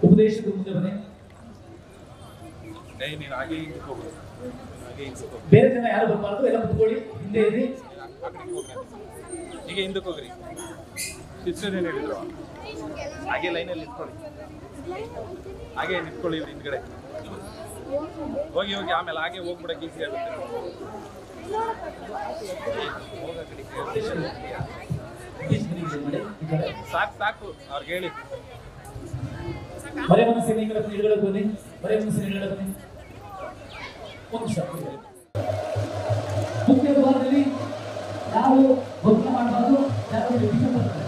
ಉಪದೇಶದ ಮುಂದೆ ಬನ್ನಿ. ಬೇರೆ ಜನ ಯಾರು ಬರಬಾರ್ದು, ಎಲ್ಲ ಕುತ್ಕೊಳ್ಳಿ, ಹಿಂದೆ ಇರಿ. ಈಗ ಹಿಂದಕ್ಕೆ ಹೋಗ್ರಿ. ಸಿಸ್ಟರ್ ಏನು ಹೇಳಿದ್ರು? ಹಾಗೆ ಲೈನಲ್ಲಿ ನಿಂತ್ಕೊಳ್ಳಿ, ಹಾಗೆ ನಿಂತ್ಕೊಳ್ಳಿ ಹಿಂದ್ಗಡೆ. ಹೋಗಿ ಹೋಗಿ ಆಮೇಲೆ ಹಾಗೆ ಹೋಗ್ಬಿಡಕ್ಕೆ ಈಸಿ ಆಗುತ್ತೆ. ಸಾಕು ಸಾಕು ಅವ್ರಿಗೆ ಹೇಳಿ. ಬರೇ ಮನಸ್ಸಿನ ಹಿಡಿಗಳ ಬನ್ನಿ, ಬರೇ ಮನಸ್ಸಿನ ಹಿಡಿಗಳ ಬನ್ನಿ. ಒಂದು ನಿಮಿಷ. ಮುಖ್ಯ ದ್ವಾರದಲ್ಲಿ ಯಾರು ಭಕ್ತಿ ಮಾಡಬಾರ್ದು, ಯಾರು ಭಿಕ್ಷೆ ಮಾಡ್ತಾರೆ.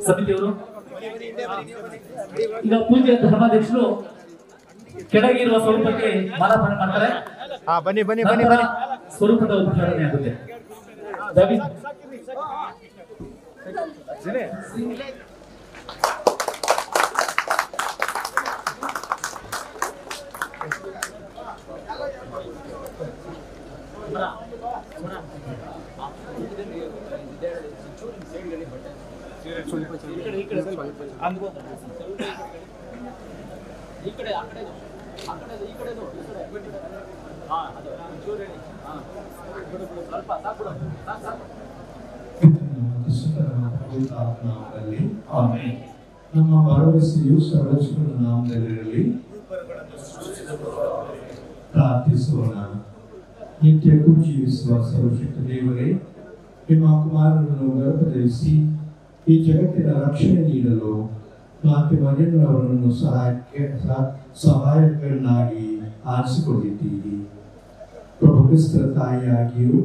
ಸಮಿತಿಯವರು ಈಗ ಪೂಜ್ಯ ಧರ್ಮಾಧ್ಯಕ್ಷರು ಕೆಳಗಿರುವ ಸ್ವರೂಪಕ್ಕೆ ಮಾಲಾರ್ಪಣೆ ಮಾಡ್ತಾರೆ. ಬನ್ನಿ ಬನ್ನಿ ಬನ್ನಿ ಬನ್ನಿ. ಸ್ವರೂಪದ ಉದ್ಘಾಟನೆ ಆಗುತ್ತೆ. ನಮ್ಮ ಭರವಸೆಯು ಸರ್ವೋಚ್ಚನ ನಾಮದಲ್ಲಿರಲಿ. ಪ್ರಾರ್ಥಿಸೋಣ. ನಿತ್ಯವೂ ಜೀವಿಸುವ ಸರ್ವಶಕ್ತ ದೇವರೇ, ನಿಮ್ಮ ಕುಮಾರನನ್ನು ಗರ್ಭಧರಿಸಿ ಈ ಜಗತ್ತಿನ ರಕ್ಷಣೆ ನೀಡಲು ಮಾತೆ ಮರಿಯಮ್ಮನವರನ್ನು ಸಹಾಯಕರನ್ನಾಗಿ ಆರಿಸಿಕೊಂಡಿದ್ದೀರಿ. ಪ್ರಭು ಕ್ರಿಸ್ತರ ತಾಯಿಯಾಗಿಯೂ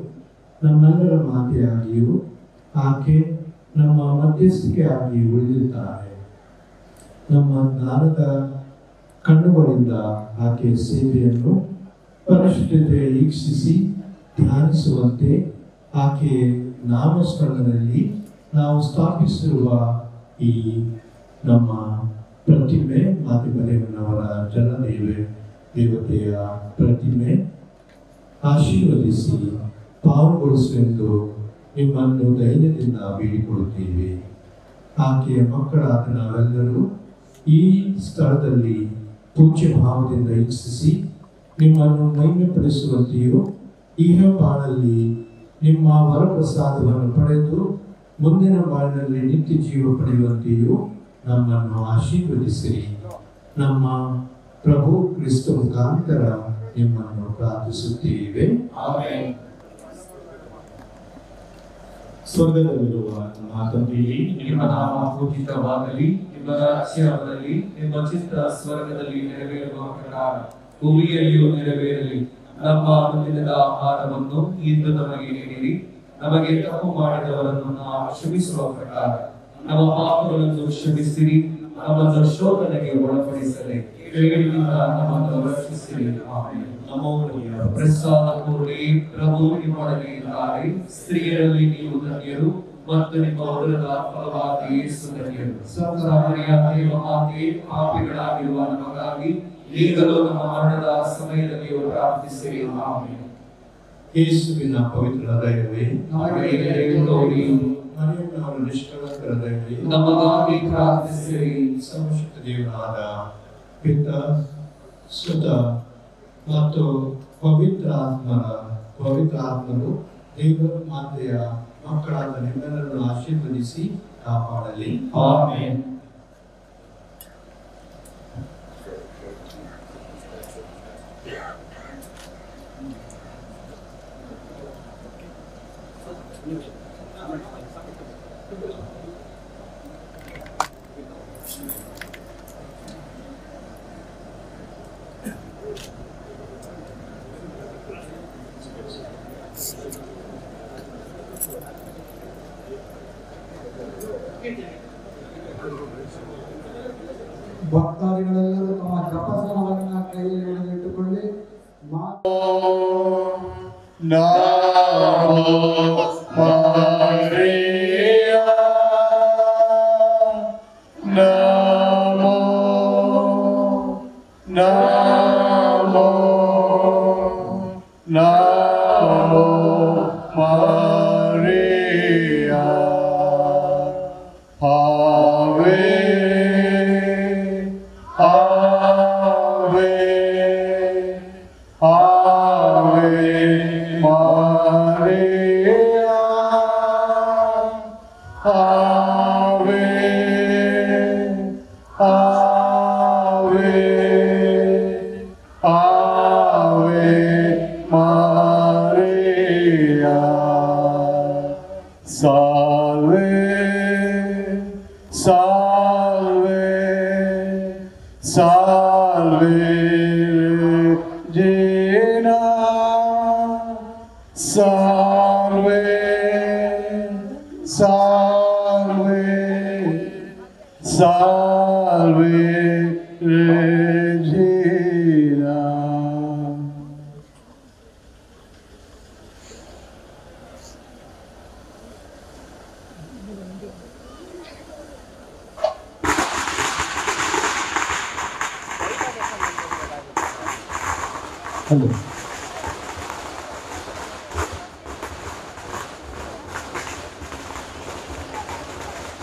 ನಮ್ಮೆಲ್ಲರ ಮಾತೆಯಾಗಿಯೂ ಆಕೆ ನಮ್ಮ ಮಧ್ಯಸ್ಥಿಕೆಯಾಗಿ ಉಳಿದಿದ್ದಾರೆ. ನಮ್ಮ ಜ್ಞಾನದ ಕಣ್ಣುಗಳಿಂದ ಆಕೆಯ ಸೇವೆಯನ್ನು ಪರಿಶುದ್ಧತೆ ವೀಕ್ಷಿಸಿ ಧ್ಯಾನಿಸುವಂತೆ ಆಕೆಯ ನಾಮಸ್ಮರಣದಲ್ಲಿ ನಾವು ಸ್ಥಾಪಿಸಿರುವ ಈ ನಮ್ಮ ಪ್ರತಿಮೆ ಮಾತೆ ಮರಿಯಮ್ಮನವರ ದೇವತೆಯ ಪ್ರತಿಮೆ ಆಶೀರ್ವದಿಸಿ ಪಾವನಗೊಳಿಸುವೆಂದು ನಿಮ್ಮನ್ನು ಧೈರ್ಯದಿಂದ ಬೇಡಿಕೊಳ್ಳುತ್ತೇವೆ. ಆಕೆಯ ಮಕ್ಕಳಾದ ನಾವೆಲ್ಲರೂ ಈ ಸ್ಥಳದಲ್ಲಿ ಪೂಜ್ಯ ಭಾವದಿಂದ ಇಚ್ಛಿಸಿ ನಿಮ್ಮನ್ನು ಮಹಿಮೆಪಡಿಸುವಂತೆಯೂ ಇಹ ಬಾಳಲ್ಲಿ ನಿಮ್ಮ ವರಪ್ರಸಾದವನ್ನು ಪಡೆದು ಮುಂದಿನ ಬಾಳಿನಲ್ಲಿ ನಿತ್ಯ ಜೀವ ಪಡೆಯುವಂತೆಯೂ ನಮ್ಮನ್ನು ಆಶೀರ್ವದಿಸಿರಿ. ನಮ್ಮ ಪ್ರಭು ಕ್ರಿಸ್ತ ಮುಖಾಂತರ ನಿಮ್ಮನ್ನು ಪ್ರಾರ್ಥಿಸುತ್ತೇವೆ. ಆಮೆನ್. ಸ್ವರ್ಗದಲ್ಲಿರುವ ನಮ್ಮ ತಂದೆಯೇ, ನಿಮ್ಮ ನಾಮ ಪೂಜಿತವಾಗಲಿ, ನಿಮ್ಮ ರಾಜ್ಯ ಬರಲಿ, ನಿಮ್ಮ ಚಿತ್ತ ಸ್ವರ್ಗದಲ್ಲಿ ನೆರವೇರುವ ಪ್ರಕಾರ ಭೂಮಿಯಲ್ಲಿಯೂ ನೆರವೇರಲಿ. ನಮ್ಮ ಅನುದಿನದ ಆಹಾರವನ್ನು ಇಂದು ನಮಗೆ ನೀಡಿರಿ. ನಮಗೆ ತಪ್ಪು ಮಾಡಿದವರನ್ನು ನಾವು ಕ್ಷಮಿಸುವ ಪ್ರಕಾರ ನಮ್ಮ ಪಾಪಗಳನ್ನು ಕ್ಷಮಿಸಿರಿ. ನಮ್ಮನ್ನು ಶೋಧನೆಗೆ ಒಳಪಡಿಸದೆ ಕೇಡಿನಿಂದ ನಮ್ಮನ್ನು ರಕ್ಷಿಸಿರಿ. ಆಮೆನ್. ನಮೋ ಮರಿಯ ಪ್ರಸಾದ ಪೂರ್ಣಿ, ಪ್ರಭು ನಿಮ್ಮೊಡನೆ ಇದ್ದಾರೆ. ಸ್ತ್ರೀಯರಲ್ಲಿ ನೀವು ಧನ್ಯರು ಮತ್ತು ನಿಮ್ಮ ಉದರದ ಫಲವಾದ ಯೇಸು ಧನ್ಯರು. ಸಂತ ಮರಿಯಾದೆ ಮಾತೆ, ಪಾಪಿಗಳಾಗಿರುವ ನಮಗಾಗಿ ಈಗಲೂ ನಮ್ಮ ಮರಣದ ಸಮಯದಲ್ಲಿ ಪ್ರಾರ್ಥಿಸಿರಿ. ಆಮೆನ್. ಯೇಸುವಿನ ಪವಿತ್ರ ಹೃದಯವೇ, ನಮಗೆ ದಯೆ ತೋರಿ ಮರಿಯಮ್ಮನವರ ನಿಷ್ಕಳಂಕ ಹೃದಯವೇ, ನಮಗಾಗಿ ಪ್ರಾರ್ಥಿಸಿರಿ. ಸರ್ವಶಕ್ತ ದೇವರಾದ ಪಿತ, ಸುತ ಮತ್ತು ಪವಿತ್ರಾತ್ಮರು ದೇವರ ಮಾತೆಯ ಮಕ್ಕಳಾದ ನಿಮ್ಮೆಲ್ಲರನ್ನು ಆಶೀರ್ವದಿಸಿ ಕಾಪಾಡಲಿ. ಆಮೆನ್. ಭಕ್ತಾದಿಗಳೆಲ್ಲರೂ ತಮ್ಮ ಜಪಸನವನ್ನು ಕೈಯಲ್ಲಿ ಇಟ್ಟುಕೊಳ್ಳಿ.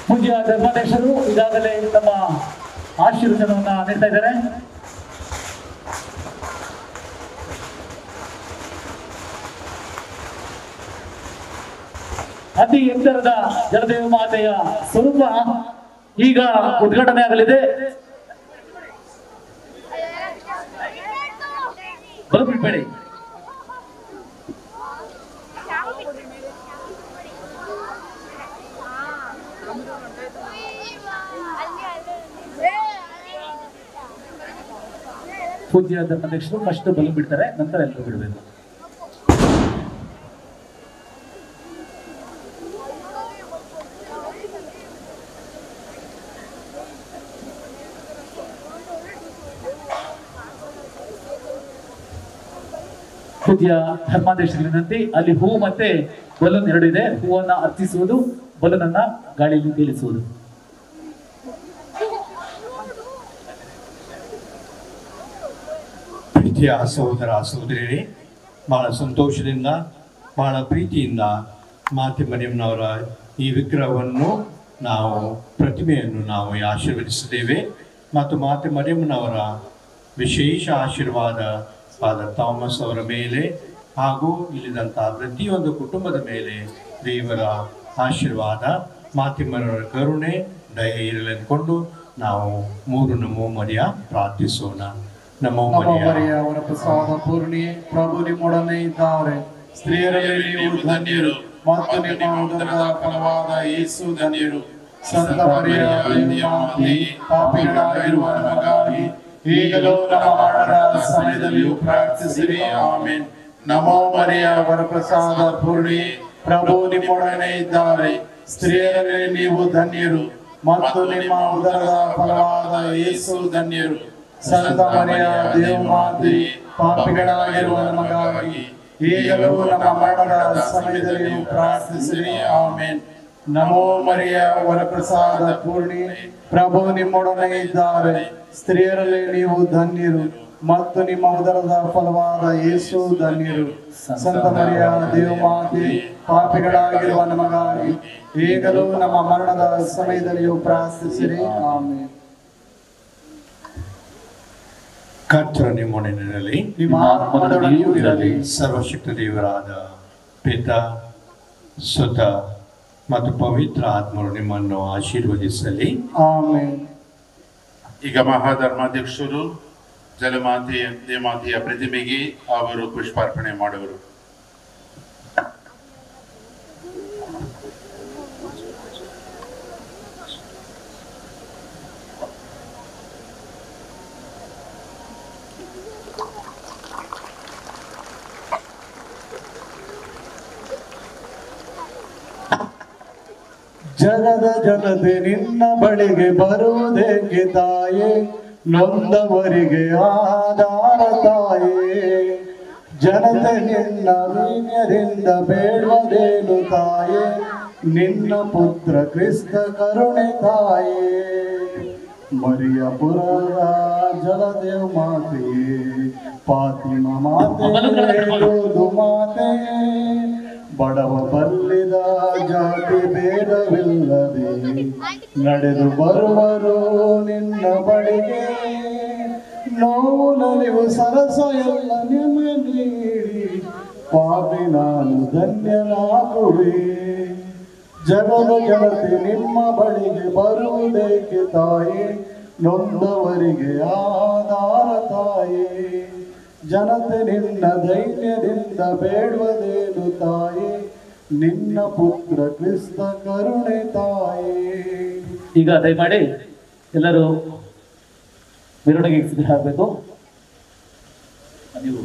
ಪೂಜ್ಯ ಧರ್ಮಾಧ್ಯಕ್ಷರು ಈಗಾಗಲೇ ತಮ್ಮ ಆಶೀರ್ವಚನವನ್ನ ನೀಡ್ತಾ ಇದ್ದಾರೆ. ಅತಿ ಎತ್ತರದ ಜಲದೇವ ಮಾತೆಯ ಸ್ವರೂಪ ಈಗ ಉದ್ಘಾಟನೆ ಆಗಲಿದೆ. ಬರಬಿಡ್ಬೇಡಿ. ಪೂಜ್ಯ ಧರ್ಮಾಧ್ಯಕ್ಷರು ಫಸ್ಟ್ ಬಲು ಬಿಡ್ತಾರೆ, ನಂತರ ಎಲ್ಲರೂ ಬಿಡಬೇಕು. ಪೂಜ್ಯ ಧರ್ಮಾಧ್ಯಕ್ಷರ ವಿನಂತಿ, ಅಲ್ಲಿ ಹೂ ಮತ್ತೆ ಬಲೂನ್ ಎರಡು ಇದೆ. ಹೂವನ್ನ ಅರ್ಪಿಸುವುದು, ಬಲೂನನ್ನ ಗಾಳಿಯಲ್ಲಿ ತೇಲಿಸುವುದು. ಪ್ರೀತಿಯ ಸಹೋದರ ಸಹೋದರಿಯರೇ, ಬಹಳ ಸಂತೋಷದಿಂದ ಬಹಳ ಪ್ರೀತಿಯಿಂದ ಮಾತೆ ಮರಿಯಮ್ಮನವರ ಈ ವಿಗ್ರಹವನ್ನು ಪ್ರತಿಮೆಯನ್ನು ನಾವು ಆಶೀರ್ವದಿಸಿದ್ದೇವೆ. ಮತ್ತು ಮಾತೆ ಮರಿಯಮ್ಮನವರ ವಿಶೇಷ ಆಶೀರ್ವಾದ ಫಾದರ್ ಥಾಮಸ್ ಅವರ ಮೇಲೆ ಹಾಗೂ ಇಲ್ಲಿದಂಥ ಪ್ರತಿಯೊಂದು ಕುಟುಂಬದ ಮೇಲೆ ದೇವರ ಆಶೀರ್ವಾದ, ಮಾತೆ ಮರಿಯಮ್ಮನವರ ಕರುಣೆ, ದಯೆ ಇರಲೆಂದುಕೊಂಡು ನಾವು ಮೂರು ನಮೋ ಮರಿಯ ಪ್ರಾರ್ಥಿಸೋಣ. ನಮೋ ಮರಿಯ ಅವರ ಪ್ರಸಾದ ಪೂರ್ಣಿ, ಪ್ರಭು ನಿಮ್ಮೊಡನೆ ಇದ್ದಾರೆ. ಸ್ತ್ರೀಯರಲ್ಲಿ ನೀವು ಧನ್ಯರು ಮತ್ತು ನಿಮ್ಮ ಉದರದ ಫಲವಾದ ಯೇಸು ಧನ್ಯರು. ಸಂತ ಮರಿಯ ಪಾಪಿಗಳಾಗಿರುವ ನಮಗಾಗಿ ಈಗಲೂ ನಮ್ಮ ಮರಣದ ಸಮಯದಲ್ಲಿಯೂ ಪ್ರಾರ್ಥಿಸಿರಿ. ಆಮೆನ್. ನಮೋ ಮರಿಯ ವರಪ್ರಸಾದ ಪೂರ್ಣಿ, ಪ್ರಭು ನಿಮ್ಮೊಡನೆ ಇದ್ದಾರೆ. ಸ್ತ್ರೀಯರಲ್ಲಿ ನೀವು ಧನ್ಯರು ಮತ್ತು ನಿಮ್ಮ ಉದರದ ಫಲವಾದ ಯೇಸು ಧನ್ಯರು. ಸಂತ ಮರಿಯ ದೇವಮಾತೆ, ಪಾಪಿಗಳಾಗಿರುವ ನಮಗಾಗಿ ಈಗಲೂ ನಮ್ಮ ಮರಣದ ಸಮಯದಲ್ಲಿಯೂ ಪ್ರಾರ್ಥಿಸಿರಿ. ಆಮೆನ್. ನಮೋ ಮರಿಯ ವರಪ್ರಸಾದ ಪೂರ್ಣಿ, ಪ್ರಭು ನಿಮ್ಮೊಡನೆ ಇದ್ದಾರೆ. ಸ್ತ್ರೀಯರಲ್ಲಿ ನೀವು ಧನ್ಯರು ಮತ್ತು ನಿಮ್ಮ ಉದರದ ಫಲವಾದ ಯೇಸು ಧನ್ಯರು. ಸಂತ ಮರಿಯ ದೇವಮಾತೆ, ಪಾಪಿಗಳಾಗಿರುವ ನಮಗಾಗಿ ಈಗಲೂ ನಮ್ಮ ಮರಣದ ಸಮಯದಲ್ಲಿಯೂ ಪ್ರಾರ್ಥಿಸಿರಿ. ಆಮೆನ್. ಕರ್ತನ ನಿಮ್ಮೊಡನಿರಲಿ, ನಿಮ್ಮ ಆತ್ಮದೊಡನೆಯೂ ಇರಲಿ. ಸರ್ವಶಕ್ತ ದೇವರಾದ ಪಿತ, ಸುತ ಮತ್ತು ಪವಿತ್ರ ಆತ್ಮರು ನಿಮ್ಮನ್ನು ಆಶೀರ್ವದಿಸಲಿ. ಆಮೆನ್. ಈಗ ಮಹಾಧರ್ಮಾಧ್ಯಕ್ಷರು ಜಲಮಾತೆಯ ದೇವಮಾತೆಯ ಪ್ರತಿಮೆಗೆ ಅವರು ಪುಷ್ಪಾರ್ಪಣೆ ಮಾಡುವರು. ಜಗದ ಜನತೆ ನಿನ್ನ ಬಳಿಗೆ ಬರುವುದೇಕೆ ತಾಯೇ, ನೊಂದವರಿಗೆ ಆಧಾರ ತಾಯೇ. ಜನತೆ ನಿನ್ನ ವೀರ್ಯದಿಂದ ಬೇಡುವುದೇನು ತಾಯೇ, ನಿನ್ನ ಪುತ್ರ ಕ್ರಿಸ್ತ ಕರುಣೆ ತಾಯೇ. ಮರಿಯಪುರದ ಜಲದೇವ ಮಾತೆಯೇ, ಫಾತಿಮ ಮಾತೆಯೇ, ಮಾತೆಯೇ, ಬಡವ ಬಲ್ಲಿದ ಜಾತಿ ಭೇದವಿಲ್ಲದೆ ನಡೆದು ಬರುವರು ನಿನ್ನ ಬಳಿಗೆ. ನೋವು ನಲಿವು ಸರಸ ಎಲ್ಲ ನಿಮಗೆ ನೀಡಿ ಪಾಪಿ ನಾನು ಧನ್ಯನಾಗುವೆ. ಜಗದ ಜನತೆ ನಿಮ್ಮ ಬಳಿಗೆ ಬರುವುದೇಕೆ ತಾಯೇ, ನೊಂದವರಿಗೆ ಆಧಾರ ತಾಯೇ. ಜನತೆ ನಿನ್ನ ಧೈರ್ಯದಿಂದ ಬೇಡುವುದೇನು ತಾಯೇ, ನಿನ್ನ ಪುತ್ರ ಕ್ರಿಸ್ತ ಕರುಣೆ ತಾಯೇ. ಈಗ ದಯಮಾಡಿ ಎಲ್ಲರೂ ಮೆರವಣಿಗೆಗೆ ಸಿದ್ಧ ಆಗಬೇಕು. ನೀವು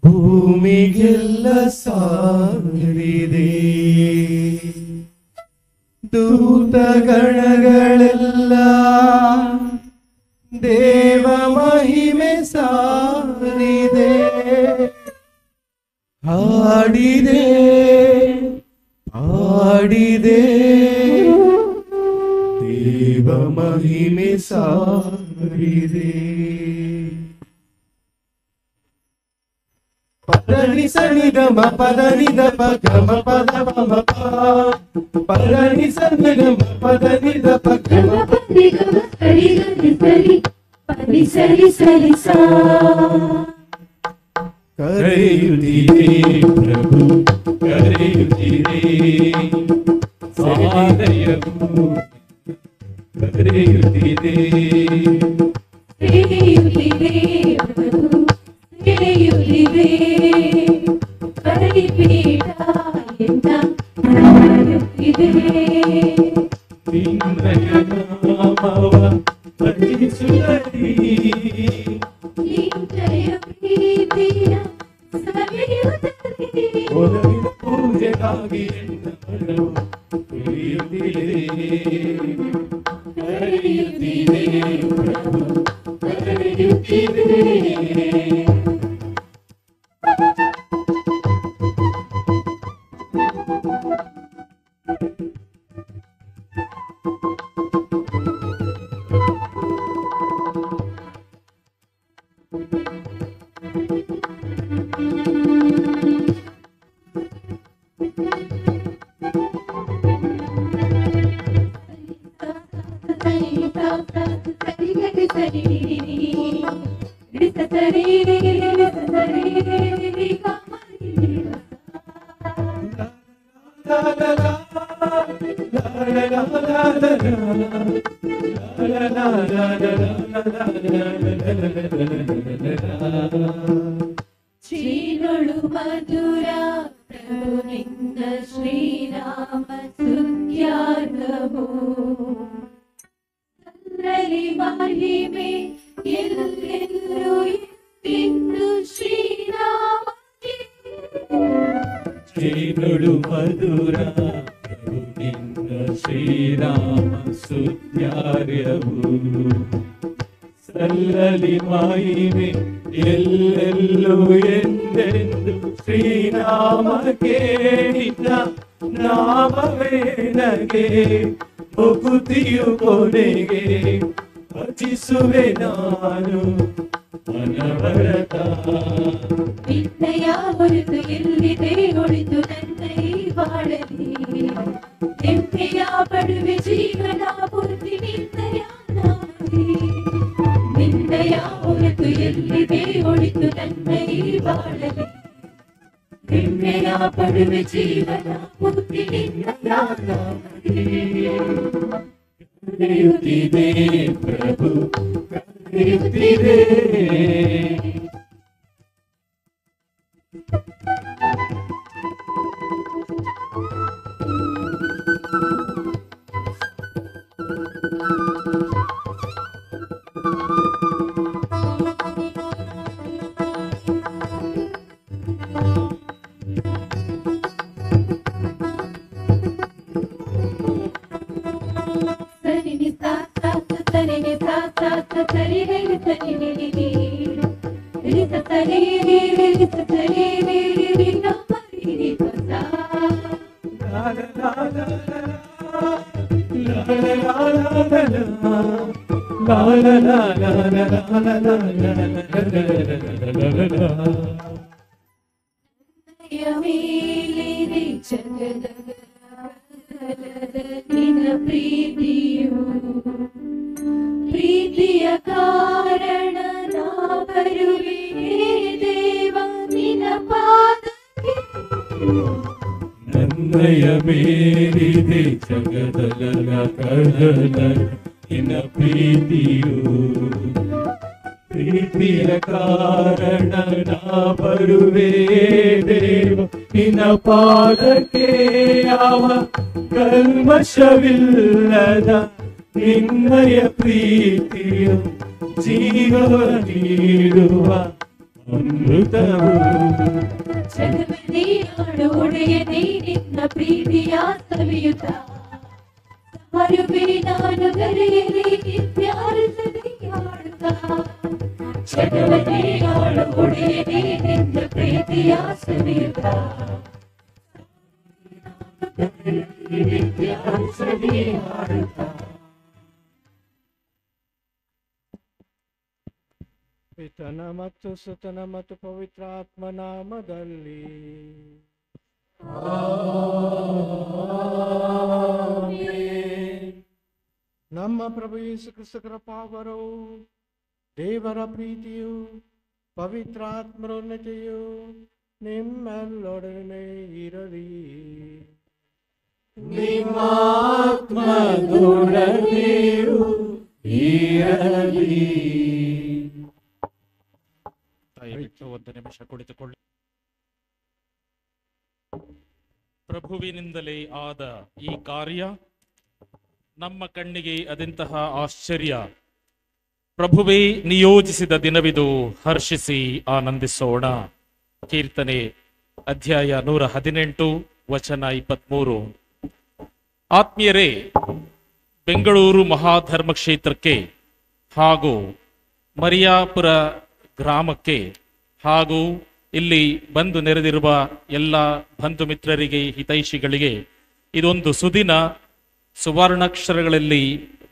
ಭೂಮಿಗೆಲ್ಲ ಸಾರಿದೆ, ದೂತಗಣಗಳೆಲ್ಲ ದೇವ ಮಹಿಮೆ ಸಾರಿದೆ. ಹಾಡಿದೆ ಹಾಡಿದೆ ದೇವ ಮಹಿಮೆ ಸಾರಿದೆ. ಪದನಿ ಸನಿಗಮ ಪದನಿದ ಪಗಮ ಪದ ಮಮ ಪದನಿ ಸನಿಗಮ ಪದನಿದ ಪಗಮ ಪದಿಗಮ ಸರಿಗರಿ ಸರಿ ಪದಿ ಸರಿ ಸರಿ ಸಾ. ಕರೆಯುತ್ತಿದೆ ಪ್ರಭು ಕರೆಯುತ್ತಿದೆ, ಸಾಲಯವು ಕರೆಯುತ್ತಿದೆ. ಕರೆಯುತ್ತಿದೆ ಪ್ರಭು ಕರೆಯುತ್ತಿದೆ, ಕರಿಪೀಠ ಎಂದ ಕರೆಯುತ್ತಿದೆ. ನಿನ್ನಯ ನಾಮವ ಭಜಿಸುತ್ತಲಿ, ನಿನ್ನಯ ಪ್ರೀತಿಯ ಸವಿಯುತ್ತಲಿ. ಒಲವಿನ ಪೂಜೆಗಾಗಿ ಎನ್ನ ಮನವು ಕುಣಿಯುತ್ತಿದೆ. ಕರೆಯುತ್ತಿದೆ ಪ್ರಭು ಕರೆಯುತ್ತಿದೆ. ಶ್ರೀನೊಳು ಮಧುರ ಪ್ರಭು ನಿನ್ನ ಶ್ರೀರಾಮ ಸುಖ್ಯ ಸಲ್ಲಲಿ ಮಹಿಮೆ ಎಲ್ಲೆಲ್ಲೂ ಎಂದು ಶ್ರೀರಾಮಕ್ಕೆ. ಶ್ರೀಗಳು ಮಧುರ ಪ್ರಭು ನಿನ್ನ ಶ್ರೀರಾಮ ಸುತ್ಯಾರ್ಯವು ಸಲ್ಲಲಿ ಮಹಿಮೆ ಎಲ್ಲೆಲ್ಲೂ ಎಂದೆಂದು ಶ್ರೀರಾಮಕ್ಕೆ. ನಿನ್ನ ನಾಮವೇ ನಗೆ ಮುಕುತಿಯು ಕೊನೆಗೆ ಭಜಿಸುವೆ ನಾನು ಅನವರತ. ನಿನ್ನಯ ಹೊರತು ಎಲ್ಲಿದೆ ಒಳಿತು ನನ್ನ ಈ ಬಾಳಲಿ. ಹೆಮ್ಮೆಯ ಪಡುವೆ ಜೀವನ ಪೂರ್ತಿ ನಿನ್ನಯ ನಾಮದಿ. ನಿನ್ನಯ ಹೊರತು ಎಲ್ಲಿದೆ ಒಳಿತು ನನ್ನ ಈ ಬಾಳಲಿ. ಹೆಮ್ಮೆಯ ಪಡುವೆ ಜೀವನ ಪೂರ್ತಿ ನಿನ್ನಯ ನಾಮದಿ. ಕರೆಯುತ್ತಿದೆ ಪ್ರಭು ಕರೆಯುತ್ತಿದೆ. ಸರಿನಿ ಸಾತ ಸರಿನಿ ಸಾತ ಸರಿ ಹೇಳಿ ಸರಿ ನಿಲಿ ರಿಸ ಸರಿ ರಿಸ ಸರಿ ರಿ ನಮರಿ ಪಸ. ಮೇಲಿದೆ ಜಗದ ನಿನ್ನ ಪ್ರೀತಿಯು. ಪ್ರೀತಿಯ ಕಾರಣ ನಾ ಬರುವೆ ದೇವ ನಿನ್ನ ಪಾದಕ್ಕೆ. ನನ್ನಯ ಮೇಲಿದೆ ಜಗದಲ ಕಡಲ ನಿನ್ನ ಪ್ರೀತಿಯು. ಪ್ರೀತಿಯ ಕಾರಣ ನಾ ಬರುವೆ ದೇವ ನಿನ್ನ ಪಾದಕ್ಕೆ. ಯಾವ ಕಲ್ಮಶವಿಲ್ಲದ ನಿನ್ನಯ ಪ್ರೀತಿಯು ಜೀವ ನೀಡುವ ಅಮೃತವು. ಜಗವನ್ನೇ ಆಳು ಒಡೆಯನೇ ನಿನ್ನ ಪ್ರೀತಿಯ ಸವಿಯುತ. ಮರುವೆ ನಾನು ಗರೆಯಲಿ ನಿತ್ಯಾರಸದಿ ಆಡುತ್ತ. ಜಗವನ್ನೇ ಆಳು ಒಡೆಯನೇ ನಿನ್ನ ಪ್ರೀತಿಯ ಸವಿಯುತ. ನಿತ್ಯಾರಸದಿ ಆಡುತ್ತ. ಪಿತನ ಮತ್ತು ಸುತನ ಮತ್ತು ಪವಿತ್ರಾತ್ಮ ನಾಮದಲ್ಲಿ ನಮ್ಮ ಪ್ರಭು ಯೇಸು ಕ್ರಿಸ್ತ ಕೃಪಾವರವು ದೇವರ ಪ್ರೀತಿಯು ಪವಿತ್ರಾತ್ಮರೋನ್ನತೆಯು ನಿಮ್ಮೆಲ್ಲೊಡನೆ ಇರಲಿ. ನಿಮ್ಮ ಆತ್ಮದೊಡನೆಯೂ ಇರಲಿ. ದಯವಿಟ್ಟು ಒಂದು ನಿಮಿಷ ಕುಳಿತುಕೊಳ್ಳಿ. ಪ್ರಭುವಿನಿಂದಲೇ ಆದ ಈ ಕಾರ್ಯ ನಮ್ಮ ಕಣ್ಣಿಗೆ ಅದೆಂತಹ ಆಶ್ಚರ್ಯ. ಪ್ರಭುವೇ ನಿಯೋಜಿಸಿದ ದಿನವಿದು, ಹರ್ಷಿಸಿ ಆನಂದಿಸೋಣ. ಕೀರ್ತನೆ ಅಧ್ಯಾಯ 118 ವಚನ 23. ಆತ್ಮೀಯರೇ, ಬೆಂಗಳೂರು ಮಹಾಧರ್ಮ ಕ್ಷೇತ್ರಕ್ಕೆ ಹಾಗೂ ಮರಿಯಾಪುರ ಗ್ರಾಮಕ್ಕೆ ಹಾಗೂ ಇಲ್ಲಿ ಬಂದು ನೆರೆದಿರುವ ಎಲ್ಲ ಬಂಧು ಮಿತ್ರರಿಗೆ, ಹಿತೈಷಿಗಳಿಗೆ ಇದೊಂದು ಸುದಿನ, ಸುವರ್ಣಾಕ್ಷರಗಳಲ್ಲಿ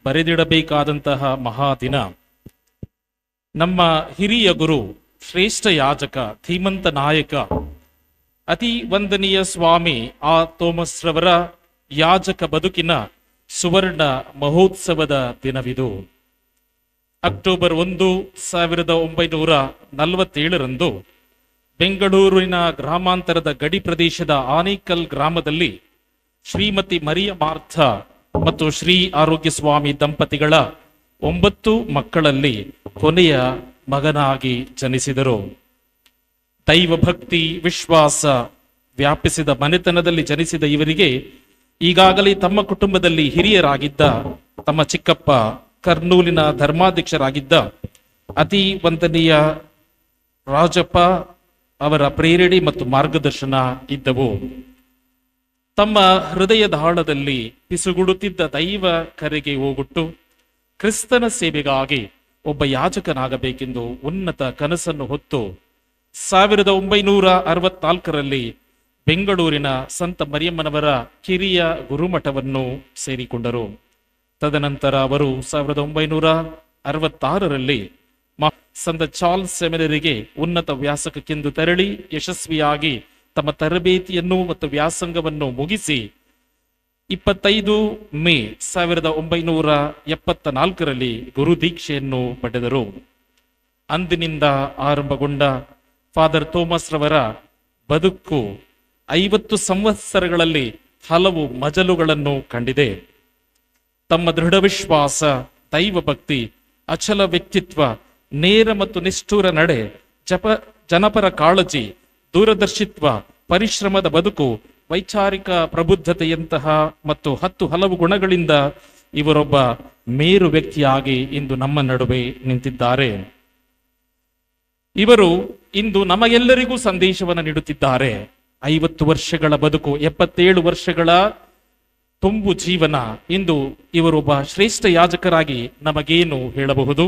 ಬರೆದಿಡಬೇಕಾದಂತಹ ಮಹಾದಿನ. ನಮ್ಮ ಹಿರಿಯ ಗುರು, ಶ್ರೇಷ್ಠ ಯಾಜಕ, ಧೀಮಂತ ನಾಯಕ, ಅತಿ ವಂದನೀಯ ಸ್ವಾಮಿ ಆ ಥೋಮಸ್ ರವರ ಯಾಜಕ ಬದುಕಿನ ಸುವರ್ಣ ಮಹೋತ್ಸವದ ದಿನವಿದು. ಅಕ್ಟೋಬರ್ 1, 1947 ಬೆಂಗಳೂರಿನ ಗ್ರಾಮಾಂತರದ ಗಡಿ ಪ್ರದೇಶದ ಆನೇಕಲ್ ಗ್ರಾಮದಲ್ಲಿ ಶ್ರೀಮತಿ ಮರಿಯ ಮಾರ್ಥ ಮತ್ತು ಶ್ರೀ ಆರೋಗ್ಯ ಸ್ವಾಮಿ ದಂಪತಿಗಳ 9 ಮಕ್ಕಳಲ್ಲಿ ಕೊನೆಯ ಮಗನಾಗಿ ಜನಿಸಿದರು. ದೈವ ಭಕ್ತಿ, ವಿಶ್ವಾಸ ವ್ಯಾಪಿಸಿದ ಮನೆತನದಲ್ಲಿ ಜನಿಸಿದ ಇವರಿಗೆ ಈಗಾಗಲೇ ತಮ್ಮ ಕುಟುಂಬದಲ್ಲಿ ಹಿರಿಯರಾಗಿದ್ದ ತಮ್ಮ ಚಿಕ್ಕಪ್ಪ ಕರ್ನೂಲಿನ ಧರ್ಮಾಧ್ಯಕ್ಷರಾಗಿದ್ದ ಅತಿ ವಂದನೀಯ ರಾಜಪ್ಪ ಅವರ ಪ್ರೇರಣೆ ಮತ್ತು ಮಾರ್ಗದರ್ಶನ ಇದ್ದವು. ತಮ್ಮ ಹೃದಯದ ಆಳದಲ್ಲಿ ಪಿಸುಗುಡುತ್ತಿದ್ದ ದೈವ ಕರೆಗೆ ಹೋಗುಟ್ಟು ಕ್ರಿಸ್ತನ ಸೇವೆಗಾಗಿ ಒಬ್ಬ ಯಾಜಕನಾಗಬೇಕೆಂದು ಉನ್ನತ ಕನಸನ್ನು ಹೊತ್ತು 1964ರಲ್ಲಿ ಬೆಂಗಳೂರಿನ ಸಂತ ಮರಿಯಮ್ಮನವರ ಕಿರಿಯ ಗುರುಮಠವನ್ನು ಸೇರಿಕೊಂಡರು. ತದನಂತರ ಅವರು 1966ರಲ್ಲಿ ಸಂತ ಚಾರ್ಲ್ಸ್ ಸೆಮಿನರಿಗೆ ಉನ್ನತ ವ್ಯಾಸಂಗಕ್ಕೆಂದು ತೆರಳಿ ಯಶಸ್ವಿಯಾಗಿ ತಮ್ಮ ತರಬೇತಿಯನ್ನು ಮತ್ತು ವ್ಯಾಸಂಗವನ್ನು ಮುಗಿಸಿ 25 ಮೇ 1974ರಲ್ಲಿ ಗುರುದೀಕ್ಷೆಯನ್ನು ಪಡೆದರು. ಅಂದಿನಿಂದ ಆರಂಭಗೊಂಡ ಫಾದರ್ ಥೋಮಸ್ ರವರ ಬದುಕು 50 ಸಂವತ್ಸರಗಳಲ್ಲಿ ಹಲವು ಮಜಲುಗಳನ್ನು ಕಂಡಿದೆ. ತಮ್ಮ ದೃಢ ವಿಶ್ವಾಸ, ದೈವ ಭಕ್ತಿ, ಅಚಲ ವ್ಯಕ್ತಿತ್ವ, ನೇರ ಮತ್ತು ನಿಷ್ಠುರ ನಡೆ, ಜನಪರ ಕಾಳಜಿ, ದೂರದರ್ಶಿತ್ವ, ಪರಿಶ್ರಮದ ಬದುಕು, ವೈಚಾರಿಕ ಪ್ರಬುದ್ಧತೆಯಂತಹ ಮತ್ತು ಹಲವು ಗುಣಗಳಿಂದ ಇವರೊಬ್ಬ ಮೇರು ವ್ಯಕ್ತಿಯಾಗಿ ಇಂದು ನಮ್ಮ ನಡುವೆ ನಿಂತಿದ್ದಾರೆ. ಇವರು ಇಂದು ನಮಗೆಲ್ಲರಿಗೂ ಸಂದೇಶವನ್ನು ನೀಡುತ್ತಿದ್ದಾರೆ. 50 ವರ್ಷಗಳ ಬದುಕು, 77 ವರ್ಷಗಳ ತುಂಬು ಜೀವನ. ಇಂದು ಇವರೊಬ್ಬ ಶ್ರೇಷ್ಠ ಯಾಜಕರಾಗಿ ನಮಗೇನು ಹೇಳಬಹುದು?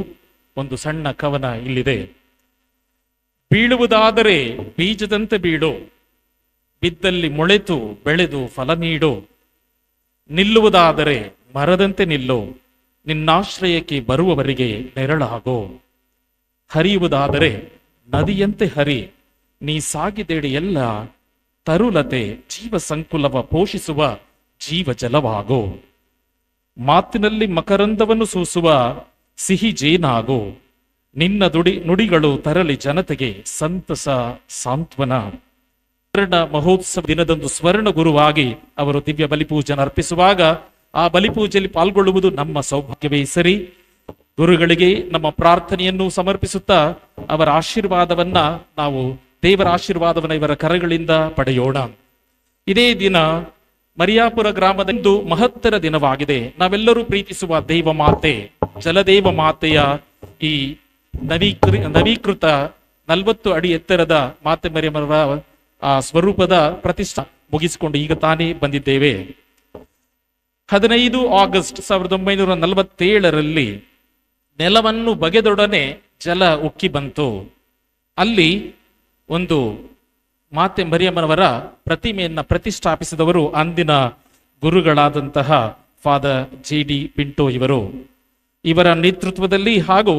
ಒಂದು ಸಣ್ಣ ಕವನ ಇಲ್ಲಿದೆ. ಬೀಳುವುದಾದರೆ ಬೀಜದಂತೆ ಬೀಳು, ಬಿದ್ದಲ್ಲಿ ಮೊಳೆತು ಬೆಳೆದು ಫಲ ನೀಡು. ನಿಲ್ಲುವುದಾದರೆ ಮರದಂತೆ ನಿಲ್ಲು, ನಿನ್ನಾಶ್ರಯಕ್ಕೆ ಬರುವವರಿಗೆ ನೆರಳಾಗೋ. ಹರಿಯುವುದಾದರೆ ನದಿಯಂತೆ ಹರಿ, ನೀ ಸಾಗಿದೇಡಿ ಎಲ್ಲ ತರುಲತೆ ಜೀವ ಸಂಕುಲವ ಪೋಷಿಸುವ ಜೀವ ಜಲವಾಗೋ. ಮಾತಿನಲ್ಲಿ ಮಕರಂದವನ್ನು ಸೂಸುವ ಸಿಹಿ ಜೇನಾಗೋ. ನಿನ್ನ ನುಡಿಗಳು ತರಲಿ ಜನತೆಗೆ ಸಂತಸ ಸಾಂತ್ವನ. ಮಹೋತ್ಸವ ದಿನದಂದು ಸ್ವರ್ಣ ಗುರುವಾಗಿ ಅವರು ದಿವ್ಯ ಬಲಿಪೂಜೆಯನ್ನು ಅರ್ಪಿಸುವಾಗ ಆ ಬಲಿಪೂಜೆಯಲ್ಲಿ ಪಾಲ್ಗೊಳ್ಳುವುದು ನಮ್ಮ ಸೌಭಾಗ್ಯವೇ ಸರಿ. ಗುರುಗಳಿಗೆ ನಮ್ಮ ಪ್ರಾರ್ಥನೆಯನ್ನು ಸಮರ್ಪಿಸುತ್ತಾ ಅವರ ಆಶೀರ್ವಾದವನ್ನ ನಾವು ದೇವರ ಆಶೀರ್ವಾದವನ್ನ ಇವರ ಕರಗಳಿಂದ ಪಡೆಯೋಣ. ಇದೇ ದಿನ ಮರಿಯಾಪುರ ಗ್ರಾಮದಂದು ಮಹತ್ತರ ದಿನವಾಗಿದೆ. ನಾವೆಲ್ಲರೂ ಪ್ರೀತಿಸುವ ದೇವ ಮಾತೆ, ಜಲದೇವ ಮಾತೆಯ ಈ ನವೀಕೃತ 40 ಅಡಿ ಎತ್ತರದ ಮಾತೆ ಮರಿಯಮ್ಮನವರ ಆ ಸ್ವರೂಪದ ಪ್ರತಿಷ್ಠಾ ಮುಗಿಸಿಕೊಂಡು ಈಗ ತಾನೇ ಬಂದಿದ್ದೇವೆ. 15 ಆಗಸ್ಟ್ 1947ರಲ್ಲಿ ನೆಲವನ್ನು ಬಗೆದೊಡನೆ ಜಲ ಉಕ್ಕಿ ಬಂತು. ಅಲ್ಲಿ ಒಂದು ಮಾತೆ ಮರಿಯಮ್ಮನವರ ಪ್ರತಿಮೆಯನ್ನ ಪ್ರತಿಷ್ಠಾಪಿಸಿದವರು ಅಂದಿನ ಗುರುಗಳಾದಂತಹ ಫಾದರ್ JD ಪಿಂಟೋ ಇವರು. ಇವರ ನೇತೃತ್ವದಲ್ಲಿ ಹಾಗೂ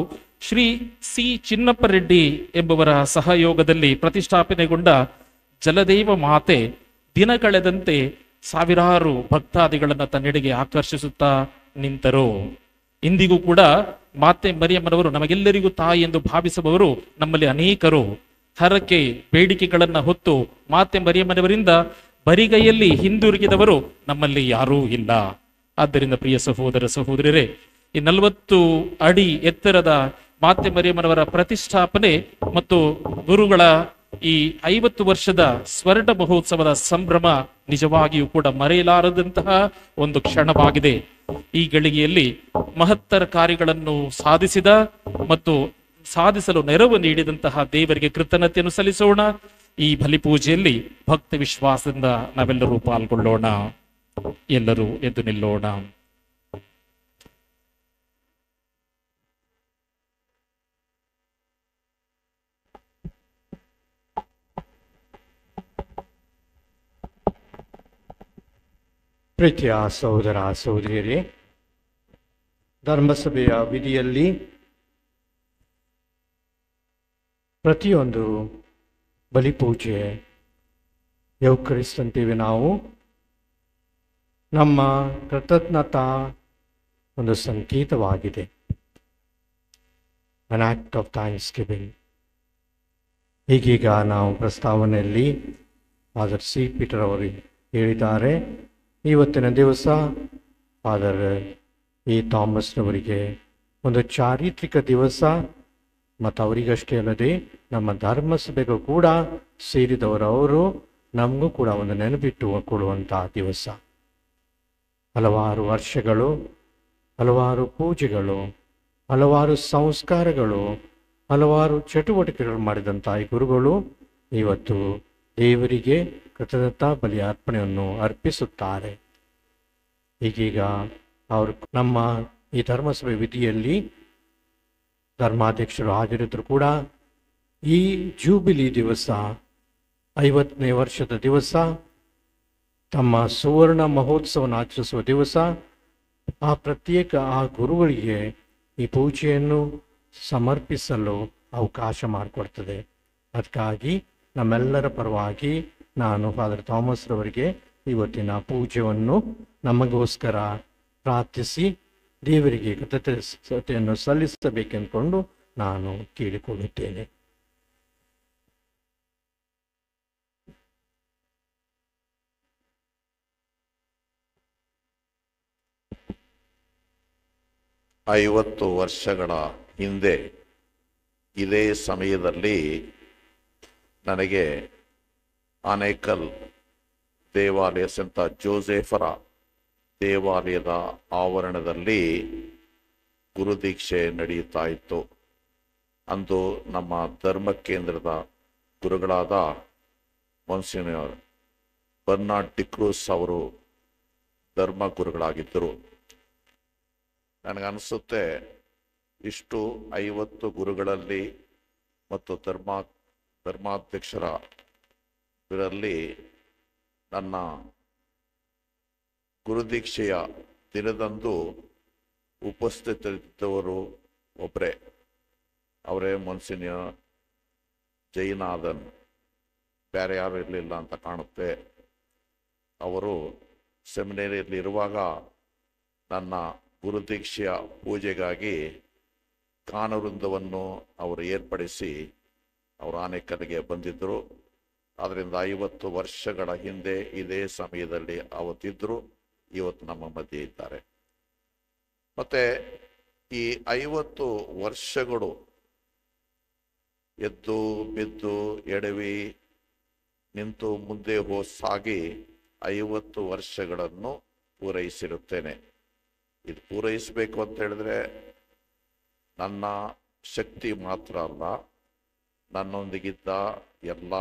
ಶ್ರೀ ಸಿ ಚಿನ್ನಪ್ಪ ರೆಡ್ಡಿ ಎಂಬುವರ ಸಹಯೋಗದಲ್ಲಿ ಪ್ರತಿಷ್ಠಾಪನೆಗೊಂಡ ಜಲದೇವ ಮಾತೆ ದಿನ ಕಳೆದಂತೆ ಸಾವಿರಾರು ಭಕ್ತಾದಿಗಳನ್ನ ತನ್ನೆಡೆಗೆ ಆಕರ್ಷಿಸುತ್ತಾ ನಿಂತರು. ಇಂದಿಗೂ ಕೂಡ ಮಾತೆ ಮರಿಯಮ್ಮನವರು ನಮಗೆಲ್ಲರಿಗೂ ತಾಯಿ ಎಂದು ಭಾವಿಸುವವರು ನಮ್ಮಲ್ಲಿ ಅನೇಕರು. ಹರಕೆ ಬೇಡಿಕೆಗಳನ್ನ ಹೊತ್ತು ಮಾತೆ ಮರಿಯಮ್ಮನವರಿಂದ ಬರಿಗೈಯಲ್ಲಿ ಹಿಂದಿರುಗಿದವರು ನಮ್ಮಲ್ಲಿ ಯಾರೂ ಇಲ್ಲ. ಆದ್ದರಿಂದ ಪ್ರಿಯ ಸಹೋದರ ಸಹೋದರಿಯರೇ, ಈ 40 ಅಡಿ ಎತ್ತರದ ಮಾತೆ ಮರಿಯಮ್ಮನವರ ಪ್ರತಿಷ್ಠಾಪನೆ ಮತ್ತು ಗುರುಗಳ ಈ 50 ವರ್ಷದ ಸ್ವರ್ಣ ಮಹೋತ್ಸವದ ಸಂಭ್ರಮ ನಿಜವಾಗಿಯೂ ಕೂಡ ಮರೆಯಲಾರದಂತಹ ಒಂದು ಕ್ಷಣವಾಗಿದೆ. ಈ ಗಳಿಗೆಯಲ್ಲಿ ಮಹತ್ತರ ಕಾರ್ಯಗಳನ್ನು ಸಾಧಿಸಿದ ಮತ್ತು ಸಾಧಿಸಲು ನೆರವು ನೀಡಿದಂತಹ ದೇವರಿಗೆ ಕೃತಜ್ಞತೆಯನ್ನು ಸಲ್ಲಿಸೋಣ. ಈ ಬಲಿಪೂಜೆಯಲ್ಲಿ ಭಕ್ತಿ ವಿಶ್ವಾಸದಿಂದ ನಾವೆಲ್ಲರೂ ಪಾಲ್ಗೊಳ್ಳೋಣ. ಎಲ್ಲರೂ ಎದ್ದು ನಿಲ್ಲೋಣ. ಪ್ರೀತಿಯ ಸಹೋದರ ಸಹೋದರಿಯರೇ, ಧರ್ಮಸಭೆಯ ವಿಧಿಯಲ್ಲಿ ಪ್ರತಿಯೊಂದು ಬಲಿಪೂಜೆ ಯೌಕರಿಸ್ತಂತೀವಿ. ನಾವು ನಮ್ಮ ಕೃತಜ್ಞತಾ ಒಂದು ಸಂಕೇತವಾಗಿದೆ. ಅನ್ ಆಕ್ಟ್ ಆಫ್ ಥ್ಯಾಂಕ್ಸ್ ಗಿವಿಂಗ್. ಈಗೀಗ ನಾವು ಪ್ರಸ್ತಾವನೆಯಲ್ಲಿ ಫಾದರ್ ಸಿ ಪೀಟರ್ ಅವರು ಹೇಳಿದ್ದಾರೆ, ಇವತ್ತಿನ ದಿವಸ ಫಾದರ್ ಎ ಥಾಮಸ್ನವರಿಗೆ ಒಂದು ಚಾರಿತ್ರಿಕ ದಿವಸ ಮತ್ತು ಅವರಿಗಷ್ಟೇ ಅಲ್ಲದೆ ನಮ್ಮ ಧರ್ಮಸಭೆಗೂ ಕೂಡ ಸೇರಿದವರು ನಮಗೂ ಕೂಡ ಒಂದು ನೆನಪಿಟ್ಟು ಕೊಡುವಂಥ ದಿವಸ. ಹಲವಾರು ವರ್ಷಗಳು ಹಲವಾರು ಪೂಜೆಗಳು, ಹಲವಾರು ಸಂಸ್ಕಾರಗಳು, ಹಲವಾರು ಚಟುವಟಿಕೆಗಳು ಮಾಡಿದಂಥ ಈ ಗುರುಗಳು ಇವತ್ತು ದೇವರಿಗೆ ಕೃತಜ್ಞತಾ ಬಲಿ ಅರ್ಪಣೆಯನ್ನು ಅರ್ಪಿಸುತ್ತಾರೆ. ಈಗೀಗ ಅವರು ನಮ್ಮ ಈ ಧರ್ಮಸಭೆ ವಿಧಿಯಲ್ಲಿ ಧರ್ಮಾಧ್ಯಕ್ಷರು ಹಾಜರಿದ್ದರೂ ಕೂಡ ಈ ಜೂಬಿಲಿ ದಿವಸ 50ನೇ ವರ್ಷದ ದಿವಸ, ತಮ್ಮ ಸುವರ್ಣ ಮಹೋತ್ಸವವನ್ನು ಆಚರಿಸುವ ದಿವಸ, ಆ ಪ್ರತ್ಯೇಕ ಆ ಗುರುಗಳಿಗೆ ಈ ಪೂಜೆಯನ್ನು ಸಮರ್ಪಿಸಲು ಅವಕಾಶ ಮಾಡಿಕೊಡ್ತದೆ. ಅದಕ್ಕಾಗಿ ನಮ್ಮೆಲ್ಲರ ಪರವಾಗಿ ನಾನು ಫಾದರ್ ಥಾಮಸ್ ರವರಿಗೆ ಇವತ್ತಿನ ಪೂಜೆಯನ್ನು ನಮಗೋಸ್ಕರ ಪ್ರಾರ್ಥಿಸಿ ದೇವರಿಗೆ ಕೃತಜ್ಞತೆಯನ್ನು ಸಲ್ಲಿಸಬೇಕೆಂದುಕೊಂಡು ನಾನು ಕೇಳಿಕೊಳ್ಳುತ್ತೇನೆ. ಐವತ್ತು ವರ್ಷಗಳ ಹಿಂದೆ ಇದೇ ಸಮಯದಲ್ಲಿ ನನಗೆ ಆನೇಕಲ್ ದೇವಾಲಯ ಸಂತ ಜೋಸೆಫರ ದೇವಾಲಯದ ಆವರಣದಲ್ಲಿ ಗುರುದೀಕ್ಷೆ ನಡೆಯುತ್ತಾ ಇತ್ತು. ಅಂದು ನಮ್ಮ ಧರ್ಮ ಕೇಂದ್ರದ ಗುರುಗಳಾದ ಮೊನ್ಸಿನಿಯರ್ ಬರ್ನಾರ್ಡ್ ಡಿಕ್ರೂಸ್ ಅವರು ಧರ್ಮ ಗುರುಗಳಾಗಿದ್ದರು. ನನಗನ್ನಿಸುತ್ತೆ ಇಷ್ಟು 50 ಗುರುಗಳಲ್ಲಿ ಮತ್ತು ಧರ್ಮಾಧ್ಯಕ್ಷರ ಇದರಲ್ಲಿ ನನ್ನ ಗುರುದೀಕ್ಷೆಯ ದಿನದಂದು ಉಪಸ್ಥಿತರಿದ್ದವರು ಒಬ್ಬರೇ, ಅವರೇ ಮೊನ್ಸಿನಿಯರ್ ಜೈನಾಥನ್. ಬೇರೆ ಯಾರು ಇರಲಿಲ್ಲ ಅಂತ ಕಾಣುತ್ತೆ. ಅವರು ಸೆಮಿನರಿಯಲ್ಲಿ ಇರುವಾಗ ನನ್ನ ಗುರುದೀಕ್ಷೆಯ ಪೂಜೆಗಾಗಿ ಗಾನವೃಂದವನ್ನು ಅವರು ಏರ್ಪಡಿಸಿ ಅವರು ಆನೇಕಲ್ಗೆ ಬಂದಿದ್ದರು. ಆದ್ದರಿಂದ 50 ವರ್ಷಗಳ ಹಿಂದೆ ಇದೇ ಸಮಯದಲ್ಲಿ ಅವತ್ತಿದ್ದರು, ಇವತ್ತು ನಮ್ಮ ಮಧ್ಯೆ ಇದ್ದಾರೆ. ಮತ್ತೆ ಈ 50 ವರ್ಷಗಳು ಎದ್ದು ಬಿದ್ದು ಎಡವಿ ನಿಂತು ಮುಂದೆ ಸಾಗಿ 50 ವರ್ಷಗಳನ್ನು ಪೂರೈಸಿರುತ್ತೇನೆ. ಇದು ಪೂರೈಸಬೇಕು ಅಂತ ಹೇಳಿದ್ರೆ ನನ್ನ ಶಕ್ತಿ ಮಾತ್ರ ಅಲ್ಲ, ನನ್ನೊಂದಿಗಿದ್ದ ಎಲ್ಲ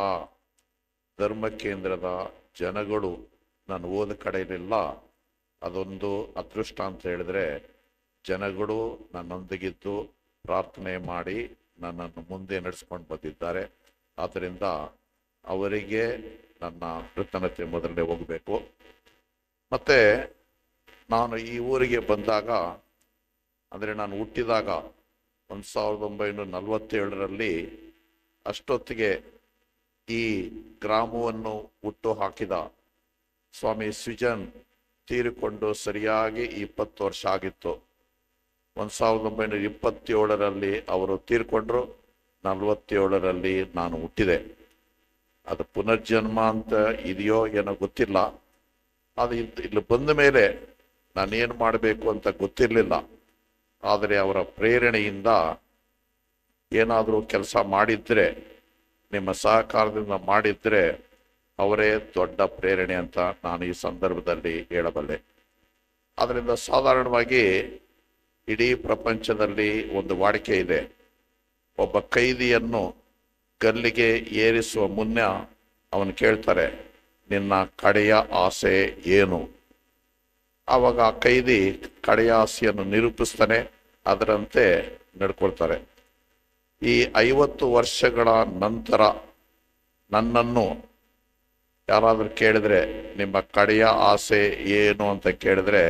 ಧರ್ಮ ಕೇಂದ್ರದ ಜನಗಳು, ನಾನು ಓದ ಕಡೆಯಲ್ಲೆಲ್ಲ ಅದೊಂದು ಅದೃಷ್ಟ ಅಂತ ಹೇಳಿದ್ರೆ ಜನಗಳು ನನ್ನೊಂದಿಗಿದ್ದು ಪ್ರಾರ್ಥನೆ ಮಾಡಿ ನನ್ನನ್ನು ಮುಂದೆ ನಡೆಸ್ಕೊಂಡು ಬಂದಿದ್ದಾರೆ. ಆದ್ದರಿಂದ ಅವರಿಗೆ ನನ್ನ ಕೃತಜ್ಞತೆ ಮೊದಲೇ ಹೋಗಬೇಕು. ಮತ್ತೆ ನಾನು ಈ ಊರಿಗೆ ಬಂದಾಗ, ಅಂದರೆ ನಾನು ಹುಟ್ಟಿದಾಗ 1947ರಲ್ಲಿ, ಅಷ್ಟೊತ್ತಿಗೆ ಈ ಗ್ರಾಮವನ್ನು ಹುಟ್ಟು ಹಾಕಿದ ಸ್ವಾಮಿ ಸ್ವಿಜನ್ ತೀರಿಕೊಂಡು ಸರಿಯಾಗಿ 20 ವರ್ಷ ಆಗಿತ್ತು. 1927ರಲ್ಲಿ ಅವರು ತೀರ್ಕೊಂಡ್ರು, 47ರಲ್ಲಿ ನಾನು ಹುಟ್ಟಿದೆ. ಅದು ಪುನರ್ಜನ್ಮ ಅಂತ ಇದೆಯೋ ಏನೋ ಗೊತ್ತಿಲ್ಲ. ಅದು ಇಲ್ಲಿ ಬಂದ ಮೇಲೆ ನಾನೇನು ಮಾಡಬೇಕು ಅಂತ ಗೊತ್ತಿರಲಿಲ್ಲ. ಆದರೆ ಅವರ ಪ್ರೇರಣೆಯಿಂದ ಏನಾದರೂ ಕೆಲಸ ಮಾಡಿದ್ರೆ, ನಿಮ್ಮ ಸಹಕಾರದಿಂದ ಮಾಡಿದ್ರೆ ಅವರೇ ದೊಡ್ಡ ಪ್ರೇರಣೆ ಅಂತ ನಾನು ಈ ಸಂದರ್ಭದಲ್ಲಿ ಹೇಳಬಲ್ಲೆ. ಆದ್ದರಿಂದ ಸಾಧಾರಣವಾಗಿ ಇಡೀ ಪ್ರಪಂಚದಲ್ಲಿ ಒಂದು ವಾಡಿಕೆ ಇದೆ. ಒಬ್ಬ ಕೈದಿಯನ್ನು ಗಲ್ಲಿಗೆ ಏರಿಸುವ ಮುನ್ನ ಅವನು ಕೇಳ್ತಾರೆ, ನಿನ್ನ ಕಡೆಯ ಆಸೆ ಏನು? ಆವಾಗ ಆ ಕೈದಿ ಕಡೆಯ ಆಸೆಯನ್ನು ನಿರೂಪಿಸ್ತಾನೆ, ಅದರಂತೆ ನಡ್ಕೊಳ್ತಾರೆ. ಈ 50 ವರ್ಷಗಳ ನಂತರ ನನ್ನನ್ನು ಯಾರಾದರೂ ಕೇಳಿದ್ರೆ, ನಿಮ್ಮ ಕಡೆಯ ಆಸೆ ಏನು ಅಂತ ಕೇಳಿದ್ರೆ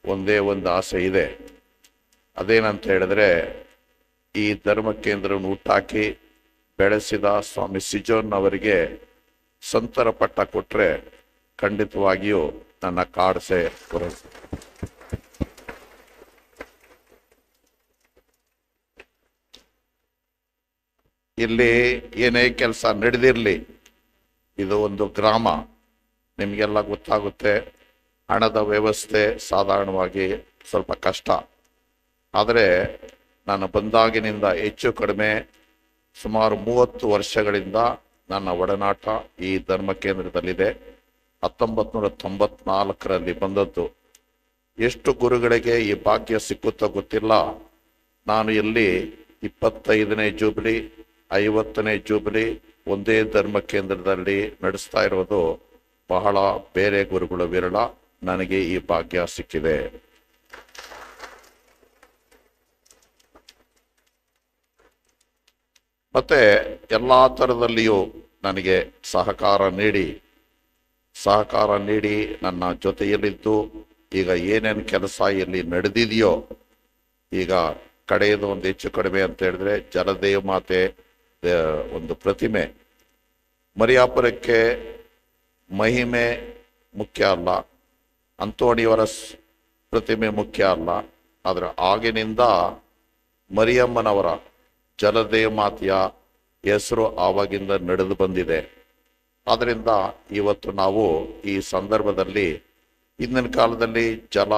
ಒಂದೇ ಒಂದು ಆಸೆ ಇದೆ. ಅದೇನಂತ ಹೇಳಿದ್ರೆ, ಈ ಧರ್ಮ ಕೇಂದ್ರವನ್ನು ಹುಟ್ಟಾಕಿ ಬೆಳೆಸಿದ ಸ್ವಾಮಿ ಸಿಜೋನ್ ಅವರಿಗೆ ಸಂತರ ಪಟ್ಟ ಕೊಟ್ರೆ ಖಂಡಿತವಾಗಿಯೂ ನನ್ನ ಕಾಡ್ಸೆ ಪೂರೈಸ. ಇಲ್ಲಿ ಏನೇ ಕೆಲಸ ನಡೆದಿರಲಿ, ಇದು ಒಂದು ಗ್ರಾಮ, ನಿಮಗೆಲ್ಲ ಗೊತ್ತಾಗುತ್ತೆ. ಹಣದ ವ್ಯವಸ್ಥೆ ಸಾಧಾರಣವಾಗಿ ಸ್ವಲ್ಪ ಕಷ್ಟ. ಆದರೆ ನಾನು ಬಂದಾಗಿನಿಂದ ಹೆಚ್ಚು ಕಡಿಮೆ ಸುಮಾರು 30 ವರ್ಷಗಳಿಂದ ನನ್ನ ಒಡನಾಟ ಈ ಧರ್ಮ ಕೇಂದ್ರದಲ್ಲಿದೆ. 1994ರಲ್ಲಿ ಬಂದದ್ದು. ಎಷ್ಟು ಗುರುಗಳಿಗೆ ಈ ಭಾಗ್ಯ ಸಿಕ್ಕುತ್ತೋ ಗೊತ್ತಿಲ್ಲ. ನಾನು ಇಲ್ಲಿ 25ನೇ ಜೂಬಿಲಿ 50ನೇ ಜೂಬಿಲಿ ಒಂದೇ ಧರ್ಮ ಕೇಂದ್ರದಲ್ಲಿ ನಡೆಸ್ತಾ ಇರೋದು ಬಹಳ ಬೇರೆ ಗುರುಗಳು ವಿರಳ. ನನಗೆ ಈ ಭಾಗ್ಯ ಸಿಕ್ಕಿದೆ. ಮತ್ತೆ ಎಲ್ಲ ಥರದಲ್ಲಿಯೂ ನನಗೆ ಸಹಕಾರ ನೀಡಿ ನನ್ನ ಜೊತೆಯಲ್ಲಿದ್ದು ಈಗ ಏನೇನು ಕೆಲಸ ಇಲ್ಲಿ ನಡೆದಿದೆಯೋ, ಈಗ ಕಡೆಯದು ಒಂದು ಹೆಚ್ಚು ಕಡಿಮೆ ಅಂತ ಹೇಳಿದ್ರೆ ಜಲದೇವ ಮಾತೆ ಒಂದು ಪ್ರತಿಮೆ, ಮರಿಯಾಪುರಕ್ಕೆ ಮಹಿಮೆ ಮುಖ್ಯ ಅಲ್ಲ, ಅಂತೋಣಿಯವರ ಪ್ರತಿಮೆ ಮುಖ್ಯ ಅಲ್ಲ. ಆದರೆ ಆಗಿನಿಂದ ಮರಿಯಮ್ಮನವರ ಜಲದೇವ ಮಾತೆಯ ಹೆಸರು ಆವಾಗಿಂದ ನಡೆದು ಬಂದಿದೆ. ಆದ್ದರಿಂದ ಇವತ್ತು ನಾವು ಈ ಸಂದರ್ಭದಲ್ಲಿ, ಹಿಂದಿನ ಕಾಲದಲ್ಲಿ ಜಲ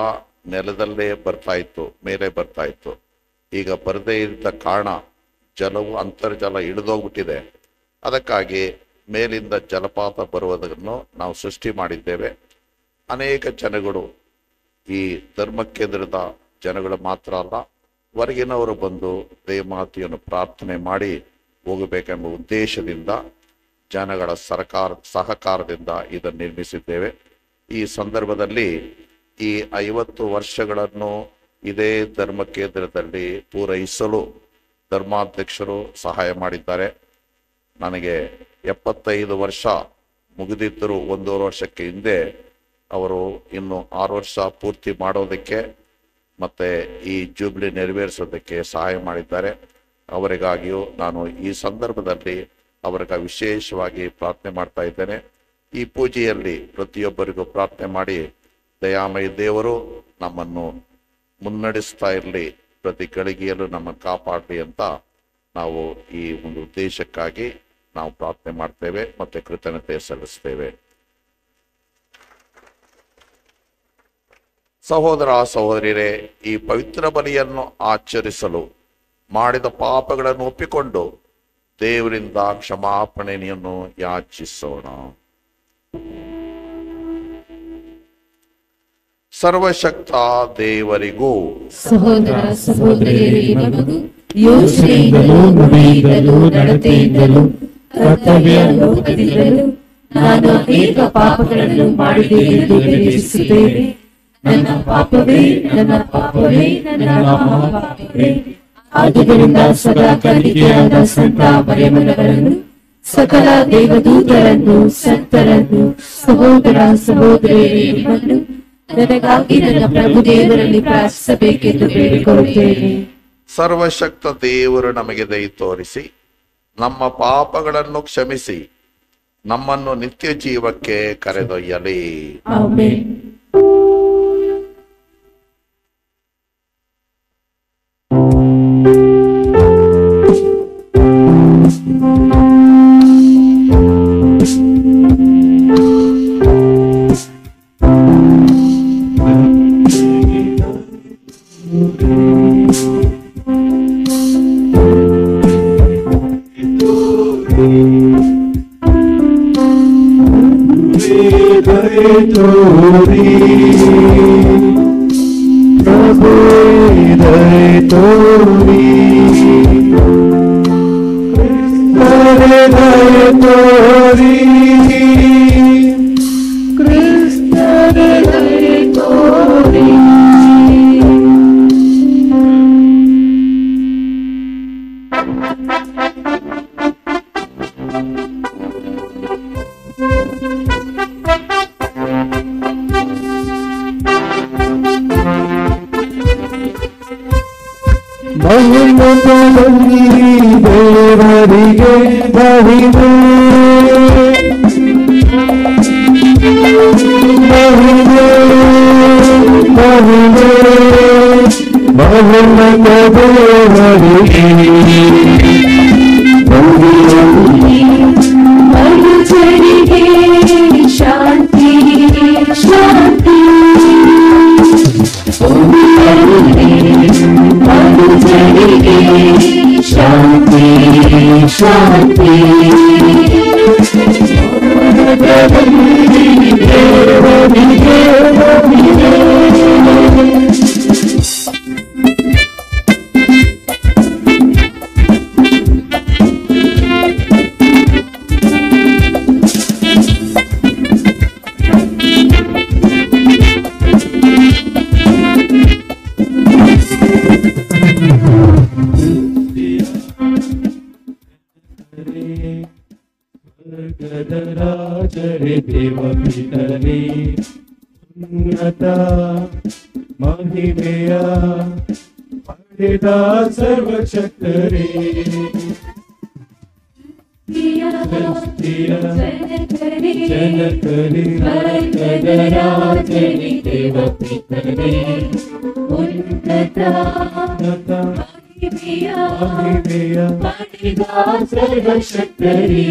ನೆಲದಲ್ಲೇ ಬರ್ತಾ ಇತ್ತು, ಮೇಲೆ ಬರ್ತಾ ಇತ್ತು. ಈಗ ಬರದೇ ಇದ್ದ ಕಾರಣ ಜಲವು ಅಂತರ್ಜಲ ಇಳಿದೋಗ್ಬಿಟ್ಟಿದೆ. ಅದಕ್ಕಾಗಿ ಮೇಲಿಂದ ಜಲಪಾತ ಬರುವುದನ್ನು ನಾವು ಸೃಷ್ಟಿ ಮಾಡಿದ್ದೇವೆ. ಅನೇಕ ಜನಗಳು, ಈ ಧರ್ಮ ಕೇಂದ್ರದ ಜನಗಳು ಮಾತ್ರ ಅಲ್ಲ, ಹೊರಗಿನವರು ಬಂದು ದೇವಮಾತೆಯನ್ನು ಪ್ರಾರ್ಥನೆ ಮಾಡಿ ಹೋಗಬೇಕೆಂಬ ಉದ್ದೇಶದಿಂದ ಜನಗಳ ಸಹಕಾರದಿಂದ ಇದನ್ನು ನಿರ್ಮಿಸಿದ್ದೇವೆ. ಈ ಸಂದರ್ಭದಲ್ಲಿ ಈ 50 ವರ್ಷಗಳನ್ನು ಇದೇ ಧರ್ಮ ಕೇಂದ್ರದಲ್ಲಿ ಪೂರೈಸಲು ಧರ್ಮಾಧ್ಯಕ್ಷರು ಸಹಾಯ ಮಾಡಿದ್ದಾರೆ. ನನಗೆ 75 ವರ್ಷ ಮುಗಿದಿದ್ದರೂ 1.5 ವರ್ಷಕ್ಕೆ ಹಿಂದೆ ಅವರು ಇನ್ನು 6 ವರ್ಷ ಪೂರ್ತಿ ಮಾಡೋದಕ್ಕೆ ಮತ್ತೆ ಈ ಜೂಬ್ಲಿ ನೆರವೇರಿಸೋದಕ್ಕೆ ಸಹಾಯ ಮಾಡಿದ್ದಾರೆ. ಅವರಿಗಾಗಿಯೂ ನಾನು ಈ ಸಂದರ್ಭದಲ್ಲಿ ಅವರಿಗೆ ವಿಶೇಷವಾಗಿ ಪ್ರಾರ್ಥನೆ ಮಾಡ್ತಾ ಇದ್ದೇನೆ. ಈ ಪೂಜೆಯಲ್ಲಿ ಪ್ರತಿಯೊಬ್ಬರಿಗೂ ಪ್ರಾರ್ಥನೆ ಮಾಡಿ ದಯಾಮಯ ದೇವರು ನಮ್ಮನ್ನು ಮುನ್ನಡೆಸ್ತಾ ಇರಲಿ, ಪ್ರತಿ ಗಳಿಗೆಯಲ್ಲೂ ನಮ್ಮನ್ನು ಕಾಪಾಡಲಿ ಅಂತ ನಾವು ಈ ಒಂದು ಉದ್ದೇಶಕ್ಕಾಗಿ ನಾವು ಪ್ರಾರ್ಥನೆ ಮಾಡ್ತೇವೆ ಮತ್ತೆ ಕೃತಜ್ಞತೆ ಸಲ್ಲಿಸ್ತೇವೆ. ಸಹೋದರ ಸಹೋದರಿಯರೇ, ಈ ಪವಿತ್ರ ಬಲಿಯನ್ನು ಆಚರಿಸಲು ಮಾಡಿದ ಪಾಪಗಳನ್ನು ಒಪ್ಪಿಕೊಂಡು ದೇವರಿಂದ ಕ್ಷಮಾಪಣೆಯನ್ನು ಯಾಚಿಸೋಣ. ಸರ್ವಶಕ್ತ ದೇವರಿಗೂ ಸಹೋದರ ಸಹೋದರಿಯರಿಗೂ ಯೋಚನೆಯಿಂದಲೂ ನುಡಿಯಿಂದಲೂ ನಡತೆಯಿಂದಲೂ ಕರ್ತವ್ಯ ಲೋಕದಿಂದಲೂ ನಾನು ಅನೇಕ ಪಾಪಗಳನ್ನು ಮಾಡಿದ್ದೇನೆ ಎಂದು ಗ್ರಹಿಸುತ್ತೇನೆ. ನನ್ನ ಪಾಪವೇ ನನ್ನ ಪಾಪವೇ ನನ್ನ ಮಹಾಪಾಪವೇ. ಆದುದರಿಂದ ಸದಾ ಕನ್ನಿಕೆಯಾದ ಸಂತ ಮರಿಯಮ್ಮನವರನ್ನು, ಸಕಲ ದೇವದೂತರನ್ನು, ಸಂತರನ್ನು, ಸಹೋದರ ಸಹೋದರಿಯರನ್ನು ನನಗಾಗಿ ನನ್ನ ಪ್ರಭು ದೇವರಲ್ಲಿ ಪ್ರಾರ್ಥಿಸಬೇಕೆಂದು ಬೇಡಿಕೊಳ್ಳುತ್ತೇನೆ. ಸರ್ವಶಕ್ತ ದೇವರು ನಮಗೆ ದಯ ತೋರಿಸಿ ನಮ್ಮ ಪಾಪಗಳನ್ನು ಕ್ಷಮಿಸಿ ನಮ್ಮನ್ನು ನಿತ್ಯ ಜೀವಕ್ಕೆ ಕರೆದೊಯ್ಯಲಿ. ಆಮೆನ್. ದೇವರಿಗೆ ಮಹಿಮೆ ಮಹಿಮೆ ಮಹಿಮೆ ಮಹಿಮಕ ದೇವರಿಗೆ ಮನುಜರಿಗೆ ಶಾಂತಿ ಶಾಂತಿ ಮನುಜರಿಗೆ ಶಾಂತಿ ಶಾಂತಿ ದೇವರಿಗೆ ದೇವಪಿತನೇ ಉನ್ನತ ಮಹಿಮೆಯ ಪಡೆದ ಸರ್ವಶಕ್ತರೇ ಜನಕರಿ ಸ್ವರ್ಗದ ರಾಜನೇ ದೇವಪಿತನೇ ಉನ್ನತ ಮಹಿಮೆಯ ಪಡೆದ ಸರ್ವಶಕ್ತರೇ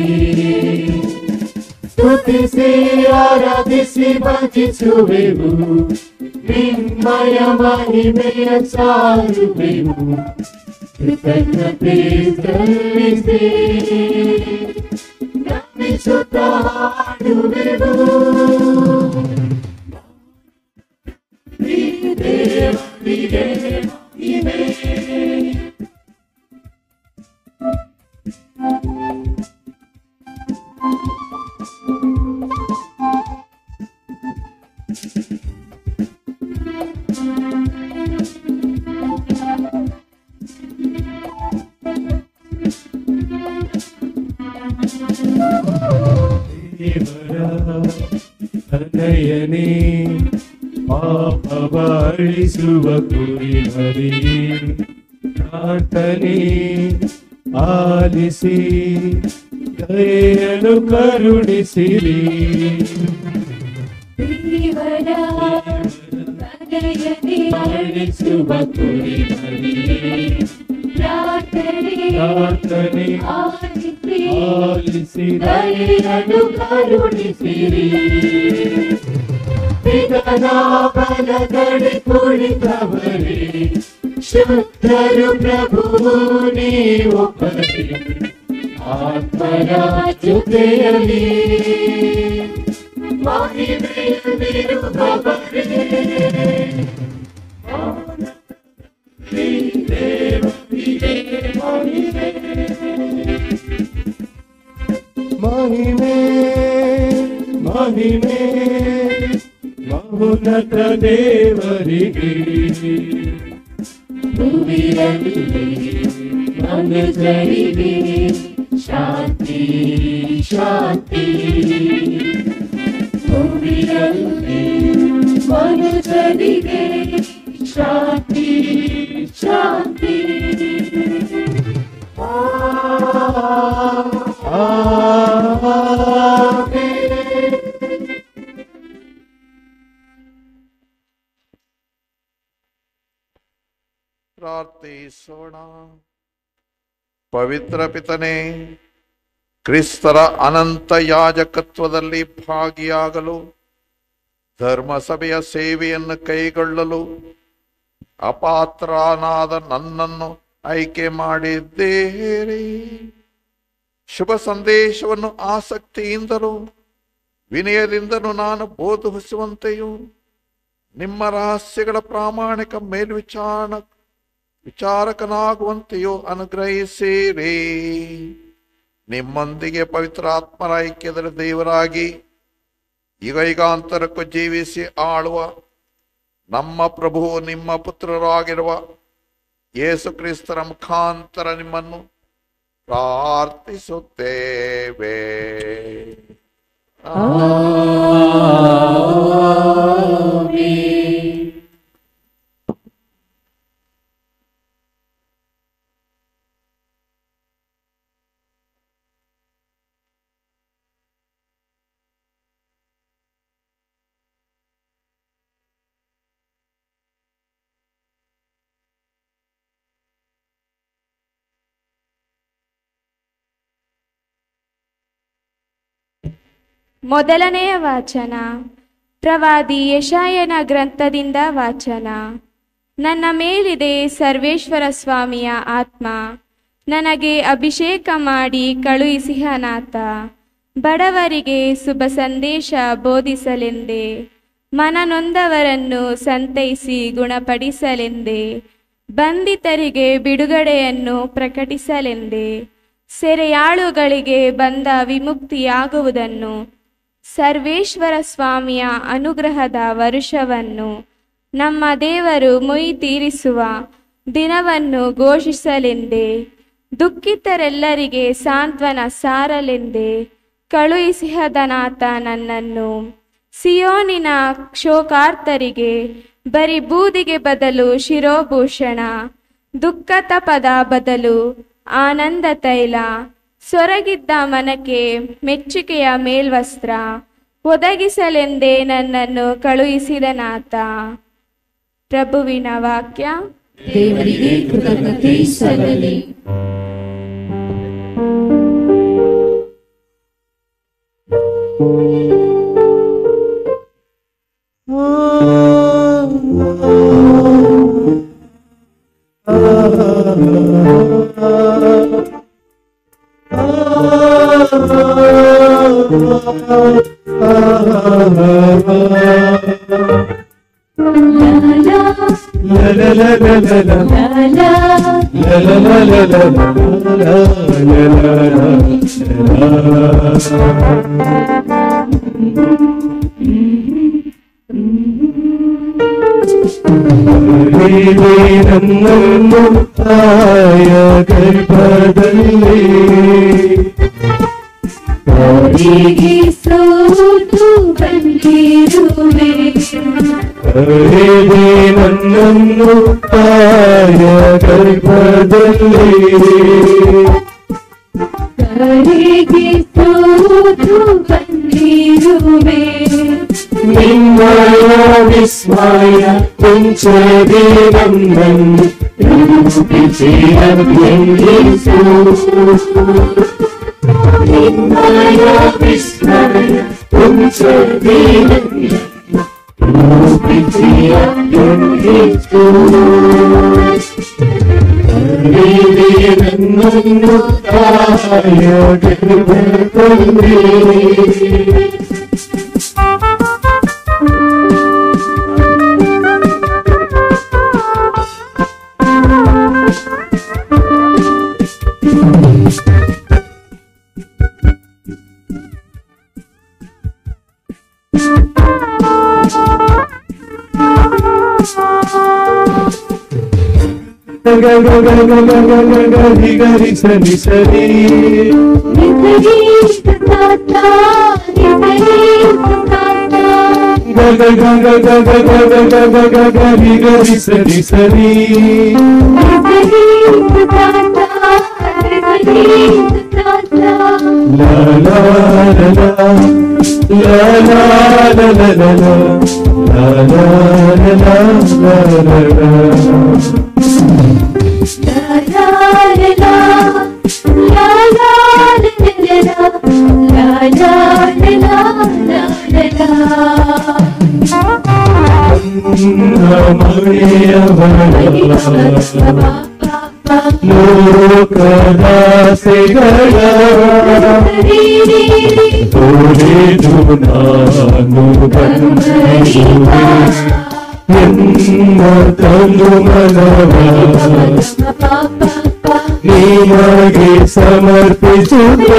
ಸ್ತುತಿಸಿ ಆರಾಧಿಸಿ ಭಜಿಸುವೆವು ನಿಮ್ಮಯ ಮಹಿಮೆಯ ಸಾರುವೆವು ಕೃತಜ್ಞತೆ ಸಲ್ಲಿಸಿ ನಮಿಸುತ್ತ ಹಾಡುವೆವು ದೇವರಿಗೆ ಮಹಿಮೆ ತನಯನೇ ಪಾಪವ ಅಳಿಸುವ ಕುರಿಮರಿ ಪ್ರಾರ್ಥನೆ ಆಲಿಸಿ ದಯೆಯನ್ನು ಕರುಣಿಸಿರಿ ಅಳಿಸುವ ಕುರಿಮರಿ ಪ್ರಾರ್ಥನೆ ಆಲಿಸಿ ದಯೆಯನ್ನು ಕರುಣಿಸಿರಿ ಪಿತನ ಬಲಗಡೆ ಕುಳಿತವರೇ ಶುದ್ಧರು ಪ್ರಭು ನೀವೊಬ್ಬರೇ ಆತ್ಮರ ಜೊತೆಯಲ್ಲಿ ಮಹಿಮೆಯಲ್ಲಿರುವವರೇ ದೇವರಿಗೆ ಮಹಿಮೆ ಮಹಿಮೆ ಮಹೋನ್ನತ ದೇವರಿಗೆ ಭೂಮಿಯಲ್ಲಿ ಮನುಜರಿಗೆ ಶಾಂತಿ ಶಾಂತಿ ಭೂಮಿಯಲ್ಲಿ ಮನುಜರಿಗೆ ಶಾಂತಿ ಶಾಂತಿ ಪ್ರಾರ್ಥಿಸೋಣ. ಪವಿತ್ರ ಪಿತನೇ, ಕ್ರಿಸ್ತರ ಅನಂತ ಯಾಜಕತ್ವದಲ್ಲಿ ಭಾಗಿಯಾಗಲು ಧರ್ಮಸಭೆಯ ಸೇವೆಯನ್ನು ಕೈಗೊಳ್ಳಲು ಅಪಾತ್ರನಾದ ನನ್ನನ್ನು ಆಯ್ಕೆ ಮಾಡಿದ್ದೀರಿ. ಶುಭ ಸಂದೇಶವನ್ನು ಆಸಕ್ತಿಯಿಂದಲೂ ವಿನಯದಿಂದಲೂ ನಾನು ಬೋಧಿಸುವಂತೆಯೂ ನಿಮ್ಮ ರಹಸ್ಯಗಳ ಪ್ರಾಮಾಣಿಕ ವಿಚಾರಕನಾಗುವಂತೆಯೂ ಅನುಗ್ರಹಿಸಿರಿ. ನಿಮ್ಮೊಂದಿಗೆ ಪವಿತ್ರ ಆತ್ಮರ ಐಕ್ಯದಲ್ಲಿ ದೇವರಾಗಿ ಯುಗಾಂತರಕ್ಕೂ ಜೀವಿಸಿ ಆಳುವ ನಮ್ಮ ಪ್ರಭು ನಿಮ್ಮ ಪುತ್ರರಾಗಿರುವ ಯೇಸು ಕ್ರಿಸ್ತರ ಮುಖಾಂತರ ನಿಮ್ಮನ್ನು ಪ್ರಾರ್ಥಿಸುತ್ತೇವೆ. ಮೊದಲನೆಯ ವಾಚನ. ಪ್ರವಾದಿ ಯೆಶಾಯನ ಗ್ರಂಥದಿಂದ ವಾಚನ. ನನ್ನ ಮೇಲಿದೆ ಸರ್ವೇಶ್ವರ ಸ್ವಾಮಿಯ ಆತ್ಮ, ನನಗೆ ಅಭಿಷೇಕ ಮಾಡಿ ಕಳುಹಿಸಿಹನಾತ. ಬಡವರಿಗೆ ಶುಭ ಸಂದೇಶ ಬೋಧಿಸಲೆಂದೇ, ಮನನೊಂದವರನ್ನು ಸಂತೈಸಿ ಗುಣಪಡಿಸಲೆಂದೇ, ಬಂಧಿತರಿಗೆ ಬಿಡುಗಡೆಯನ್ನು ಪ್ರಕಟಿಸಲೆಂದೇ, ಸೆರೆಯಾಳುಗಳಿಗೆ ಬಂದ ವಿಮುಕ್ತಿಯಾಗುವುದನ್ನು, ಸರ್ವೇಶ್ವರ ಸ್ವಾಮಿಯ ಅನುಗ್ರಹದ ವರುಷವನ್ನು, ನಮ್ಮ ದೇವರು ಮೊಯಿ ತೀರಿಸುವ ದಿನವನ್ನು ಘೋಷಿಸಲೆಂದೇ, ದುಃಖಿತರೆಲ್ಲರಿಗೆ ಸಾಂತ್ವನ ಸಾರಲೆಂದೇ, ಕಳುಹಿಸಿಹದನಾತ ನನ್ನನ್ನು. ಸಿಯೋನಿನ ಶೋಕಾರ್ತರಿಗೆ ಬರೀ ಬೂದಿಗೆ ಬದಲು ಶಿರೋಭೂಷಣ, ದುಃಖದ ಪದ ಬದಲು ಆನಂದ ತೈಲ, ಸೊರಗಿದ್ದ ಮನಕ್ಕೆ ಮೆಚ್ಚುಗೆಯ ಮೇಲ್ವಸ್ತ್ರ ಒದಗಿಸಲೆಂದೇ ನನ್ನನ್ನು ಕಳುಹಿಸಿದನಾತ. ಪ್ರಭುವಿನ ವಾಕ್ಯ. ದೇವರಿಗೆ ಕೃತಜ್ಞತೆ ಸಲ್ಲಲಿ. ನನ್ನನ್ನು ತಾಯ ಗರ್ಭದಲ್ಲಿ ಅವರಿಗೆ ಸೋತು ಬಂದಿರುವೆ. ನನ್ನನ್ನು ತಾಯ ಗರ್ಭದಲ್ಲಿ ಅವರಿಗೆ ಸೋತು ಬಂದಿರುವೆ. ನಿಮ್ಮಯ ವಿಸ್ಮಯ ಕುಂಚದೆ ನನ್ನನ್ನು ರೂಪಿಸಿ ಅಭ್ಯಂಗಿಸು. ನಿಮ್ಮಯ ವಿಸ್ಮಯ ಕುಂಚದೆ ನನ್ನನ್ನು ರೂಪಿಸಿ ಅಭ್ಯಂಗಿಸು. ನನ್ನನ್ನು ತಾಯ ಗರ್ಭದಲ್ಲಿ ಗರಿ ಸರಿ ಸರಿ ಗರಿ ಗರಿ ಸರಿ ಸರಿ la la la la la la la la la ಲೋಕದಾಸೆಗಳ ತೋರಿದು ನಾನು ಬಂದಿರುವೆ. ಎನ್ನ ತನು ಮನವ ನಿಮಗೆ ಸಮರ್ಪಿಸುತ್ತ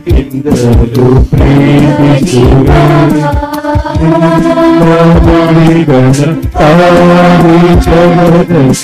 ಪ್ರಾಣಕ್ಕಿಂತಲೂ ಪ್ರೀತಿಸುವೆ. ಗಳ ಆರು ಜಗದಲ್ಲಿ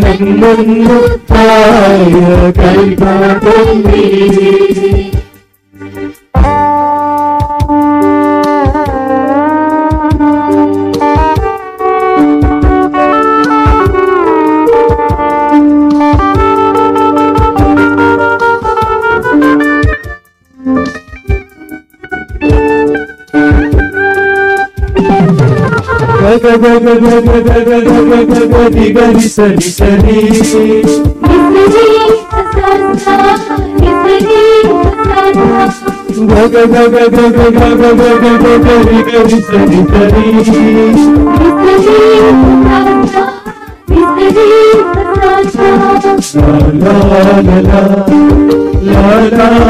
ನನ್ನನ್ನು ತಾಯ ಗರ್ಭದಲ್ಲಿ ಗರಿ ಸರಿ ಸರಿ ಗಗ ಗಗ ಗಗ ಗಗ ಗಗ ಗರಿ ಗರಿ ಸರಿ ಸರಿ la la la la la la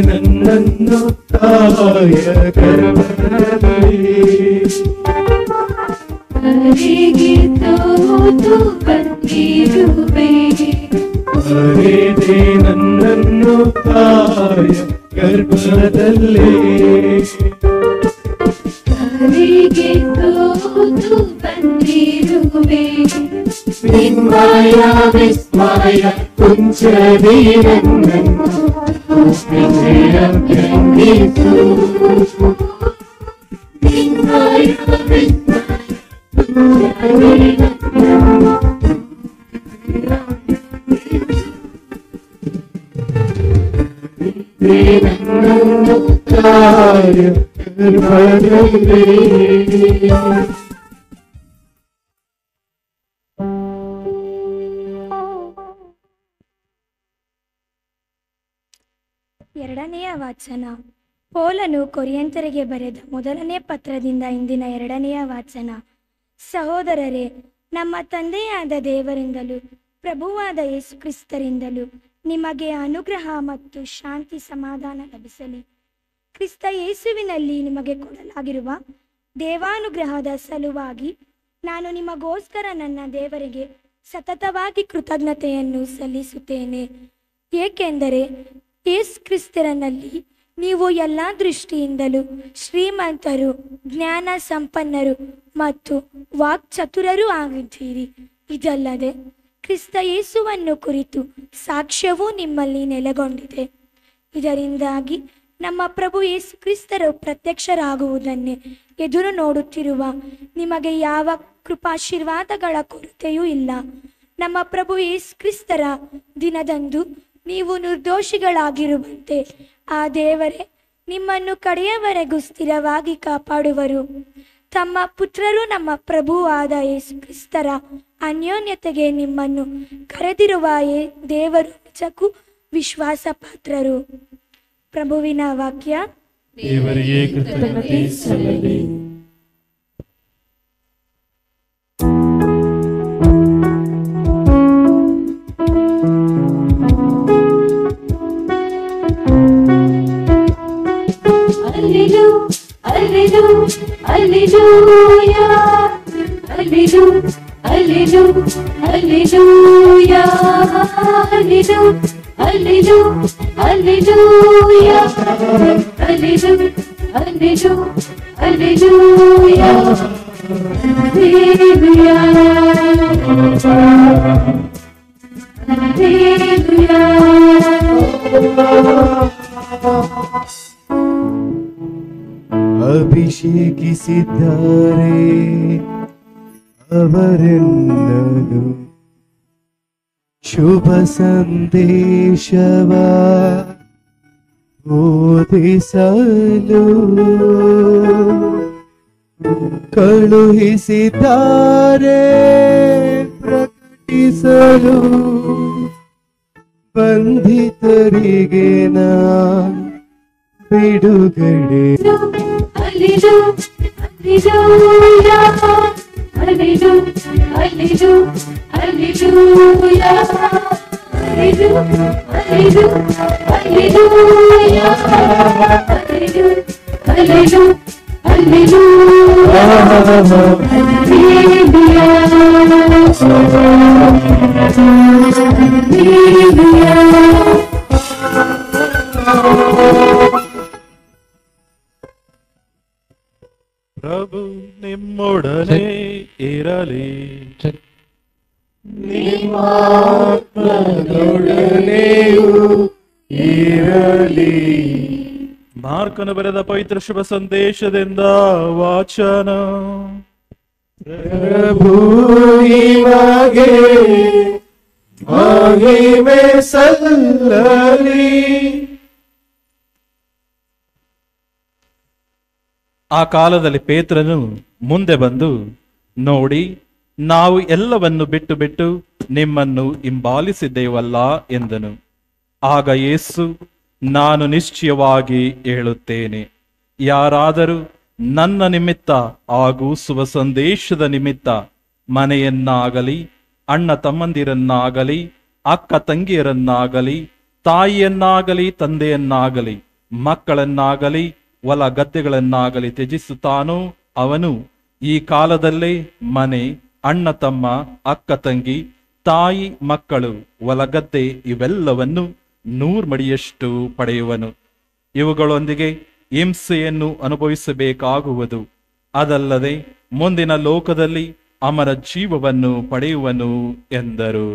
ನನ್ನನ್ನು ತಾಯ ಗರ್ಭದಲ್ಲಿ ಹರಿದೆ ನನ್ನನ್ನು ತಾಯ ಗರ್ಭದಲ್ಲಿ ವಿಸ್ಮಯ ವಿಸ್ಮಯ ಕುಂಚದಿ ನನ್ನನ್ನು ವಿಜಯ ಕೆಂದಿತು ವಿಸ್ಮಯ ನನ್ನನ್ನು ತಾಯ ಗರ್ಭದಲ್ಲಿ ಎರಡನೆಯ ವಾಚನ. ಪೌಲನು ಕೊರಿಂಥರಿಗೆ ಬರೆದ ಮೊದಲನೇ ಪತ್ರದಿಂದ ಇಂದಿನ ಎರಡನೆಯ ವಾಚನ. ಸಹೋದರರೇ, ನಮ್ಮ ತಂದೆಯಾದ ದೇವರಿಂದಲೂ ಪ್ರಭುವಾದ ಯೇಸು ಕ್ರಿಸ್ತರಿಂದಲೂ ನಿಮಗೆ ಅನುಗ್ರಹ ಮತ್ತು ಶಾಂತಿ ಸಮಾಧಾನ ಲಭಿಸಲಿ. ಕ್ರಿಸ್ತ ಯೇಸುವಿನಲ್ಲಿ ನಿಮಗೆ ಕೊಡಲಾಗಿರುವ ದೇವಾನುಗ್ರಹದ ಸಲುವಾಗಿ ನಾನು ನಿಮಗೋಸ್ಕರ ನನ್ನ ದೇವರಿಗೆ ಸತತವಾಗಿ ಕೃತಜ್ಞತೆಯನ್ನು ಸಲ್ಲಿಸುತ್ತೇನೆ. ಏಕೆಂದರೆ ಯೇಸು ಕ್ರಿಸ್ತನಲ್ಲಿ ನೀವು ಎಲ್ಲ ದೃಷ್ಟಿಯಿಂದಲೂ ಶ್ರೀಮಂತರು, ಜ್ಞಾನ ಸಂಪನ್ನರು ಮತ್ತು ವಾಕ್ಚತುರರೂ ಆಗಿದ್ದೀರಿ. ಇದಲ್ಲದೆ ಕ್ರಿಸ್ತ ಯೇಸುವನ್ನು ಕುರಿತು ಸಾಕ್ಷ್ಯವೂ ನಿಮ್ಮಲ್ಲಿ ನೆಲೆಗೊಂಡಿದೆ. ಇದರಿಂದಾಗಿ ನಮ್ಮ ಪ್ರಭು ಯೇಸು ಕ್ರಿಸ್ತರು ಪ್ರತ್ಯಕ್ಷರಾಗುವುದನ್ನೇ ಎದುರು ನೋಡುತ್ತಿರುವ ನಿಮಗೆ ಯಾವ ಕೃಪಾಶೀರ್ವಾದಗಳ ಕೊರತೆಯೂ ಇಲ್ಲ. ನಮ್ಮ ಪ್ರಭು ಯೇಸು ಕ್ರಿಸ್ತರ ದಿನದಂದು ನೀವು ನಿರ್ದೋಷಿಗಳಾಗಿರುವಂತೆ ಆ ದೇವರೇ ನಿಮ್ಮನ್ನು ಕಡೆಯವರೆಗೂ ಸ್ಥಿರವಾಗಿ ಕಾಪಾಡುವರು. ತಮ್ಮ ಪುತ್ರರು ನಮ್ಮ ಪ್ರಭುವಾದ ಯೇಸು ಕ್ರಿಸ್ತರ ಅನ್ಯೋನ್ಯತೆಗೆ ನಿಮ್ಮನ್ನು ಕರೆದಿರುವ ದೇವರು ನಿಜಕ್ಕೂ ವಿಶ್ವಾಸ ಪಾತ್ರರು. ಪ್ರಭುವಿನ ವಾಕ್ಯ. ದೇವರಿಗೆ ಕೃತಜ್ಞತೆ ಸಲ್ಲಲಿ. ಅಭಿಷೇಕಿಸಿದ್ದಾರೆ ಅವರೆಲ್ಲರೂ ಶುಭ ಸಂದೇಶವ ಓದಿಸಲು ಕಳುಹಿಸಿದ್ದಾರೆ ಪ್ರಕಟಿಸಲು ಬಂಧಿತರಿಗೆ ನಾ ಬಿಡುಗಡೆ ಪ್ರಭು ನಿಮ್ಮೊಡನೆ ಇರಲಿ, ನಿಮ್ಮಾತ್ಮದೊಡನೆಯೂ ಇರಲಿ. ಮಾರ್ಕನು ಬರೆದ ಪವಿತ್ರ ಶುಭ ಸಂದೇಶದಿಂದ ವಾಚನ. ಪ್ರಭು ನಿಮಗೆ ಮಹಿಮೆ ಸಲ್ಲಲಿ. ಆ ಕಾಲದಲ್ಲಿ ಪೇತ್ರನು ಮುಂದೆ ಬಂದು, ನೋಡಿ, ನಾವು ಎಲ್ಲವನ್ನು ಬಿಟ್ಟು ಬಿಟ್ಟು ನಿಮ್ಮನ್ನು ಹಿಂಬಾಲಿಸಿದ್ದೇವಲ್ಲ ಎಂದನು. ಆಗ ಯೇಸು, ನಾನು ನಿಶ್ಚಯವಾಗಿ ಹೇಳುತ್ತೇನೆ, ಯಾರಾದರೂ ನನ್ನ ನಿಮಿತ್ತ ಹಾಗೂ ಶುಭ ಸಂದೇಶದ ನಿಮಿತ್ತ ಮನೆಯನ್ನಾಗಲಿ, ಅಣ್ಣ ತಮ್ಮಂದಿರನ್ನಾಗಲಿ, ಅಕ್ಕ ತಂಗಿಯರನ್ನಾಗಲಿ, ತಾಯಿಯನ್ನಾಗಲಿ, ತಂದೆಯನ್ನಾಗಲಿ, ಮಕ್ಕಳನ್ನಾಗಲಿ, ಹೊಲ ಗದ್ದೆಗಳನ್ನಾಗಲಿ ತ್ಯಜಿಸುತ್ತಾನೋ ಅವನು ಈ ಕಾಲದಲ್ಲೇ ಮನೆ, ಅಣ್ಣ ತಮ್ಮ, ಅಕ್ಕ ತಂಗಿ, ತಾಯಿ, ಮಕ್ಕಳು, ಹೊಲಗದ್ದೆ ಇವೆಲ್ಲವನ್ನು 100 ಮಡಿಯಷ್ಟು ಪಡೆಯುವನು. ಇವುಗಳೊಂದಿಗೆ ಹಿಂಸೆಯನ್ನು ಅನುಭವಿಸಬೇಕಾಗುವುದು. ಅದಲ್ಲದೆ ಮುಂದಿನ ಲೋಕದಲ್ಲಿ ಅಮರ ಜೀವವನ್ನು ಪಡೆಯುವನು ಎಂದರು.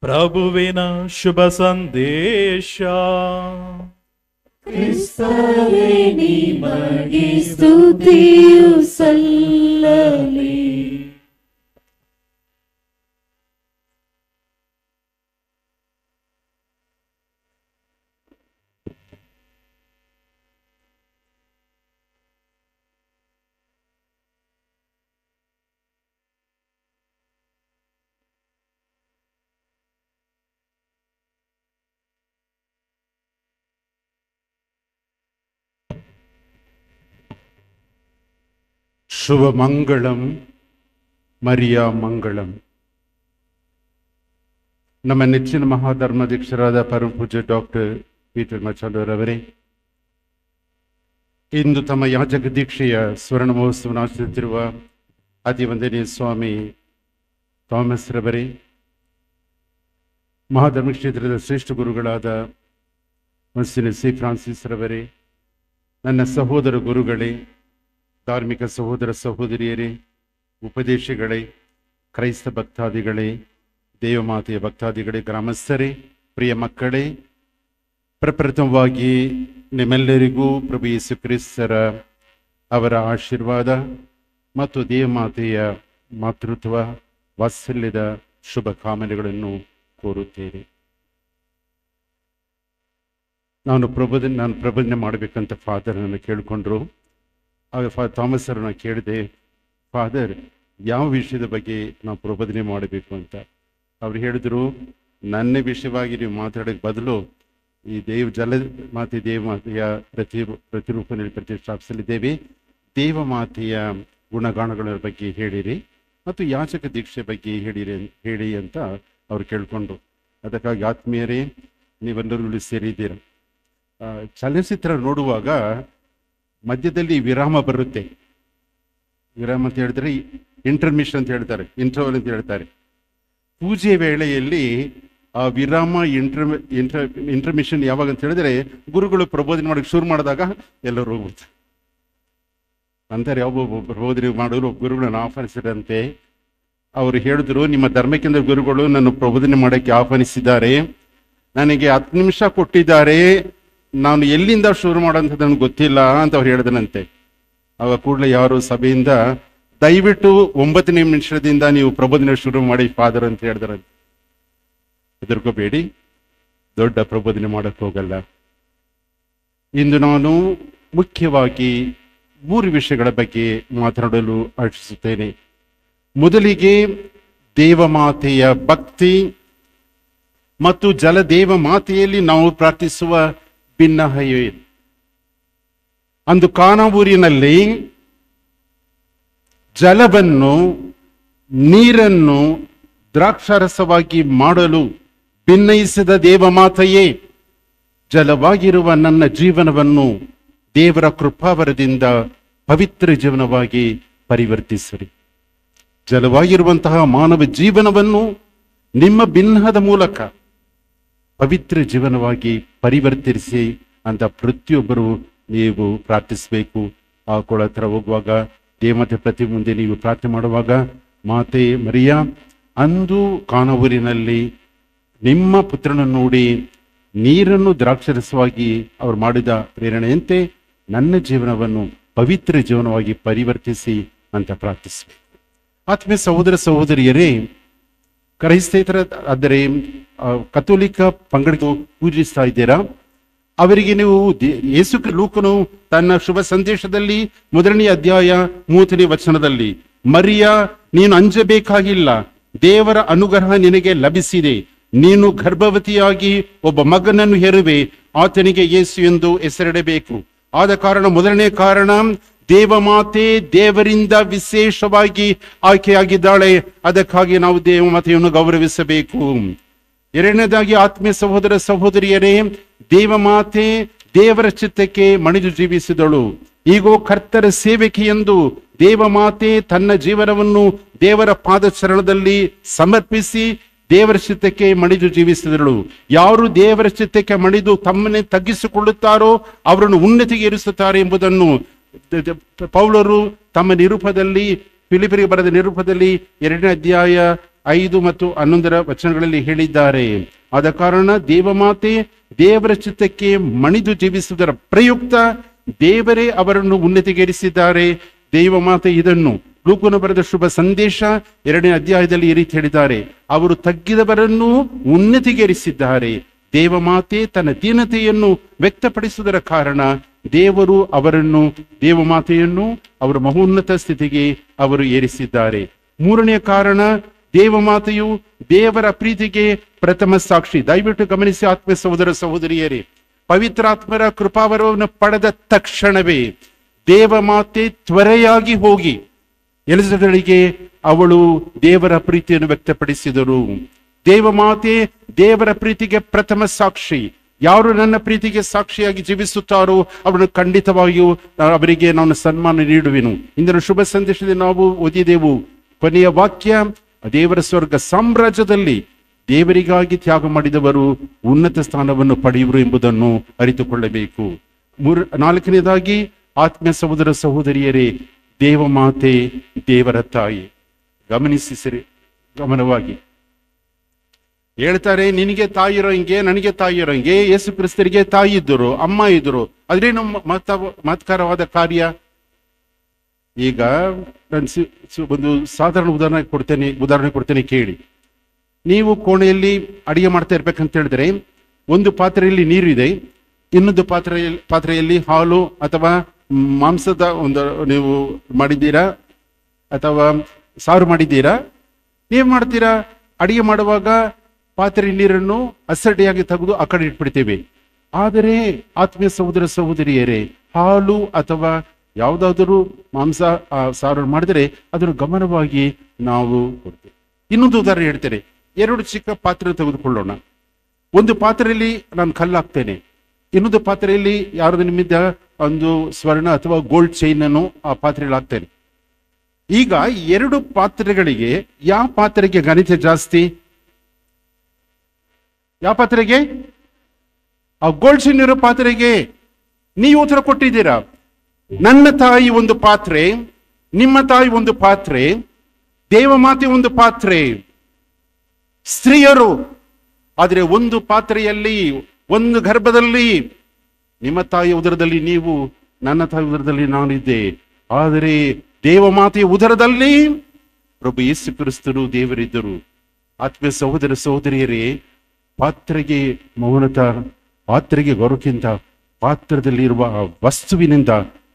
ಪ್ರಭುವಿನ ಶುಭ ಸಂದೇಶ. ಕ್ರಿಸ್ತವೇ ನಿಮಗೆ ಸ್ತುತಿಯು ಸಲ್ಲಲಿ. ಶುಭ ಮಂಗಳಂ ಮರಿಯಾ ಮಂಗಳಂ. ನಮ್ಮ ನೆಚ್ಚಿನ ಮಹಾಧರ್ಮಾಧ್ಯಕ್ಷರಾದ ಪರಮ ಪೂಜ್ಯ ಡಾಕ್ಟರ್ ಪೀಟರ್ ಮಚಾಲೂರವರೇ, ಇಂದು ತಮ್ಮ ಯಾಜಕ ದೀಕ್ಷೆಯ ಸ್ವರ್ಣ ಮಹೋತ್ಸವವನ್ನು ಆಚರಿಸುತ್ತಿರುವ ಅತಿ ವಂದನೀಯ ಸ್ವಾಮಿ ಥಾಮಸ್ ರವರೇ, ಮಹಾಧರ್ಮ ಕ್ಷೇತ್ರದ ಶ್ರೇಷ್ಠ ಗುರುಗಳಾದ monsignor ಸಿ ಫ್ರಾನ್ಸಿಸ್ ರವರೇ, ನನ್ನ ಸಹೋದರ ಗುರುಗಳೇ, ಧಾರ್ಮಿಕ ಸಹೋದರ ಸಹೋದರಿಯರೇ, ಉಪದೇಶಗಳೇ, ಕ್ರೈಸ್ತ ಭಕ್ತಾದಿಗಳೇ, ದೇವಮಾತೆಯ ಭಕ್ತಾದಿಗಳೇ, ಗ್ರಾಮಸ್ಥರೇ, ಪ್ರಿಯ ಮಕ್ಕಳೇ, ಪ್ರಪ್ರಥಮವಾಗಿ ನಿಮ್ಮೆಲ್ಲರಿಗೂ ಪ್ರಭು ಯೇಸು ಕ್ರಿಸ್ತರ ಅವರ ಆಶೀರ್ವಾದ ಮತ್ತು ದೇವಮಾತೆಯ ಮಾತೃತ್ವ ವಾತ್ಸಲ್ಯದ ಶುಭ ಕಾಮನೆಗಳನ್ನು ಕೋರುತ್ತೇನೆ. ನಾನು ಪ್ರಬೋಧನೆ ಮಾಡಬೇಕಂತ ಫಾದರ್ ನನ್ನ ಕೇಳಿಕೊಂಡ್ರು. ಆಗ ಥಾಮಸ್ ಅವರನ್ನ ಕೇಳಿದೆ, ಫಾದರ್ ಯಾವ ವಿಷಯದ ಬಗ್ಗೆ ನಾವು ಪ್ರಬೋಧನೆ ಮಾಡಬೇಕು ಅಂತ. ಅವ್ರು ಹೇಳಿದ್ರು, ನನ್ನ ವಿಷಯವಾಗಿ ನೀವು ಮಾತಾಡೋಕ್ಕೆ ಬದಲು ಈ ದೇವಮಾತೆಯ ಪ್ರತಿರೂಪದಲ್ಲಿ ಪ್ರತಿಷ್ಠಾಪಿಸಲಿದ್ದೇವೆ, ದೇವಮಾತೆಯ ಗುಣಗಾಣಗಳ ಬಗ್ಗೆ ಹೇಳಿರಿ ಮತ್ತು ಯಾಚಕ ದೀಕ್ಷೆ ಬಗ್ಗೆ ಹೇಳಿ ಅಂತ ಅವ್ರು ಕೇಳಿಕೊಂಡ್ರು. ಅದಕ್ಕಾಗಿ ಆತ್ಮೀಯರೇ, ನೀವೆಲ್ಲರೂ ಇಲ್ಲಿ ಸೇರಿದ್ದೀರ. ಚಲನಚಿತ್ರ ನೋಡುವಾಗ ಮಧ್ಯದಲ್ಲಿ ವಿರಾಮ ಬರುತ್ತೆ. ವಿರಾಮ ಅಂತ ಹೇಳಿದ್ರೆ ಇಂಟರ್ಮಿಷನ್ ಅಂತ ಹೇಳ್ತಾರೆ, ಇಂಟರ್ವಲ್ ಅಂತ ಹೇಳ್ತಾರೆ. ಪೂಜೆ ವೇಳೆಯಲ್ಲಿ ಆ ವಿರಾಮ ಇಂಟರ್ಮಿಷನ್ ಯಾವಾಗ ಅಂತ ಹೇಳಿದ್ರೆ, ಗುರುಗಳು ಪ್ರಬೋಧನೆ ಮಾಡೋಕ್ಕೆ ಶುರು ಮಾಡಿದಾಗ ಎಲ್ಲರೂ ಹೋಗ್ಬಿಡ್ತಾರೆ ಅಂತಾರೆ. ಒಬ್ಬೊಬ್ಬ ಪ್ರಬೋಧನೆ ಮಾಡೋರು ಗುರುಗಳನ್ನು ಆಹ್ವಾನಿಸಿದಂತೆ ಅವರು ಹೇಳಿದ್ರು, ನಿಮ್ಮ ಧರ್ಮಕೇಂದ್ರ ಗುರುಗಳು ನನ್ನ ಪ್ರಬೋಧನೆ ಮಾಡೋಕ್ಕೆ ಆಹ್ವಾನಿಸಿದ್ದಾರೆ, ನನಗೆ 10 ನಿಮಿಷ ಕೊಟ್ಟಿದ್ದಾರೆ, ನಾನು ಎಲ್ಲಿಂದ ಶುರು ಮಾಡೋಂಥದ್ದು ನನಗೆ ಗೊತ್ತಿಲ್ಲ ಅಂತ ಅವ್ರು ಹೇಳಿದನಂತೆ. ಆಗ ಕೂಡಲೇ ಯಾರು ಸಭೆಯಿಂದ ದಯವಿಟ್ಟು 9ನೇ ನಿಮಿಷದಿಂದ ನೀವು ಪ್ರಬೋಧನೆ ಶುರು ಮಾಡಿ ಫಾದರ್ ಅಂತ ಹೇಳಿದ್ರೆ ಹೆದರ್ಕೋಬೇಡಿ, ದೊಡ್ಡ ಪ್ರಬೋಧನೆ ಮಾಡಕ್ಕೆ ಹೋಗಲ್ಲ. ಇಂದು ನಾನು ಮುಖ್ಯವಾಗಿ 3 ವಿಷಯಗಳ ಬಗ್ಗೆ ಮಾತನಾಡಲು ಆಶಿಸುತ್ತೇನೆ. ಮೊದಲಿಗೆ ದೇವಮಾತೆಯ ಭಕ್ತಿ ಮತ್ತು ಜಲದೇವ ಮಾತೆಯಲ್ಲಿ ನಾವು ಪ್ರಾರ್ಥಿಸುವ ಭಿನ್ನಹಯೇ. ಅಂದು ಕಾನಾ ಊರಿನಲ್ಲಿ ಜಲವನ್ನು, ನೀರನ್ನು ದ್ರಾಕ್ಷಾರಸವಾಗಿ ಮಾಡಲು ಭಿನ್ನಯಿಸಿದ ದೇವಮಾತೆಯೇ, ಜಲವಾಗಿರುವ ನನ್ನ ಜೀವನವನ್ನು ದೇವರ ಕೃಪಾವರದಿಂದ ಪವಿತ್ರ ಜೀವನವಾಗಿ ಪರಿವರ್ತಿಸಿರಿ. ಜಲವಾಗಿರುವಂತಹ ಮಾನವ ಜೀವನವನ್ನು ನಿಮ್ಮ ಭಿನ್ನದ ಮೂಲಕ ಪವಿತ್ರ ಜೀವನವಾಗಿ ಪರಿವರ್ತಿಸಿ ಅಂತ ಪ್ರತಿಯೊಬ್ಬರು ನೀವು ಪ್ರಾರ್ಥಿಸಬೇಕು. ಆ ಕೊಳ ಹತ್ರ ಹೋಗುವಾಗ, ದೇವತೆ ಪ್ರತಿ ಮುಂದೆ ನೀವು ಪ್ರಾರ್ಥನೆ ಮಾಡುವಾಗ, ಮಾತೆ ಮರಿಯ ಅಂದು ಕಾನಾ ಊರಿನಲ್ಲಿ ನಿಮ್ಮ ಪುತ್ರನನ್ನು ನೋಡಿ ನೀರನ್ನು ದ್ರಾಕ್ಷರಸವಾಗಿ ಅವರು ಮಾಡಿದ ಪ್ರೇರಣೆಯಂತೆ ನನ್ನ ಜೀವನವನ್ನು ಪವಿತ್ರ ಜೀವನವಾಗಿ ಪರಿವರ್ತಿಸಿ ಅಂತ ಪ್ರಾರ್ಥಿಸಬೇಕು. ಆತ್ಮೀಯ ಸಹೋದರ ಸಹೋದರಿಯರೇ, ಕ್ರೈಸ್ತೇತರ ಆದರೆ ಕಥೋಲಿಕ ಪಂಗಡ ಪೂಜಿಸ್ತಾ ಇದ್ದೀರಾ, ಅವರಿಗೆ ನೀವು ಯೇಸು ಲೂಕನು ತನ್ನ ಶುಭ ಸಂದೇಶದಲ್ಲಿ 1ನೇ ಅಧ್ಯಾಯ 30ನೇ ವಚನದಲ್ಲಿ, ಮರಿಯ ನೀನು ಅಂಜಬೇಕಾಗಿಲ್ಲ, ದೇವರ ಅನುಗ್ರಹ ನಿನಗೆ ಲಭಿಸಿದೆ, ನೀನು ಗರ್ಭವತಿಯಾಗಿ ಒಬ್ಬ ಮಗನನ್ನು ಹೆರುವೆ, ಆತನಿಗೆ ಯೇಸು ಎಂದು ಹೆಸರಿಡಬೇಕು. ಆದ ಕಾರಣ 1ನೇ ಕಾರಣ, ದೇವಮಾತೆ ದೇವರಿಂದ ವಿಶೇಷವಾಗಿ ಆಯ್ಕೆಯಾಗಿದ್ದಾಳೆ, ಅದಕ್ಕಾಗಿ ನಾವು ದೇವಮಾತೆಯನ್ನು ಗೌರವಿಸಬೇಕು. 2ನೇದಾಗಿ ಆತ್ಮೀಯ ಸಹೋದರ ಸಹೋದರಿಯರೇ, ದೇವಮಾತೆ ದೇವರ ಚಿತ್ತಕ್ಕೆ ಮಣಿದು ಜೀವಿಸಿದಳು. ಈಗೋ ಕರ್ತರ ಸೇವಕಿ ಎಂದು ದೇವಮಾತೆ ತನ್ನ ಜೀವನವನ್ನು ದೇವರ ಪಾದಚರಣದಲ್ಲಿ ಸಮರ್ಪಿಸಿ ದೇವರ ಚಿತ್ತಕ್ಕೆ ಮಣಿದು ಜೀವಿಸಿದಳು. ಯಾರು ದೇವರ ಚಿತ್ತಕ್ಕೆ ಮಣಿದು ತಮ್ಮನ್ನೇ ತಗ್ಗಿಸಿಕೊಳ್ಳುತ್ತಾರೋ ಅವರನ್ನು ಉನ್ನತಿಗೆ ಏರಿಸುತ್ತಾರೆ ಎಂಬುದನ್ನು ಪೌಲರು ತಮ್ಮ ನಿರೂಪದಲ್ಲಿ, ಫಿಲಿಪಿಯರಿಗೆ ಬರೆದ ನಿರೂಪದಲ್ಲಿ 2ನೇ ಅಧ್ಯಾಯ 5 ಮತ್ತು 11ರ ವಚನಗಳಲ್ಲಿ ಹೇಳಿದ್ದಾರೆ. ಆದ ಕಾರಣ ದೇವಮಾತೆ ದೇವರ ಚಿತ್ತಕ್ಕೆ ಮಣಿದು ಜೀವಿಸುವುದರ ಪ್ರಯುಕ್ತ ದೇವರೇ ಅವರನ್ನು ಉನ್ನತಿಗೇರಿಸಿದ್ದಾರೆ. ದೇವಮಾತೆ ಇದನ್ನು ಲೂಕನು ಬರೆದ ಶುಭ ಸಂದೇಶ 2ನೇ ಅಧ್ಯಾಯದಲ್ಲಿ ಈ ರೀತಿ ಹೇಳಿದ್ದಾರೆ, ಅವರು ತಗ್ಗಿದವರನ್ನು ಉನ್ನತಿಗೇರಿಸಿದ್ದಾರೆ. ದೇವಮಾತೆ ತನ್ನ ದೀನತೆಯನ್ನು ವ್ಯಕ್ತಪಡಿಸುವುದರ ಕಾರಣ ದೇವರು ಅವರನ್ನು, ದೇವಮಾತೆಯನ್ನು ಅವರ ಮಹೋನ್ನತ ಸ್ಥಿತಿಗೆ ಅವರು ಏರಿಸಿದ್ದಾರೆ. 3ನೇ ಕಾರಣ, ದೇವಮಾತೆಯು ದೇವರ ಪ್ರೀತಿಗೆ ಪ್ರಥಮ ಸಾಕ್ಷಿ. ದಯವಿಟ್ಟು ಗಮನಿಸಿ ಆತ್ಮ ಸಹೋದರ ಸಹೋದರಿಯರೇ, ಪವಿತ್ರಾತ್ಮರ ಕೃಪಾವರವನ್ನು ಪಡೆದ ತಕ್ಷಣವೇ ದೇವಮಾತೆ ತ್ವರೆಯಾಗಿ ಹೋಗಿ ಎಲಿಜಬೆತಳಿಗೆ ಅವಳು ದೇವರ ಪ್ರೀತಿಯನ್ನು ವ್ಯಕ್ತಪಡಿಸಿದರು. ದೇವಮಾತೆ ದೇವರ ಪ್ರೀತಿಗೆ ಪ್ರಥಮ ಸಾಕ್ಷಿ. ಯಾರು ನನ್ನ ಪ್ರೀತಿಗೆ ಸಾಕ್ಷಿಯಾಗಿ ಜೀವಿಸುತ್ತಾರೋ ಅವರನ್ನು ಖಂಡಿತವಾಗಿಯೂ ಅವರಿಗೆ ನಾನು ಸನ್ಮಾನ ನೀಡುವೆನು. ಇಂದಿನ ಶುಭ ಸಂದೇಶದಲ್ಲಿ ನಾವು ಓದಿದೆವು, ಕೊನೆಯ ವಾಕ್ಯ, ದೇವರ ಸ್ವರ್ಗ ಸಾಮ್ರಾಜ್ಯದಲ್ಲಿ ದೇವರಿಗಾಗಿ ತ್ಯಾಗ ಮಾಡಿದವರು ಉನ್ನತ ಸ್ಥಾನವನ್ನು ಪಡೆಯುವರು ಎಂಬುದನ್ನು ಅರಿತುಕೊಳ್ಳಬೇಕು. 4ನೇದಾಗಿ ಆತ್ಮೀಯ ಸಹೋದರ ಸಹೋದರಿಯರೇ, ದೇವಮಾತೆ ದೇವರ ತಾಯಿ. ಗಮನಿಸಿಸಿರಿ ಗಮನವಾಗಿ. ಹೇಳ್ತಾರೆ, ನಿನಗೆ ತಾಯಿ ಇರೋ ಹಿಂಗೆ, ನನಗೆ ತಾಯಿ ಇರೋ ಹಿಂಗೆ, ಯೇಸು ಕ್ರಿಸ್ತರಿಗೆ ತಾಯಿ ಇದ್ದರು, ಅಮ್ಮ ಇದ್ದರು, ಅದ್ರೇನು ಮಹತ್ಕರವಾದ ಕಾರ್ಯ. ಈಗ ಒಂದು ಸಾಧಾರಣ ಉದಾಹರಣೆ ಕೊಡ್ತೇನೆ ಕೇಳಿ. ನೀವು ಕೋಣೆಯಲ್ಲಿ ಅಡಿಗೆ ಮಾಡ್ತಾ ಇರ್ಬೇಕಂತ ಹೇಳಿದ್ರೆ, ಒಂದು ಪಾತ್ರೆಯಲ್ಲಿ ನೀರು ಇದೆ, ಇನ್ನೊಂದು ಪಾತ್ರೆಯಲ್ಲಿ ಹಾಲು ಅಥವಾ ಮಾಂಸದ ಒಂದು ನೀವು ಮಾಡಿದ್ದೀರಾ ಅಥವಾ ಸಾರು ಮಾಡಿದ್ದೀರಾ. ನೀವು ಮಾಡ್ತೀರಾ, ಅಡಿಗೆ ಮಾಡುವಾಗ ಪಾತ್ರೆ ನೀರನ್ನು ಅಸಡ್ಡೆಯಾಗಿ ತೆಗೆದು ಆ ಕಡೆ ಇಟ್ಬಿಡ್ತೇವೆ. ಆದರೆ ಆತ್ಮೀಯ ಸಹೋದರ ಸಹೋದರಿಯರೇ, ಹಾಲು ಅಥವಾ ಯಾವುದಾದರೂ ಮಾಂಸ ಸಾರು ಮಾಡಿದರೆ ಅದನ್ನು ಗಮನವಾಗಿ ನಾವು ಕೊಡ್ತೇವೆ. ಇನ್ನೊಂದು ಉದಾಹರಣೆ ಹೇಳ್ತೇನೆ. 2 ಚಿಕ್ಕ ಪಾತ್ರೆ ತೆಗೆದುಕೊಳ್ಳೋಣ. ಒಂದು ಪಾತ್ರೆಯಲ್ಲಿ ನಾನು ಕಲ್ಲು ಹಾಕ್ತೇನೆ, ಇನ್ನೊಂದು ಪಾತ್ರೆಯಲ್ಲಿ ಯಾರು ನಿಮ್ಮಿಂದ ಒಂದು ಸ್ವರ್ಣ ಅಥವಾ ಗೋಲ್ಡ್ ಚೈನ್ ಅನ್ನು ಆ ಪಾತ್ರೆಯಲ್ಲಿ ಹಾಕ್ತೇನೆ. ಈಗ 2 ಪಾತ್ರೆಗಳಿಗೆ ಯಾವ ಪಾತ್ರೆಗೆ ಘನತೆ ಜಾಸ್ತಿ? ಯಾವ ಪಾತ್ರೆಗೆ? ಆ ಗೋಲ್ಡ್ ಚೈನ್ ಇರೋ ಪಾತ್ರೆಗೆ. ನೀವು ಉತ್ತರ ಕೊಟ್ಟಿದ್ದೀರಾ. ನನ್ನ ತಾಯಿ ಒಂದು ಪಾತ್ರೆ, ನಿಮ್ಮ ತಾಯಿ ಒಂದು ಪಾತ್ರೆ, ದೇವಮಾತೆ ಒಂದು ಪಾತ್ರೆ, ಸ್ತ್ರೀಯರು. ಆದರೆ ಒಂದು ಪಾತ್ರೆಯಲ್ಲಿ, ಒಂದು ಗರ್ಭದಲ್ಲಿ ನಿಮ್ಮ ತಾಯಿ ಉದರದಲ್ಲಿ ನೀವು, ನನ್ನ ತಾಯಿ ಉದರದಲ್ಲಿ ನಾನಿದ್ದೆ. ಆದರೆ ದೇವಮಾತೆಯ ಉದರದಲ್ಲಿ ಪ್ರಭು ಯೇಸು ಕ್ರಿಸ್ತರು ದೇವರಿದ್ದರು. ಆತ್ಮೀಯ ಸಹೋದರ ಸಹೋದರಿಯರೇ, ಪಾತ್ರೆಗೆ ಮೌನತ, ಪಾತ್ರೆಗೆ ಗೌರವಕ್ಕಿಂತ ಪಾತ್ರದಲ್ಲಿರುವ ಆ ವಸ್ತುವಿನಿಂದ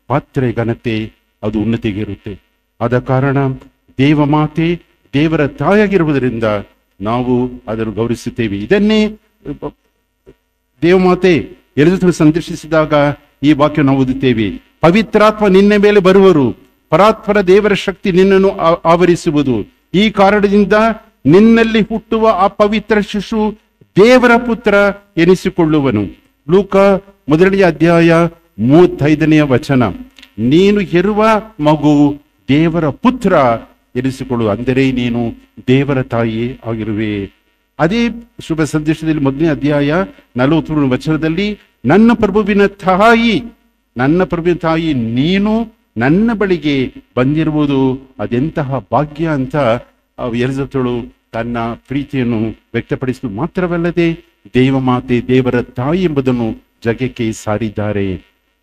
ಪಾತ್ರೆ ಘನತೆ ಅದು ಉನ್ನತಿಗೆ ಇರುತ್ತೆ. ಆದ ಕಾರಣ ದೇವಮಾತೆ ದೇವರ ತಾಯಾಗಿರುವುದರಿಂದ ನಾವು ಅದನ್ನು ಗೌರವಿಸುತ್ತೇವೆ. ಇದನ್ನೇ ದೇವಮಾತೆ ಎಲಿಸಬೆತನ್ನು ಸಂದರ್ಶಿಸಿದಾಗ ಈ ವಾಕ್ಯ ನಾವು ಓದುತ್ತೇವೆ. ಪವಿತ್ರಾತ್ಮ ನಿನ್ನ ಮೇಲೆ ಬರುವರು, ಪರಾತ್ಪರ ದೇವರ ಶಕ್ತಿ ನಿನ್ನನ್ನು ಆವರಿಸುವುದು. ಈ ಕಾರಣದಿಂದ ನಿನ್ನಲ್ಲಿ ಹುಟ್ಟುವ ಆ ಪವಿತ್ರ ಶಿಶು ದೇವರ ಪುತ್ರ ಎನಿಸಿಕೊಳ್ಳುವನು. ಲೂಕ 1ನೇ ಅಧ್ಯಾಯ 35ನೇ ವಚನ. ನೀನು ಹೆರುವ ಮಗು ದೇವರ ಪುತ್ರ ಎನಿಸಿಕೊಳ್ಳುವ, ಅಂದರೆ ನೀನು ದೇವರ ತಾಯಿ ಆಗಿರುವೆ. ಅದೇ ಶುಭ ಸಂದೇಶದಲ್ಲಿ 1ನೇ ಅಧ್ಯಾಯ 43ನೇ ವಚನದಲ್ಲಿ ನನ್ನ ಪ್ರಭುವಿನ ತಾಯಿ ನೀನು ನನ್ನ ಬಳಿಗೆ ಬಂದಿರುವುದು ಅದೆಂತಹ ಭಾಗ್ಯ ಅಂತ ಎಲಿಸಬೆತಳು ತನ್ನ ಪ್ರೀತಿಯನ್ನು ವ್ಯಕ್ತಪಡಿಸುವುದು ಮಾತ್ರವಲ್ಲದೆ ದೇವಮಾತೆ ದೇವರ ತಾಯಿ ಎಂಬುದನ್ನು ಜಗಕ್ಕೆ ಸಾರಿದ್ದಾರೆ.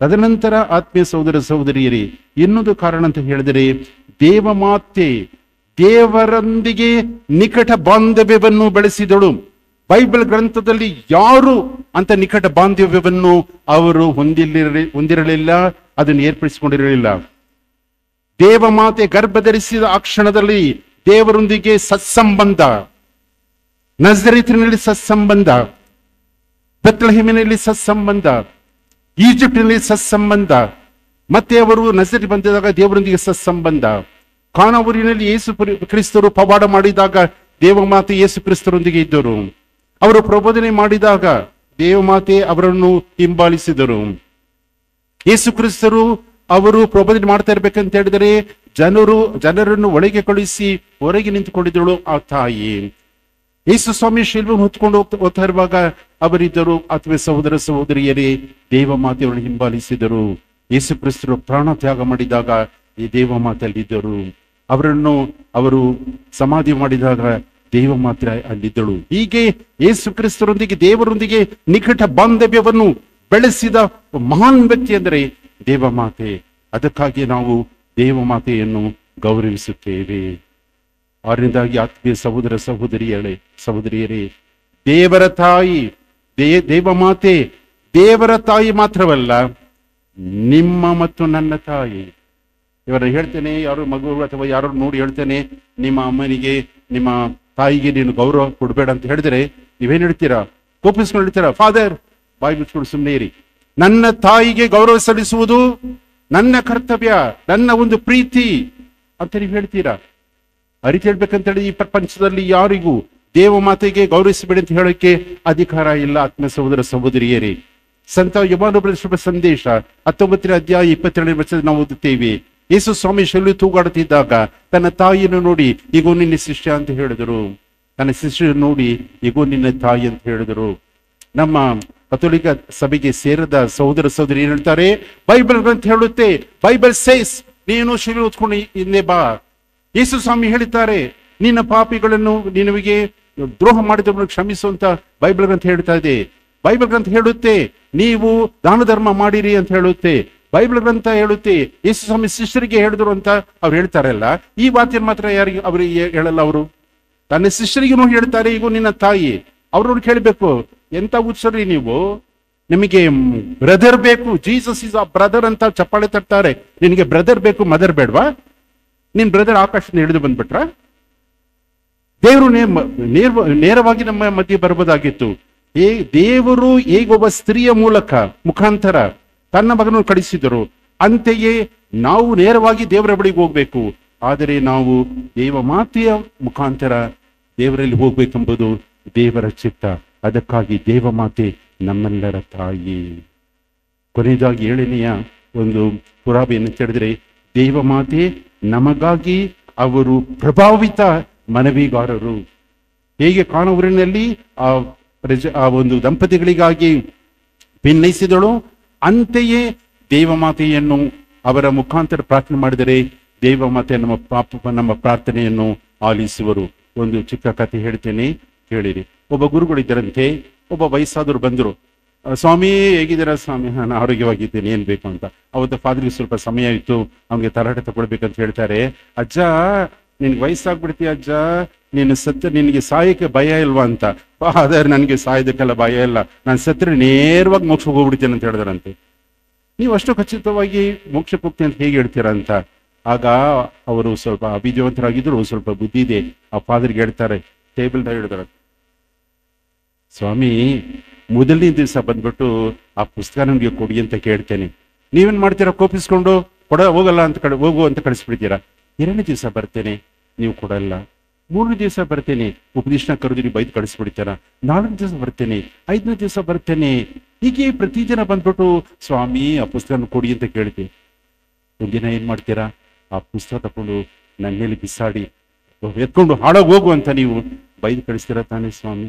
ತದನಂತರ ಆತ್ಮೀಯ ಸಹೋದರ ಸಹೋದರಿಯರೇ, ಇನ್ನೊಂದು ಕಾರಣ ಅಂತ ಹೇಳಿದರೆ ದೇವಮಾತೆ ದೇವರೊಂದಿಗೆ ನಿಕಟ ಬಾಂಧವ್ಯವನ್ನು ಬೆಳೆಸಿದಳು. ಬೈಬಲ್ ಗ್ರಂಥದಲ್ಲಿ ಯಾರು ಅಂತ ನಿಕಟ ಬಾಂಧವ್ಯವನ್ನು ಅವರು ಹೊಂದಿರಲಿಲ್ಲ, ಅದನ್ನು ಏರ್ಪಡಿಸಿಕೊಂಡಿರಲಿಲ್ಲ. ದೇವಮಾತೆ ಗರ್ಭ ಧರಿಸಿದ ಆ ಕ್ಷಣದಲ್ಲಿ ದೇವರೊಂದಿಗೆ ಸತ್ಸಂಬಂಧ, ನಜರೇತಿನಲ್ಲಿ ಸತ್ಸಂಬಂಧ, ಬೆತ್ಲೆಹೇಮಿನಲ್ಲಿ ಸತ್ಸಂಬಂಧ, ಈಜಿಪ್ಟಿನಲ್ಲಿ ಸತ್ಸಂಬಂಧ, ಮತ್ತೆ ಅವರು ನಜರೇತಿಗೆ ಬಂದಿದಾಗ ದೇವರೊಂದಿಗೆ ಸತ್ಸಂಬಂಧ. ಕಾನಾ ಊರಿನಲ್ಲಿ ಯೇಸು ಕ್ರಿಸ್ತರು ಪವಾಡ ಮಾಡಿದಾಗ ದೇವಮಾತೆ ಯೇಸು ಕ್ರಿಸ್ತರೊಂದಿಗೆ ಇದ್ದರು. ಅವರು ಪ್ರಬೋಧನೆ ಮಾಡಿದಾಗ ದೇವಮಾತೆ ಅವರನ್ನು ಹಿಂಬಾಲಿಸಿದರು. ಯೇಸು ಕ್ರಿಸ್ತರು ಅವರು ಪ್ರಬೋಧನೆ ಮಾಡ್ತಾ ಇರ್ಬೇಕಂತ ಹೇಳಿದರೆ ಜನರನ್ನು ಒಳಗೆ ಕಳುಹಿಸಿ ಹೊರಗೆ ನಿಂತುಕೊಂಡಿದ್ದಳು ಆ ತಾಯಿ. ಯೇಸು ಸ್ವಾಮಿ ಶಿಲ್ಬೆಯನ್ನು ಹೊತ್ಕೊಂಡು ಹೋಗ್ತಾ ಇರುವಾಗ ಅವರಿದ್ದರು. ಆತ್ಮೀಯ ಸಹೋದರ ಸಹೋದರಿಯರೇ, ದೇವಮಾತೆಯವರನ್ನು ಹಿಂಬಾಲಿಸಿದರು. ಯೇಸು ಕ್ರಿಸ್ತರು ಪ್ರಾಣ ತ್ಯಾಗ ಮಾಡಿದಾಗ ಈ ದೇವಮಾತೆಯಲ್ಲಿದ್ದರು. ಅವರು ಸಮಾಧಿ ಮಾಡಿದಾಗ ದೇವಮಾತೆ ಅಲ್ಲಿದ್ದಳು. ಹೀಗೆ ಯೇಸು ಕ್ರಿಸ್ತರೊಂದಿಗೆ ದೇವರೊಂದಿಗೆ ನಿಕಟ ಬಾಂಧವ್ಯವನ್ನು ಬೆಳೆಸಿದ ಮಹಾನ್ ವ್ಯಕ್ತಿ ಅಂದರೆ ದೇವಮಾತೆ. ಅದಕ್ಕಾಗಿ ನಾವು ದೇವಮಾತೆಯನ್ನು ಗೌರವಿಸುತ್ತೇವೆ. ಆದ್ದರಿಂದಾಗಿ ಆತ್ಮೀಯ ಸಹೋದರ ಸಹೋದರಿಯರೇ, ದೇವರ ತಾಯಿ ದೇವಮಾತೆ ದೇವರ ತಾಯಿ ಮಾತ್ರವಲ್ಲ, ನಿಮ್ಮ ಮತ್ತು ನನ್ನ ತಾಯಿ. ಇವರ ಹೇಳ್ತೇನೆ, ಯಾರು ಮಗು ಅಥವಾ ಯಾರು ನೋಡಿ ಹೇಳ್ತೇನೆ, ನಿಮ್ಮ ಅಮ್ಮನಿಗೆ ನಿಮ್ಮ ತಾಯಿಗೆ ನೀನು ಗೌರವ ಕೊಡಬೇಡ ಅಂತ ಹೇಳಿದ್ರೆ ನೀವೇನ್ ಹೇಳ್ತೀರಾ? ಕೋಪಿಸ್ಕೊಂಡು ಹೇಳ್ತೀರಾ? ಫಾದರ್, ಬಾಯಿ ಬಿಚ್ಕೊಂಡು ಸುಮ್ಮನೆ ಇರಿ. ನನ್ನ ತಾಯಿಗೆ ಗೌರವ ಸಲ್ಲಿಸುವುದು ನನ್ನ ಕರ್ತವ್ಯ, ನನ್ನ ಒಂದು ಪ್ರೀತಿ ಅಂತ ನೀವು ಹೇಳ್ತೀರಾ? ಅರಿತು ಹೇಳ್ಬೇಕಂತ ಹೇಳಿ ಈ ಪ್ರಪಂಚದಲ್ಲಿ ಯಾರಿಗೂ ದೇವಮಾತೆಗೆ ಗೌರವಿಸಬೇಡಿ ಅಂತ ಹೇಳೋಕೆ ಅಧಿಕಾರ ಇಲ್ಲ. ಆತ್ಮ ಸಹೋದರ ಸಹೋದರಿಯರೇ, ಸಂತ ಯೋಹಾನನ ಶುಭ ಸಂದೇಶ 19ನೇ ಅಧ್ಯಾಯ 22ನೇ ವಚನ ನಾವು ಓದುತ್ತೇವೆ. ಯೇಸು ಸ್ವಾಮಿ ಶೆಲ್ಲು ತೂಗಾಡುತ್ತಿದ್ದಾಗ ತನ್ನ ತಾಯಿಯನ್ನು ನೋಡಿ ಈಗೋ ನಿನ್ನ ಶಿಷ್ಯ ಅಂತ ಹೇಳಿದರು. ತನ್ನ ಶಿಷ್ಯರು ನೋಡಿ ಈಗೋ ನಿನ್ನ ತಾಯಿ ಅಂತ ಹೇಳಿದರು. ನಮ್ಮ ಕಥೋಲಿಕ ಸಭೆಗೆ ಸೇರದ ಸಹೋದರ ಸಹೋದರಿ ಏನ್ ಹೇಳ್ತಾರೆ? ಬೈಬಲ್ ಗ್ರಂಥ ಹೇಳುತ್ತೆ, ಬೈಬಲ್ ಸೇಸ್, ನೀನು ಶಿಲು ಹೊತ್ಕೊಂಡು ಹಿಂದೆ ಬಾ. ಯೇಸು ಸ್ವಾಮಿ ಹೇಳಿದ್ದಾರೆ, ನಿನ್ನ ಪಾಪಿಗಳನ್ನು ನಿನಗೆ ದ್ರೋಹ ಮಾಡಿದವರನ್ನು ಕ್ಷಮಿಸುವಂತ ಬೈಬಲ್ ಗ್ರಂಥ ಹೇಳ್ತಾ ಇದೆ. ಬೈಬಲ್ ಗ್ರಂಥ ಹೇಳುತ್ತೆ ನೀವು ದಾನ ಧರ್ಮ ಮಾಡಿರಿ ಅಂತ ಹೇಳುತ್ತೆ. ಬೈಬಲ್ ಗ್ರಂಥ ಹೇಳುತ್ತೆ ಯೇಸು ಸ್ವಾಮಿ ಶಿಷ್ಯರಿಗೆ ಹೇಳಿದ್ರು ಅಂತ ಅವ್ರು ಹೇಳ್ತಾರಲ್ಲ. ಈ ಮಾತಿನ ಮಾತ್ರ ಯಾರಿಗೆ ಅವ್ರಿಗೆ ಹೇಳಲ್ಲ. ಅವರು ತನ್ನ ಶಿಷ್ಯರಿಗೂ ಹೇಳ್ತಾರೆ, ಈಗ ನಿನ್ನ ತಾಯಿ. ಅವ್ರವ್ರು ಕೇಳಬೇಕು, ಎಂತ ಹುಚ್ಚರಿ ನೀವು, ನಿಮಗೆ ಬ್ರದರ್ ಬೇಕು, ಜೀಸಸ್ ಇಸ್ ಆ ಬ್ರದರ್ ಅಂತ ಚಪ್ಪಾಳೆ ತರ್ತಾರೆ. ನಿನಗೆ ಬ್ರದರ್ ಬೇಕು, ಮದರ್ ಬೇಡವಾ? ನಿನ್ ಬ್ರದರ್ ಆಕಾಶದಿಂದ ಹಿಡಿದು ಬಂದ್ಬಿಟ್ರ? ದೇವರು ನೇರವಾಗಿ ನಮ್ಮ ಮಧ್ಯೆ ಬರ್ಬೋದಾಗಿತ್ತು. ದೇವರು ಹೇಗೊಬ್ಬ ಸ್ತ್ರೀಯ ಮುಖಾಂತರ ತನ್ನ ಮಗನನ್ನು ಕಳಿಸಿದರು, ಅಂತೆಯೇ ನಾವು ನೇರವಾಗಿ ದೇವರ ಬಳಿಗೆ ಹೋಗ್ಬೇಕು. ಆದರೆ ನಾವು ದೇವಮಾತೆಯ ಮುಖಾಂತರ ದೇವರಲ್ಲಿ ಹೋಗ್ಬೇಕೆಂಬುದು ದೇವರ ಚಿತ್ತ. ಅದಕ್ಕಾಗಿ ದೇವಮಾತೆ ನಮ್ಮೆಲ್ಲರ ತಾಯಿ. ಕೊನೆಯದಾಗಿ 7ನೆಯ ಒಂದು ಪುರಾವೆ ಏನು ಹೇಳಿದ್ರೆ, ದೇವಮಾತೆ ನಮಗಾಗಿ ಅವರು ಪ್ರಭಾವಿತ ಮನವಿಗಾರರು. ಹೇಗೆ ಕಾನಾ ಊರಿನಲ್ಲಿ ಆ ಒಂದು ದಂಪತಿಗಳಿಗಾಗಿ ಭಿನ್ನಯಿಸಿದಳು, ಅಂತೆಯೇ ದೇವಮಾತೆಯನ್ನು ಅವರ ಮುಖಾಂತರ ಪ್ರಾರ್ಥನೆ ಮಾಡಿದರೆ ದೇವಮಾತೆ ನಮ್ಮ ಪ್ರಾರ್ಥನೆಯನ್ನು ಆಲಿಸುವರು. ಒಂದು ಚಿಕ್ಕ ಕಥೆ ಹೇಳ್ತೇನೆ, ಕೇಳಿರಿ. ಒಬ್ಬ ಗುರುಗಳಿದ್ದರಂತೆ. ಒಬ್ಬ ವಯಸ್ಸಾದವರು ಬಂದರು. ಸ್ವಾಮಿ ಹೇಗಿದ್ದೀರಾ ಸ್ವಾಮಿ, ನಾನು ಆರೋಗ್ಯವಾಗಿದ್ದೇನೆ, ಏನ್ ಬೇಕು ಅಂತ. ಅವತ್ತು ಫಾದರ್ಗೆ ಸ್ವಲ್ಪ ಸಮಯ ಇತ್ತು, ಅವ್ನಿಗೆ ತಲಾಟೆ ತಗೊಳ್ಬೇಕಂತ ಹೇಳ್ತಾರೆ. ಅಜ್ಜ ನಿನ್ಗೆ ವಯಸ್ಸಾಗ್ಬಿಡ್ತೀಯ ಅಜ್ಜ, ನೀನು ಸತ್ತ ನಿನಗೆ ಸಾಯಕ್ಕೆ ಭಯ ಇಲ್ವಾ ಅಂತ. ಫಾದರ್ ನನಗೆ ಸಾಯೋದಕ್ಕೆಲ್ಲ ಭಯ ಇಲ್ಲ, ನಾನು ಸತ್ತರೆ ನೇರವಾಗಿ ಮೋಕ್ಷಕ್ಕೆ ಹೋಗ್ಬಿಡ್ತೇನೆ ಅಂತ ಹೇಳಿದ್ರಂತೆ. ನೀವು ಅಷ್ಟು ಖಚಿತವಾಗಿ ಮೋಕ್ಷಕ್ಕೆ ಹೋಗ್ತೀನಿ ಅಂತ ಹೇಗೆ ಹೇಳ್ತೀರಾ ಅಂತ. ಆಗ ಅವರು ಸ್ವಲ್ಪ ಅಭಿಜವಂತರಾಗಿದ್ರು, ಸ್ವಲ್ಪ ಬುದ್ಧಿ ಇದೆ. ಆ ಫಾದರ್ಗೆ ಹೇಳ್ತಾರೆ, ಟೇಬಲ್ ಹೇಳಿದಾರೆ, ಸ್ವಾಮಿ ಮೊದಲನೇ ದಿವಸ ಬಂದ್ಬಿಟ್ಟು ಆ ಪುಸ್ತಕ ನನಗೆ ಕೊಡಿ ಅಂತ ಕೇಳ್ತೇನೆ, ನೀವೇನ್ ಮಾಡ್ತೀರಾ, ಕೋಪಿಸ್ಕೊಂಡು ಹೋಗಲ್ಲ ಅಂತ ಹೋಗು ಅಂತ ಕಳಿಸ್ಬಿಡ್ತೀರಾ. 2ನೇ ದಿವಸ ಬರ್ತೇನೆ, ನೀವು ಕೊಡಲ್ಲ. 3ನೇ ದಿವಸ ಬರ್ತೇನೆ, ಉಪದೇಶನ ಕರೆದು ಬೈದು ಕಳಿಸ್ಬಿಡ್ತೀರಾ. 4ನೇ ದಿವಸ ಬರ್ತೇನೆ, 5ನೇ ದಿವಸ ಬರ್ತೇನೆ. ಹೀಗೆ ಪ್ರತಿದಿನ ಬಂದ್ಬಿಟ್ಟು ಸ್ವಾಮಿ ಆ ಪುಸ್ತಕ ಕೊಡಿ ಅಂತ ಕೇಳ್ತೀನಿ. ಒಂದಿನ ಏನ್ ಮಾಡ್ತೀರಾ, ಆ ಪುಸ್ತಕ ತಕೊಂಡು ನನ್ನ ಮೇಲೆ ಬಿಸಾಡಿ ಎತ್ಕೊಂಡು ಹಾಳಾಗಿ ಹೋಗು ಅಂತ ನೀವು ಬೈದು ಕಳಿಸ್ತೀರಾ ತಾನೇ ಸ್ವಾಮಿ.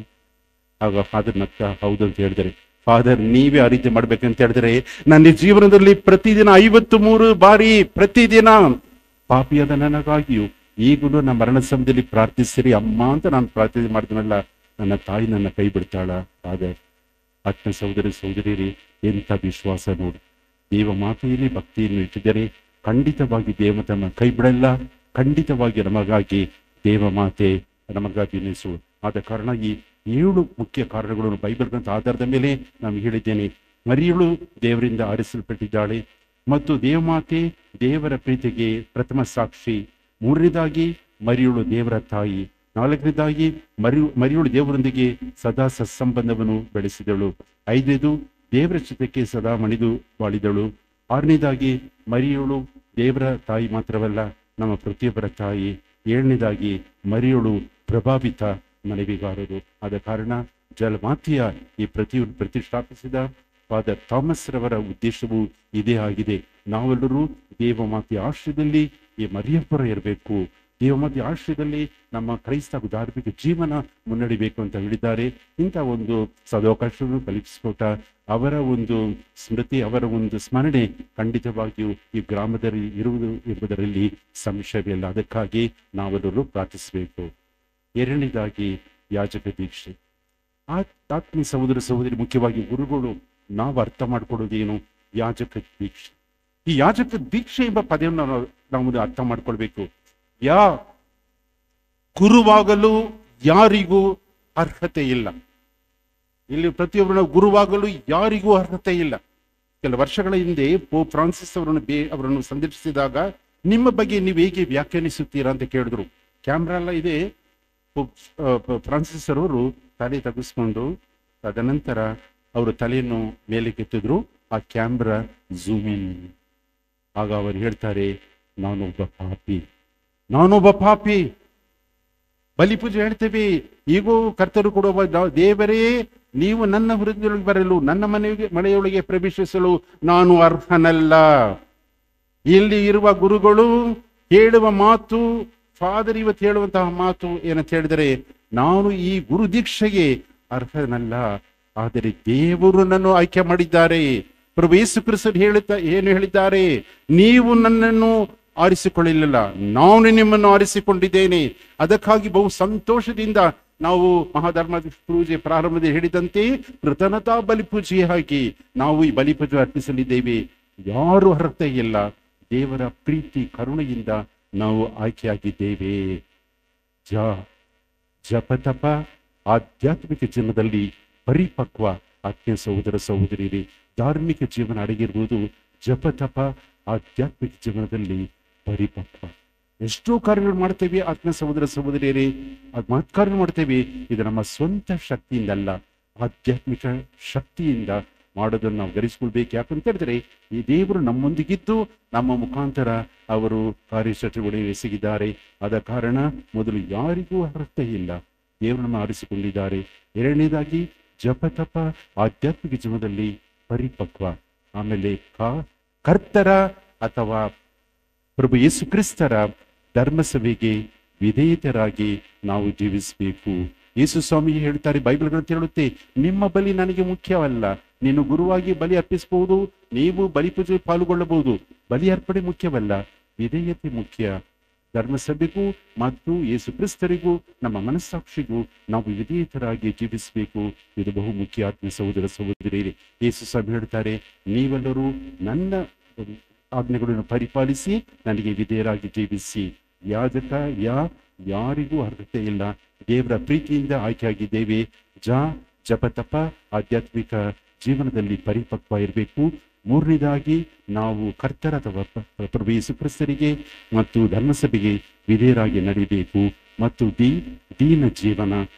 ಆಗ ಫಾದರ್ ನಕ್ಕ ಹೌದು ಅಂತ ಹೇಳಿದ್ರೆ, ಫಾದರ್ ನೀವೇ ಆ ರೀತಿ ಮಾಡ್ಬೇಕಂತ ಹೇಳಿದ್ರೆ ನನ್ನ ಜೀವನದಲ್ಲಿ ಪ್ರತಿದಿನ 53 ಬಾರಿ ಪ್ರತಿದಿನ ಪಾಪಿಯಾದ ನನಗಾಗಿಯೂ ಈಗಲೂ ನನ್ನ ಮರಣ ಸಮಯದಲ್ಲಿ ಪ್ರಾರ್ಥಿಸಿರಿ ಅಮ್ಮ ಅಂತ ನಾನು ಪ್ರಾರ್ಥನೆ ಮಾಡ್ತೀನಲ್ಲ, ನನ್ನ ತಾಯಿ ನನ್ನ ಕೈ ಬಿಡ್ತಾಳ. ಫಾದರ್, ಆತ್ಮ ಸಹೋದರಿಯರೇ, ಎಂಥ ವಿಶ್ವಾಸ ನೋಡಿ. ದೇವ ಮಾತೆಯಲ್ಲಿ ಭಕ್ತಿಯನ್ನು ಇಟ್ಟಿದ್ದರೆ ಖಂಡಿತವಾಗಿ ದೇವ ತಮ್ಮ ಕೈ ಬಿಡಲ್ಲ. ಖಂಡಿತವಾಗಿ ನಮಗಾಗಿ ದೇವ ಮಾತೆ ನಮಗಾಗಿ ನಿಲ್ಲಿಸು. ಆದ ಕಾರಣ ಈ 7 ಮುಖ್ಯ ಕಾರಣಗಳನ್ನು ಬೈಬಲ್ ಗ್ರಂಥ ಆಧಾರದ ಮೇಲೆ ನಾನು ಹೇಳಿದ್ದೇನೆ. ಮರಿಯಳು ದೇವರಿಂದ ಆರಿಸಲ್ಪಟ್ಟಿದ್ದಾಳೆ ಮತ್ತು ದೇವಮಾತೆ ದೇವರ ಪ್ರೀತಿಗೆ ಪ್ರಥಮ ಸಾಕ್ಷಿ. 3ನೇದಾಗಿ ಮರಿಯಳು ದೇವರ ತಾಯಿ. 4ನೇದಾಗಿ ಮರಿಯಳು ದೇವರೊಂದಿಗೆ ಸದಾ ಸತ್ಸಂಬಂಧವನ್ನು ಬೆಳೆಸಿದಳು. 5ನೇದು ದೇವರ ಚಿತ್ತಕ್ಕೆ ಸದಾ ಮಣಿದು ಬಾಳಿದಳು. 6ನೇದಾಗಿ ಮರಿಯಳು ದೇವರ ತಾಯಿ ಮಾತ್ರವಲ್ಲ, ನಮ್ಮ ಪ್ರತಿಯೊಬ್ಬರ ತಾಯಿ. 7ನೇದಾಗಿ ಮರಿಯಳು ಪ್ರಭಾವಿತ ಮನವಿಗಾರರು. ಆದ ಕಾರಣ ಜಲಮಾತೆಯ ಈ ಪ್ರತಿಷ್ಠಾಪಿಸಿದ ಫಾದರ್ ಥಾಮಸ್ ರವರ ಉದ್ದೇಶವು ಇದೇ ಆಗಿದೆ. ನಾವೆಲ್ಲರೂ ದೇವಮಾತೆಯ ಆಶ್ರಯದಲ್ಲಿ ಈ ಮರಿಯಪ್ಪರ ಇರಬೇಕು. ದೇವಮಾತೆಯ ಆಶ್ರಯದಲ್ಲಿ ನಮ್ಮ ಕ್ರೈಸ್ತ ಧಾರ್ಮಿಕ ಜೀವನ ಮುನ್ನಡಿಬೇಕು ಅಂತ ಹೇಳಿದ್ದಾರೆ. ಇಂಥ ಒಂದು ಸದಾವಕಾಶವನ್ನು ಕಲ್ಪಿಸಿಕೊಟ್ಟ ಅವರ ಒಂದು ಸ್ಮೃತಿ, ಅವರ ಒಂದು ಸ್ಮರಣೆ ಖಂಡಿತವಾಗಿಯೂ ಈ ಗ್ರಾಮದಲ್ಲಿ ಇರುವುದು ಎಂಬುದರಲ್ಲಿ ಸಂಶಯವಿಲ್ಲ. ಅದಕ್ಕಾಗಿ ನಾವೆಲ್ಲರೂ ಪ್ರಾರ್ಥಿಸಬೇಕು. 2ನೇದಾಗಿ ಯಾಜಕ ದೀಕ್ಷೆ. ಆತ್ಮೀಯ ಸಹೋದರಿ, ಮುಖ್ಯವಾಗಿ ಗುರುಗಳು ನಾವು ಅರ್ಥ ಮಾಡ್ಕೊಳ್ಳೋದೇನು, ಯಾಜಕ ದೀಕ್ಷೆ. ಈ ಯಾಜಕ ದೀಕ್ಷೆ ಎಂಬ ಪದವನ್ನು ನಾವು ಅರ್ಥ ಮಾಡ್ಕೊಳ್ಬೇಕು. ಗುರುವಾಗಲು ಯಾರಿಗೂ ಅರ್ಹತೆ ಇಲ್ಲ. ಇಲ್ಲಿ ಪ್ರತಿಯೊಬ್ಬರು ಗುರುವಾಗಲು ಯಾರಿಗೂ ಅರ್ಹತೆ ಇಲ್ಲ. ಕೆಲ ವರ್ಷಗಳ ಹಿಂದೆ ಪೋಪ್ ಫ್ರಾನ್ಸಿಸ್ ಅವರನ್ನು ಸಂದರ್ಶಿಸಿದಾಗ ನಿಮ್ಮ ಬಗ್ಗೆ ನೀವು ಹೇಗೆ ವ್ಯಾಖ್ಯಾನಿಸುತ್ತೀರಾ ಅಂತ ಕೇಳಿದ್ರು. ಕ್ಯಾಮ್ರಾ ಎಲ್ಲ ಇದೆ. ಫ್ರಾನ್ಸಿಸ್ ಅವರು ತಲೆ ತಗ್ಗಿಸ್ಕೊಂಡು ತದನಂತರ ಅವರು ತಲೆಯನ್ನು ಮೇಲೆ ಕೆತ್ತಿದ್ರು. ಆ ಕ್ಯಾಮ್ರಾ ಝೂಮ್ ಇನ್. ಆಗ ಅವರು ಹೇಳ್ತಾರೆ, ನಾನೊಬ್ಬ ಪಾಪಿ. ಬಲಿಪೂಜೆ ಹೇಳ್ತೇವೆ. ಈಗೂ ಕರ್ತರು ಕೊಡುವ ದೇವರೇ, ನೀವು ನನ್ನ ಹೃದಯದೊಳಗೆ ಬರಲು, ನನ್ನ ಮನೆಯೊಳಗೆ ಪ್ರವೇಶಿಸಲು ನಾನು ಅರ್ಹನಲ್ಲ. ಇಲ್ಲಿ ಇರುವ ಗುರುಗಳು ಹೇಳುವ ಮಾತು, ಫಾದರ್ ಇವತ್ತು ಹೇಳುವಂತಹ ಮಾತು ಏನಂತ ಹೇಳಿದರೆ, ನಾನು ಈ ಗುರು ದೀಕ್ಷೆಗೆ ಅರ್ಹನಲ್ಲ, ಆದರೆ ದೇವರು ನನ್ನನ್ನು ಆಯ್ಕೆ ಮಾಡಿದ್ದಾರೆ. ಪ್ರಭು ಯೇಸು ಕ್ರಿಸ್ತರು ಏನು ಹೇಳಿದ್ದಾರೆ, ನೀವು ನನ್ನನ್ನು ಆರಿಸಿಕೊಳ್ಳಲಿಲ್ಲ, ನಾನು ನಿಮ್ಮನ್ನು ಆರಿಸಿಕೊಂಡಿದ್ದೇನೆ. ಅದಕ್ಕಾಗಿ ಬಹು ಸಂತೋಷದಿಂದ ನಾವು ಮಹಾಧರ್ಮ ಪೂಜೆ ಪ್ರಾರಂಭದಲ್ಲಿ ಹೇಳಿದಂತೆ ಕೃತಜ್ಞತಾ ಬಲಿಪೂಜೆ ಹಾಕಿ ನಾವು ಈ ಬಲಿಪೂಜೆ ಅರ್ಪಿಸಲಿದ್ದೇವೆ. ಯಾರು ಅರ್ಹತೆ ಇಲ್ಲ, ದೇವರ ಪ್ರೀತಿ ಕರುಣೆಯಿಂದ ನಾವು ಆಯ್ಕೆಯಾಗಿದ್ದೇವೆ. ಜಪತಪ ಆಧ್ಯಾತ್ಮಿಕ ಜೀವನದಲ್ಲಿ ಪರಿಪಕ್ವ ಆತ್ಮೀಯ ಸಹೋದರಿಯರೇ, ಧಾರ್ಮಿಕ ಜೀವನ ಅಡಗಿರುವುದು ಜಪತಪ ಆಧ್ಯಾತ್ಮಿಕ ಜೀವನದಲ್ಲಿ ಪರಿಪಕ್ವ. ಎಷ್ಟೋ ಕಾರ್ಯಗಳು ಮಾಡ್ತೇವೆ ಆತ್ಮೀಯ ಸಹೋದರಿಯರೇ, ಕಾರ್ಯ ಮಾಡ್ತೇವೆ. ಇದು ನಮ್ಮ ಸ್ವಂತ ಶಕ್ತಿಯಿಂದಲ್ಲ, ಆಧ್ಯಾತ್ಮಿಕ ಶಕ್ತಿಯಿಂದ ಮಾಡೋದನ್ನು ನಾವು ಗರಿಸ್ಕೊಳ್ಬೇಕು. ಯಾಕಂತ ಹೇಳಿದ್ರೆ ಈ ದೇವರು ನಮ್ಮೊಂದಿಗಿದ್ದು ನಮ್ಮ ಮುಖಾಂತರ ಅವರು ಕಾರ್ಯಚಟುವಟಿಕೆ ಎಸಗಿದ್ದಾರೆ. ಆದ ಕಾರಣ ಮೊದಲು ಯಾರಿಗೂ ಅರ್ಹತೆ ಇಲ್ಲ, ದೇವರು ನಮ್ಮ ಆರಿಸಿಕೊಂಡಿದ್ದಾರೆ. 2ನೇದಾಗಿ ಜಪತಪ ಆಧ್ಯಾತ್ಮಿಕ ಜೀವನದಲ್ಲಿ ಪರಿಪಕ್ವ. ಆಮೇಲೆ ಕರ್ತರ ಅಥವಾ ಪ್ರಭು ಯೇಸು ಕ್ರಿಸ್ತರ ಧರ್ಮಸಭೆಗೆ ವಿಧೇಯತರಾಗಿ ನಾವು ಜೀವಿಸಬೇಕು. ಯೇಸು ಸ್ವಾಮಿ ಹೇಳ್ತಾರೆ, ಬೈಬಲ್ ಗ್ರಂಥ ಹೇಳುತ್ತೆ, ನಿಮ್ಮ ಬಲಿ ನನಗೆ ಮುಖ್ಯವಲ್ಲ. ನೀನು ಗುರುವಾಗಿ ಬಲಿ ಅರ್ಪಿಸಬಹುದು, ನೀವು ಬಲಿಪೂಜೆ ಪಾಲ್ಗೊಳ್ಳಬಹುದು. ಬಲಿ ಅರ್ಪಣೆ ಮುಖ್ಯವಲ್ಲ, ವಿಧೇಯತೆ ಮುಖ್ಯ. ಧರ್ಮಸಭೆಗೂ ಮತ್ತು ಯೇಸು ಕ್ರಿಸ್ತರಿಗೂ ನಮ್ಮ ಮನಸ್ಸಾಕ್ಷಿಗೂ ನಾವು ವಿಧೇಯತರಾಗಿ ಜೀವಿಸಬೇಕು. ಇದು ಬಹು ಮುಖ್ಯ. ಆತ್ಮ ಸಹೋದರ ಸಹೋದರಿಯರೇ, ಯೇಸು ಸಭೆ ಹೇಳ್ತಾರೆ, ನೀವೆಲ್ಲರೂ ನನ್ನ ಆಜ್ಞೆಗಳನ್ನು ಪರಿಪಾಲಿಸಿ ನನಗೆ ವಿಧೇಯರಾಗಿ ಜೀವಿಸಿ. ಯಾಜಕ ಯಾರಿಗೂ ಅರ್ಹತೆ ಇಲ್ಲ. ದೇವರ ಪ್ರೀತಿಯಿಂದ ಆಯ್ಕೆಯಾಗಿದ್ದೇವೆ. ಜಪತಪ ಆಧ್ಯಾತ್ಮಿಕ ಜೀವನದಲ್ಲಿ ಪರಿಪಕ್ವ ಇರಬೇಕು. ಮೂರನೇದಾಗಿ ನಾವು ಕರ್ತರ ಅಥವಾ ಪ್ರಭು ಯೇಸು ಕ್ರಿಸ್ತರಿಗೆ ಮತ್ತು ಧರ್ಮಸಭೆಗೆ ವಿಧೇಯರಾಗಿ ನಡಿಬೇಕು. ಮತ್ತು ದೀನ ಜೀವನ,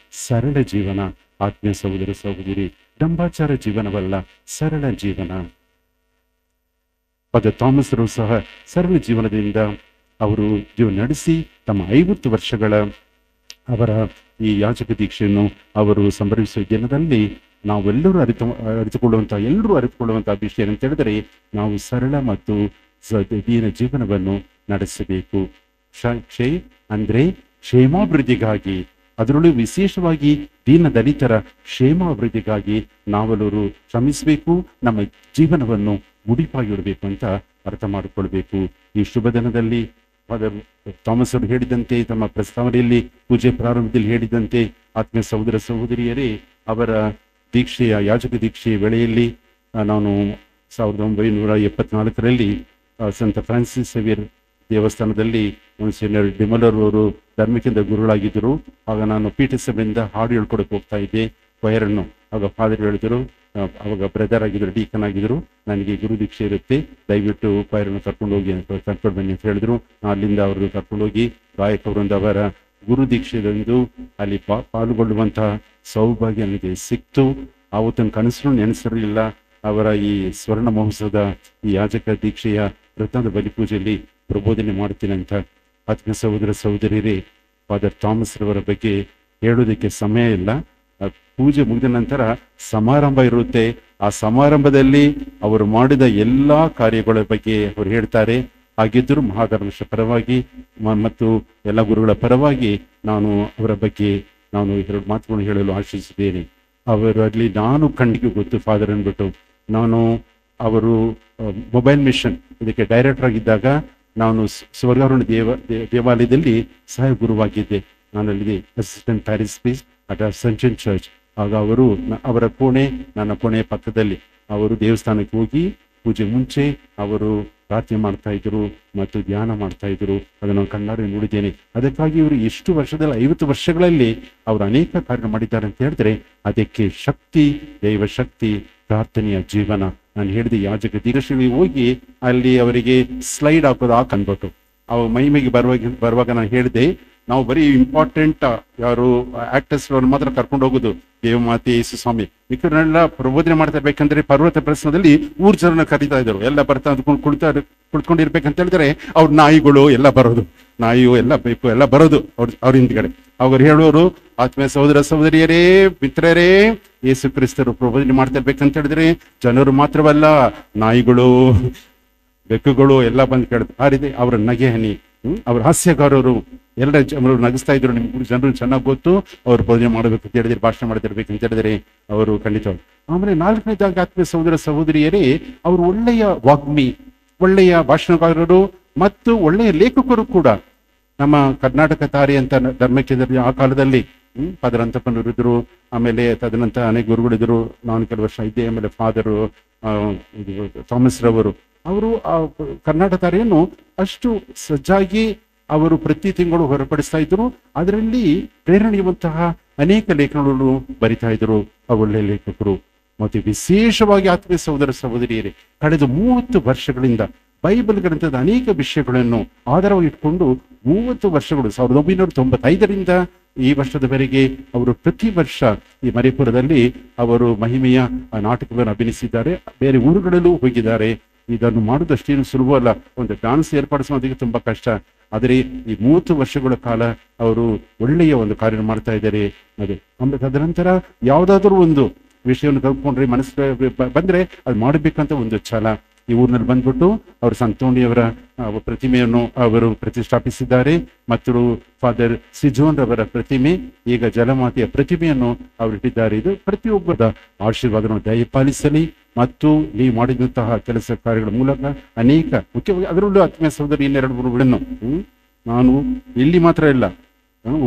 ಸರಳ ಜೀವನ. ಆತ್ಮೀಯ ಸಹೋದರ ಸಹೋದರಿ, ಡಂಬಾಚಾರ ಜೀವನವಲ್ಲ, ಸರಳ ಜೀವನ. ಫಾದರ್ ಥಾಮಸರು ಸಹ ಸರಳ ಜೀವನದಿಂದ ಅವರು ಜೀವನ ನಡೆಸಿ ತಮ್ಮ 50 ವರ್ಷಗಳ ಅವರ ಈ ಯಾಜಕ ದೀಕ್ಷೆಯನ್ನು ಅವರು ಸಂಭ್ರಮಿಸುವ ದಿನದಲ್ಲಿ ನಾವೆಲ್ಲರೂ ಅರಿತುಕೊಳ್ಳುವಂತಹ ವಿಷಯ ಏನಂತ ಹೇಳಿದರೆ, ನಾವು ಸರಳ ಮತ್ತು ದೀನ ಜೀವನವನ್ನು ನಡೆಸಬೇಕು. ಅಂದ್ರೆ ಕ್ಷೇಮಾಭಿವೃದ್ಧಿಗಾಗಿ, ಅದರಲ್ಲೂ ವಿಶೇಷವಾಗಿ ದೀನ ದಲಿತರ ಕ್ಷೇಮಾಭಿವೃದ್ಧಿಗಾಗಿ ನಾವೆಲ್ಲರೂ ಶ್ರಮಿಸಬೇಕು. ನಮ್ಮ ಜೀವನವನ್ನು ಮುಡಿಪಾಗಿಡಬೇಕು ಅಂತ ಅರ್ಥ ಮಾಡಿಕೊಳ್ಬೇಕು. ಈ ಶುಭ ದಿನದಲ್ಲಿ ಥಾಮಸ್ ಅವರು ಹೇಳಿದಂತೆ, ತಮ್ಮ ಪ್ರಸ್ತಾವನೆಯಲ್ಲಿ ಪೂಜೆ ಪ್ರಾರಂಭದಲ್ಲಿ ಹೇಳಿದಂತೆ, ಆತ್ಮೀಯ ಸಹೋದರ ಸಹೋದರಿಯರೇ, ಅವರ ದೀಕ್ಷೆಯ ಯಾಜಕ ದೀಕ್ಷೆಯ ವೇಳೆಯಲ್ಲಿ ನಾನು 1974ರಲ್ಲಿ ಸಂತ ಫ್ರಾನ್ಸಿಸ್ ಸೇವಿಯರ್ ದೇವಸ್ಥಾನದಲ್ಲಿ ಮೊನ್ಸಿನರ್ ಡಿಮಲರ್ ಅವರು ಧರ್ಮಕೇಂದ್ರ ಗುರುಗಳಾಗಿದ್ದರು. ಆಗ ನಾನು ಪೀಠಸಭೆಯಿಂದ ಹಾಡು ಹೇಳ್ಕೊಡಕ್ಕೆ ಹೋಗ್ತಾ ಇದ್ದೆ ಕೊಯರನ್ನು. ಆಗ ಫಾದರ್ ಹೇಳಿದರು, ಅವಾಗ ಬ್ರದರ್ ಆಗಿದ್ರು, ಡೀಕನ್ ಆಗಿದ್ರು, ನನಗೆ ಗುರು ದೀಕ್ಷೆ ಇರುತ್ತೆ, ದಯವಿಟ್ಟು ಕೊಯರನ್ನು ಕರ್ಕೊಂಡು ಹೋಗಿ ಕರ್ಕೊಂಡು ಬನ್ನಿ ಅಂತ ಹೇಳಿದ್ರು. ಅಲ್ಲಿಂದ ಅವ್ರದ್ದು ಕರ್ಕೊಂಡು ಹೋಗಿ ಗಾಯಕವರಿಂದ ಅವರ ಗುರು ದೀಕ್ಷೆದಂದು ಅಲ್ಲಿ ಪಾಲ್ಗೊಳ್ಳುವಂತಹ ಸೌಭಾಗ್ಯ ನನಗೆ ಸಿಕ್ತು. ಆವತ್ತಿನ ಕನಸು ನೆನೆಸಿರಲಿಲ್ಲ. ಅವರ ಈ ಸ್ವರ್ಣ ಮಹೋತ್ಸವದ ಈ ಯಾಜಕ ದೀಕ್ಷೆಯ ರತ್ನದ ಬಲಿಪೂಜೆಯಲ್ಲಿ ಪ್ರಬೋಧನೆ ಮಾಡ್ತೀನಿ ಅಂತ. ಆತ್ಮೀಯ ಸಹೋದರ ಸಹೋದರಿಯರೇ, ಫಾದರ್ ಥಾಮಸ್ ರವರ ಬಗ್ಗೆ ಹೇಳೋದಕ್ಕೆ ಸಮಯ ಇಲ್ಲ. ಪೂಜೆ ಮುಗಿದ ನಂತರ ಸಮಾರಂಭ ಇರುತ್ತೆ. ಆ ಸಮಾರಂಭದಲ್ಲಿ ಅವರು ಮಾಡಿದ ಎಲ್ಲಾ ಕಾರ್ಯಗಳ ಬಗ್ಗೆ ಅವರು ಹೇಳ್ತಾರೆ. ಹಾಗಿದ್ದರೂ ಮಹಾಧರ್ಮಶ ಪರವಾಗಿ ಮತ್ತು ಎಲ್ಲ ಗುರುಗಳ ಪರವಾಗಿ ನಾನು ಅವರ ಬಗ್ಗೆ ನಾನು 2 ಮಾತುಗಳನ್ನು ಹೇಳಲು ಆಶಿಸಿದ್ದೇನೆ. ಅವರಲ್ಲಿ ನಾನು ಕಣ್ಣಿಗೆ ಗೊತ್ತು ಫಾದರ್ ಅಂದ್ಬಿಟ್ಟು. ನಾನು ಅವರು ಮೊಬೈಲ್ ಮಿಷನ್ ಇದಕ್ಕೆ ಡೈರೆಕ್ಟರ್ ಆಗಿದ್ದಾಗ ನಾನು ಸ್ವರ್ಗಾರೋಹಣ ದೇವಾಲಯದಲ್ಲಿ ಸಹ ಗುರುವಾಗಿದ್ದೆ. ನಾನಲ್ಲಿ assistant Paris priest at ascension church. ಆಗ ಅವರು ಅವರ ಕೋಣೆ ನನ್ನ ಕೋಣೆಯ ಪಕ್ಕದಲ್ಲಿ. ಅವರು ದೇವಸ್ಥಾನಕ್ಕೆ ಹೋಗಿ ಪೂಜೆ ಮುಂಚೆ ಅವರು ಪ್ರಾರ್ಥನೆ ಮಾಡ್ತಾ ಇದ್ರು ಮತ್ತು ಧ್ಯಾನ ಮಾಡ್ತಾ ಇದ್ರು. ಅದನ್ನು ಕಣ್ಣಾರೆ ನೋಡಿದ್ದೇನೆ. ಅದಕ್ಕಾಗಿ ಇವರು ಎಷ್ಟು ವರ್ಷದಲ್ಲಿ 50 ವರ್ಷಗಳಲ್ಲಿ ಅವರು ಅನೇಕ ಕಾರ್ಯ ಮಾಡಿದ್ದಾರೆ ಅಂತ ಹೇಳಿದ್ರೆ ಅದಕ್ಕೆ ಶಕ್ತಿ, ದೈವ ಶಕ್ತಿ, ಪ್ರಾರ್ಥನೆಯ ಜೀವನ. ನಾನು ಹೇಳಿದೆ, ಯಾಜಕ ದೀಕ್ಷೆಗಳಿಗೆ ಹೋಗಿ ಅಲ್ಲಿ ಅವರಿಗೆ ಸ್ಲೈಡ್ ಹಾಕೋದು ಹಾಕನ್ಬಿಟ್ಟು ಅವು ಮೈಮೆಗೆ ಬರುವಾಗ ನಾನು ಹೇಳಿದೆ, ನಾವು ಬರೀ ಇಂಪಾರ್ಟೆಂಟ್ ಯಾರು ಆಕ್ಟರ್ಸ್ ಮಾತ್ರ ಕರ್ಕೊಂಡು ಹೋಗುದು. ದೇವಮಾತೆ ಯೇಸು ಸ್ವಾಮಿ ಮಿಕ್ಕರನ್ನೆಲ್ಲ ಪ್ರಬೋಧನೆ ಮಾಡ್ತಾ ಇರ್ಬೇಕಂದ್ರೆ ಪರ್ವತ ಪ್ರಶ್ನದಲ್ಲಿ 3 ಜನರನ್ನ ಕರೀತಾ ಇದ್ರು. ಎಲ್ಲ ಬರ್ತಾ ಕುಳಿತುಕೊಂಡಿರ್ಬೇಕಂತ ಹೇಳಿದ್ರೆ ಅವ್ರ ನಾಯಿಗಳು ಎಲ್ಲ ಬರೋದು, ನಾಯಿಯು ಎಲ್ಲ ಬೇಕು ಎಲ್ಲ ಬರೋದು ಅವ್ರ ಹಿಂದ್ಗಡೆ. ಅವ್ರು ಹೇಳೋರು, ಆತ್ಮೀಯ ಸಹೋದರ ಸಹೋದರಿಯರೇ, ಮಿತ್ರರೇ, ಯೇಸು ಕ್ರಿಸ್ತರು ಪ್ರಬೋಧನೆ ಮಾಡ್ತಾ ಇರ್ಬೇಕಂತ ಹೇಳಿದ್ರೆ ಜನರು ಮಾತ್ರವಲ್ಲ, ನಾಯಿಗಳು, ಬೆಕ್ಕುಗಳು ಎಲ್ಲ ಬಂದು ಕೇಳಿದ್ರು. ಆ ರೀತಿ ಅವರ ನಗೆ ಹನಿ, ಅವ್ರ ಹಾಸ್ಯಗಾರರು ಎಲ್ಲ ಜನರು ನಗಿಸ್ತಾ ಇದ್ರು. ನಿಮ್ಗೆ ಜನರು ಚೆನ್ನಾಗಿ ಗೊತ್ತು ಅವ್ರು ಬೋಧನೆ ಮಾಡಬೇಕು ಅಂತ ಹೇಳಿದ್ರೆ, ಭಾಷಣ ಮಾಡ್ತಿರ್ಬೇಕಂತ ಹೇಳಿದ್ರೆ ಅವರು ಖಂಡಿತ. ಆಮೇಲೆ 4ನೇದಾಗಿ ಆತ್ಮೀಯ ಸಹೋದರ ಸಹೋದರಿಯರೇ, ಅವರು ಒಳ್ಳೆಯ ವಾಗ್ಮಿ, ಒಳ್ಳೆಯ ಭಾಷಣಗಾರರು ಮತ್ತು ಒಳ್ಳೆಯ ಲೇಖಕರು ಕೂಡ. ನಮ್ಮ ಕರ್ನಾಟಕ ತಾರೆ ಅಂತ ಧರ್ಮಕೇಂದ್ರ ಆ ಕಾಲದಲ್ಲಿ ಫಾದರ್ ಅಂತಪ್ಪನವರು ಇದ್ರು. ಆಮೇಲೆ ತದನಂತರ ಅನೇಕ ಗುರುಗಳಿದ್ರು. ನಾನು ಕೆಲವು ವರ್ಷ ಇದ್ದೆ. ಆಮೇಲೆ ಫಾದರು ಥಾಮಸ್ ರವರು ಅವರು ಆ ಕರ್ನಾಟಕ ತಾರೆಯನ್ನು ಅಷ್ಟು ಸಜ್ಜಾಗಿ ಅವರು ಪ್ರತಿ ತಿಂಗಳು ಹೊರಪಡಿಸ್ತಾ ಇದ್ರು. ಅದರಲ್ಲಿ ಪ್ರೇರಣೆಯುವಂತಹ ಅನೇಕ ಲೇಖನಗಳನ್ನು ಬರಿತಾ ಇದ್ರು ಒಳ್ಳೆಯ ಲೇಖಕರು. ಮತ್ತೆ ವಿಶೇಷವಾಗಿ ಆತ್ಮೀಯ ಸಹೋದರ ಸಹೋದರಿಯರೇ, ಕಳೆದ 30 ವರ್ಷಗಳಿಂದ ಬೈಬಲ್ ಗ್ರಂಥದ ಅನೇಕ ವಿಷಯಗಳನ್ನು ಆಧಾರವಾಗಿ ಇಟ್ಕೊಂಡು 30 ವರ್ಷಗಳು 1995ರಿಂದ ಈ ವರ್ಷದವರೆಗೆ ಅವರು ಪ್ರತಿ ವರ್ಷ ಈ ಮರಿಪುರದಲ್ಲಿ ಅವರು ಮಹಿಮೆಯ ನಾಟಕವನ್ನು ಅಭಿನಯಿಸಿದ್ದಾರೆ. ಬೇರೆ ಊರುಗಳಲ್ಲೂ ಹೋಗಿದ್ದಾರೆ. ಇದನ್ನು ಮಾಡುವುದಷ್ಟೇನು ಸುಲಭವಲ್ಲ. ಒಂದು ಡಾನ್ಸ್ ಏರ್ಪಡಿಸೋದಕ್ಕೆ ತುಂಬಾ ಕಷ್ಟ. ಆದರೆ ಈ 30 ವರ್ಷಗಳ ಕಾಲ ಅವರು ಒಳ್ಳೆಯ ಒಂದು ಕಾರ್ಯ ಮಾಡ್ತಾ ಇದ್ದಾರೆ. ಅದೇ ಆಮೇಲೆ ತದನಂತರ ಯಾವುದಾದ್ರೂ ಒಂದು ವಿಷಯವನ್ನು ತೆಗೆದುಕೊಂಡ್ರೆ ಮನಸ್ಸು ಬಂದ್ರೆ ಅದು ಮಾಡಬೇಕಂತ ಒಂದು ಛಲ. ಈ ಊರಿನಲ್ಲಿ ಬಂದ್ಬಿಟ್ಟು ಅವರು ಸಂತೋಣಿಯವರ ಪ್ರತಿಮೆಯನ್ನು ಅವರು ಪ್ರತಿಷ್ಠಾಪಿಸಿದ್ದಾರೆ. ಮತ್ತು ಫಾದರ್ ಸಿಜೋನ್ ರವರ ಪ್ರತಿಮೆ, ಈಗ ಜಲಮಾತೆಯ ಪ್ರತಿಮೆಯನ್ನು ಅವರು ಇಟ್ಟಿದ್ದಾರೆ. ಇದು ಪ್ರತಿಯೊಬ್ಬರ ಆಶೀರ್ವಾದವನ್ನು ದಯಪಾಲಿಸಲಿ. ಮತ್ತು ನೀವು ಮಾಡಿದಂತಹ ಕೆಲಸ ಕಾರ್ಯಗಳ ಮೂಲಕ ಅನೇಕ, ಮುಖ್ಯವಾಗಿ ಅದರಲ್ಲೂ ಆತ್ಮೀಯ ಸಹೋದರಿ 2-3ಗಳನ್ನು ನಾನು ಇಲ್ಲಿ ಮಾತ್ರ ಇಲ್ಲ,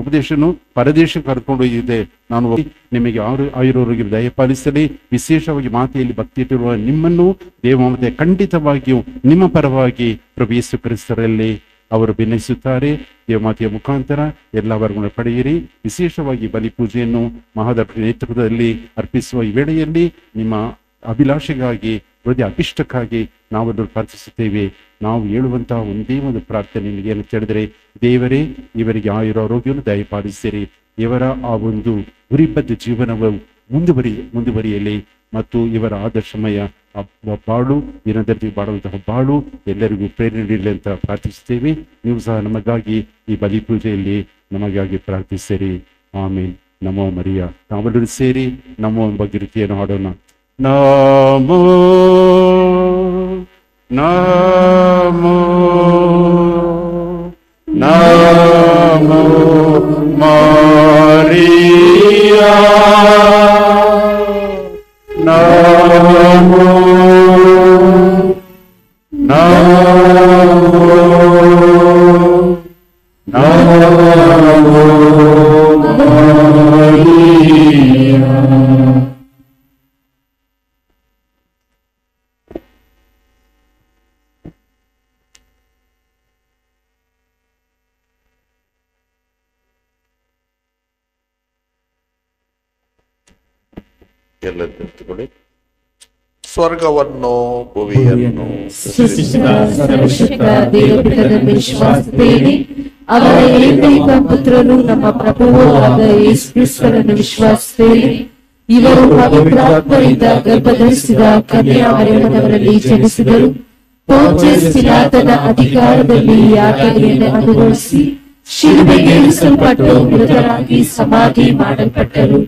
ಉಪದೇಶನು ಪರದೇಶಕ್ಕೆ ಕರ್ಕೊಂಡು ಹೋಗಿದೆ. ನಾನು ನಿಮಗೆ ಆಯುರೋಗಿರು ದಯಪಾಲಿಸಲಿ. ವಿಶೇಷವಾಗಿ ಮಾತೆಯಲ್ಲಿ ಭಕ್ತಿ ಇಟ್ಟಿರುವ ನಿಮ್ಮನ್ನು ದೇವಮಾತೆ ಖಂಡಿತವಾಗಿಯೂ ನಿಮ್ಮ ಪರವಾಗಿ ಪ್ರಭು ಯೇಸು ಕ್ರಿಸ್ತರಲ್ಲಿ ಅವರು ಭಿನ್ನಯಿಸುತ್ತಾರೆ. ದೇವಮಾತೆಯ ಮುಖಾಂತರ ಎಲ್ಲ ವರ್ಗಗಳನ್ನು ಪಡೆಯಿರಿ. ವಿಶೇಷವಾಗಿ ಬಲಿಪೂಜೆಯನ್ನು ಮಹಾದರ್ಶನ ನೇತೃತ್ವದಲ್ಲಿ ಅರ್ಪಿಸುವ ಈ ವೇಳೆಯಲ್ಲಿ ನಿಮ್ಮ ಅಭಿಲಾಷೆಗಾಗಿ, ಹೃದಯ ಅಭಿಷ್ಟಕ್ಕಾಗಿ ನಾವನ್ನು ಪ್ರಾರ್ಥಿಸುತ್ತೇವೆ. ನಾವು ಹೇಳುವಂತಹ ಒಂದೇ ಒಂದು ಪ್ರಾರ್ಥನೆ ನಿಮಗೆ ಏನು ಹೇಳಿದರೆ, ದೇವರೇ ಇವರಿಗೆ ಆರೋಗ್ಯವನ್ನು ದಯಪಾಲಿಸಿರಿ. ಇವರ ಆ ಒಂದು ಗುರಿಬದ್ಧ ಜೀವನವು ಮುಂದುವರಿಯಲಿ ಮತ್ತು ಇವರ ಆದರ್ಶಮಯ ಬಾಳು, ದಿನದಲ್ಲಿ ಬಾಳುವಂತಹ ಬಾಳು ಎಲ್ಲರಿಗೂ ಪ್ರೇರಣೆ ನೀಡಲಿ ಅಂತ ಪ್ರಾರ್ಥಿಸುತ್ತೇವೆ. ನೀವು ಸಹ ನಮಗಾಗಿ ಈ ಬಲಿ ಪೂಜೆಯಲ್ಲಿ ನಮಗಾಗಿ ಪ್ರಾರ್ಥಿಸಿರಿ. ಆಮೇಲೆ ನಮೋ ಮರಿಯ. ನಾವೆಲ್ಲರೂ ಸೇರಿ ನಮೋ ಎಂಬ ಗೀತೆಯನ್ನು ಹಾಡೋಣ. ನಮೋ ನಮೋ ನಮೋ ಮರಿಯ ನಮೋ ನಮೋ ನಮೋ ಮರಿಯ. ಎಲ್ಲ ನಿಂತುಕೊಳ್ಳಿ. ಸ್ವರ್ಗವನ್ನು ಭುವಿಯನ್ನು ಸೃಷ್ಟಿಸಿದ ಸರ್ವಶಕ್ತ ದೇವಪಿತನ ವಿಶ್ವಾಸದಲ್ಲಿ ಅವರ ಏಕೈಕ ಪುತ್ರನು ನಮ್ಮ ಪ್ರಭುವೂ ಆದ ಯೇಸು ಕ್ರಿಸ್ತನನ್ನು ವಿಶ್ವಾಸದಲ್ಲಿ ಇವರು ಪವಿತ್ರಾತ್ಮರಿಂದ ಗರ್ಭಧರಿಸಿದ ಕನ್ಯಾ ಮರಿಯಮ್ಮನವರಲ್ಲಿ ಜನಿಸಿದರು. ಪೋಂಚಿಯಸ್ ಪಿಲಾತನ ಅಧಿಕಾರದಲ್ಲಿ ಯಾತನೆಯನ್ನು ಅನುಭವಿಸಿ ಶಿಲುಬೆಗೆ ಇಳಿಸಲ್ಪಟ್ಟು ಮೃತರಾಗಿ ಸಮಾಧಿ ಮಾಡಲ್ಪಟ್ಟರು.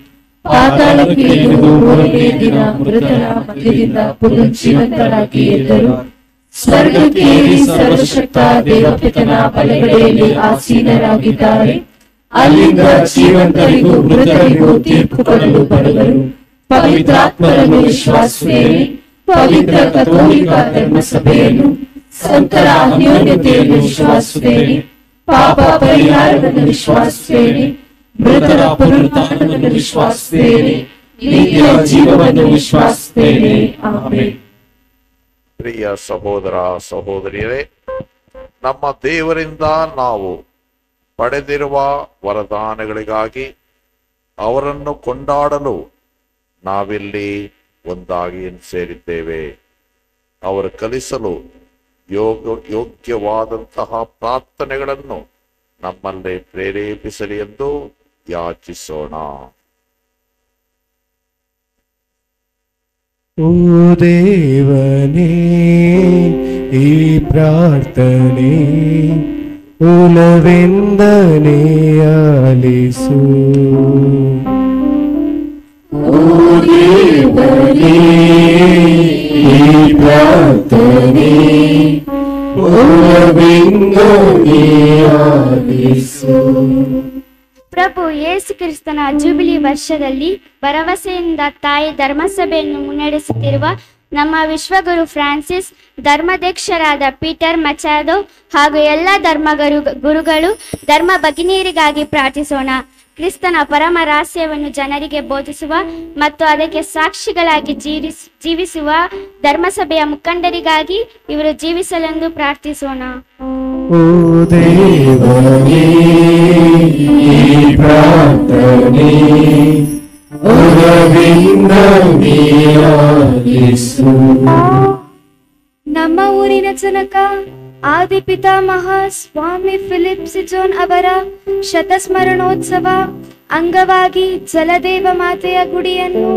ಪಾತಾಳಕ್ಕೆ ಇಳಿದು ಮೂರನೇ ದಿನ ಮೃತರ ಮಧ್ಯದಿಂದ ಪುನರುಜ್ಜೀವಂತರಾಗಿ ಎದ್ದರು. ಸ್ವರ್ಗಕ್ಕೆ ಏರಿ ಸರ್ವಶಕ್ತ ದೇವಪಿತನ ಬಲಗಡೆಯಲ್ಲಿ ಆಸೀನರಾಗಿದ್ದಾರೆ. ಅಲ್ಲಿಂದ ಜೀವಂತರಿಗೂ ಮೃತರಿಗೂ ತೀರ್ಪು ಕೊಡಲು ಬರುವರು. ಪವಿತ್ರಾತ್ಮರನ್ನು ವಿಶ್ವಾಸಿಸುತ್ತೇವೆ. ಪವಿತ್ರ ಕಥೋಲಿಕ ಧರ್ಮಸಭೆಯನ್ನು, ಸಂತರ ಅನ್ಯೋನ್ಯತೆಯನ್ನು ವಿಶ್ವಾಸಿಸುತ್ತೇವೆ. ಪಾಪ ಪರಿಹಾರವನ್ನು ವಿಶ್ವಾಸಿಸುತ್ತೇವೆ. ಮೃತರ ಪುನರುತ್ಥಾನವನ್ನು ವಿಶ್ವಾಸಿಸುತ್ತೇವೆ. ನಿತ್ಯ ಜೀವವನ್ನು ವಿಶ್ವಾಸಿಸುತ್ತೇವೆ. ಆಮೆನ್. ಪ್ರಿಯ ಸಹೋದರ ಸಹೋದರಿಯರೇ, ನಮ್ಮ ದೇವರಿಂದ ನಾವು ಪಡೆದಿರುವ ವರದಾನಗಳಿಗಾಗಿ ಅವರನ್ನು ಕೊಂಡಾಡಲು ನಾವಿಲ್ಲಿ ಒಂದಾಗಿ ಸೇರಿದ್ದೇವೆ. ಅವರು ಕಲಿಸಲು ಯೋಗ್ಯವಾದಂತಹ ಪ್ರಾರ್ಥನೆಗಳನ್ನು ನಮ್ಮಲ್ಲಿ ಪ್ರೇರೇಪಿಸಲಿ ಎಂದು ಯಾಚಿಸೋಣ. ಓ ದೇವನೇ, ಈ ಪ್ರಾರ್ಥನೆ ಉಲವೆಂದನೆ ಆಲಿಸು. ಓ ದೇವನೇ, ಈ ಪ್ರಾರ್ಥನೆ ಉಲವೆಂದನೆ ಆಲಿಸು. ಪ್ರಭು ಯೇಸು ಕ್ರಿಸ್ತನ ಜೂಬಿಲಿ ವರ್ಷದಲ್ಲಿ ಭರವಸೆಯಿಂದ ತಾಯಿ ಧರ್ಮಸಭೆಯನ್ನು ಮುನ್ನಡೆಸುತ್ತಿರುವ ನಮ್ಮ ವಿಶ್ವಗುರು ಫ್ರಾನ್ಸಿಸ್, ಧರ್ಮಾಧ್ಯಕ್ಷರಾದ ಪೀಟರ್ ಮಚಾದೋ ಹಾಗೂ ಎಲ್ಲ ಗುರುಗಳು, ಧರ್ಮ ಭಗಿನಿಯರಿಗಾಗಿ ಪ್ರಾರ್ಥಿಸೋಣ. ಕ್ರಿಸ್ತನ ಪರಮ ರಹಸ್ಯವನ್ನು ಜನರಿಗೆ ಬೋಧಿಸುವ ಮತ್ತು ಅದಕ್ಕೆ ಸಾಕ್ಷಿಗಳಾಗಿ ಜೀವಿಸುವ ಧರ್ಮಸಭೆಯ ಮುಖಂಡರಿಗಾಗಿ ಇವರು ಜೀವಿಸಲೆಂದು ಪ್ರಾರ್ಥಿಸೋಣ. ಓ ದೇವನೇ, ಈ ಪ್ರಾರ್ಥನೆ ಉಲವೆಂದನೆ ಆಲಿಸು. ನಮ್ಮ ಊರಿನ ಜನಕ ಆದಿ ಪಿತಾಮಹ ಸ್ವಾಮಿ ಫಿಲಿಪ್ ಸಿಜೋನ್ ಅವರ ಶತಸ್ಮರಣೋತ್ಸವ ಅಂಗವಾಗಿ ಜಲದೇವ ಮಾತೆಯ ಗುಡಿಯನ್ನು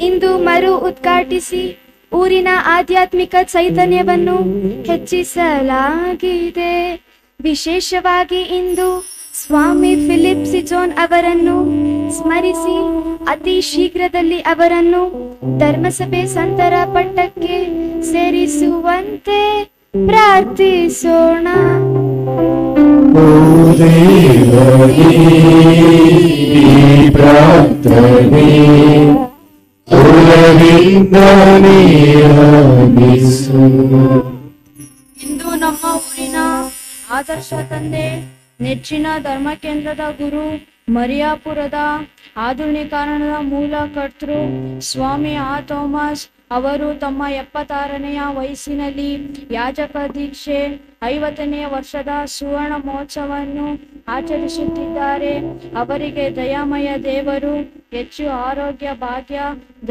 ಇಂದು ಮರು ಉದ್ಘಾಟಿಸಿ ಊರಿನ ಆಧ್ಯಾತ್ಮಿಕ ಚೈತನ್ಯವನ್ನು ಹೆಚ್ಚಿಸಲಾಗಿದೆ. ವಿಶೇಷವಾಗಿ ಇಂದು ಸ್ವಾಮಿ ಫಿಲಿಪ್ ಸಿಜೋನ್ ಅವರನ್ನು ಸ್ಮರಿಸಿ ಅತಿ ಶೀಘ್ರದಲ್ಲಿ ಅವರನ್ನು ಧರ್ಮಸಭೆ ಸಂತರ ಪಟ್ಟಕ್ಕೆ ಸೇರಿಸುವಂತೆ ಪ್ರಾರ್ಥಿಸೋಣ. ಓ ದೇವನೇ, ಈ ಪ್ರಾರ್ಥನೆ ಉಲವೆಂದನೆ ಆಲಿಸು. ಇಂದು ನಮ್ಮ ಊರಿನ ಆದರ್ಶ ತಂದೆ, ನೆಚ್ಚಿನ ಧರ್ಮಕೇಂದ್ರದ ಗುರು, ಮರಿಯಾಪುರದ ಆಧುನೀಕರಣದ ಮೂಲ ಕರ್ತೃ ಸ್ವಾಮಿ ಥಾಮಸ್ ಅವರು ತಮ್ಮ 76ನೆಯ ವಯಸ್ಸಿನಲ್ಲಿ ಯಾಜಕ ದೀಕ್ಷೆ 50ನೇ ವರ್ಷದ ಸುವರ್ಣ ಮಹೋತ್ಸವವನ್ನು ಆಚರಿಸುತ್ತಿದ್ದಾರೆ. ಅವರಿಗೆ ದಯಾಮಯ ದೇವರು ಹೆಚ್ಚು ಆರೋಗ್ಯ ಭಾಗ್ಯ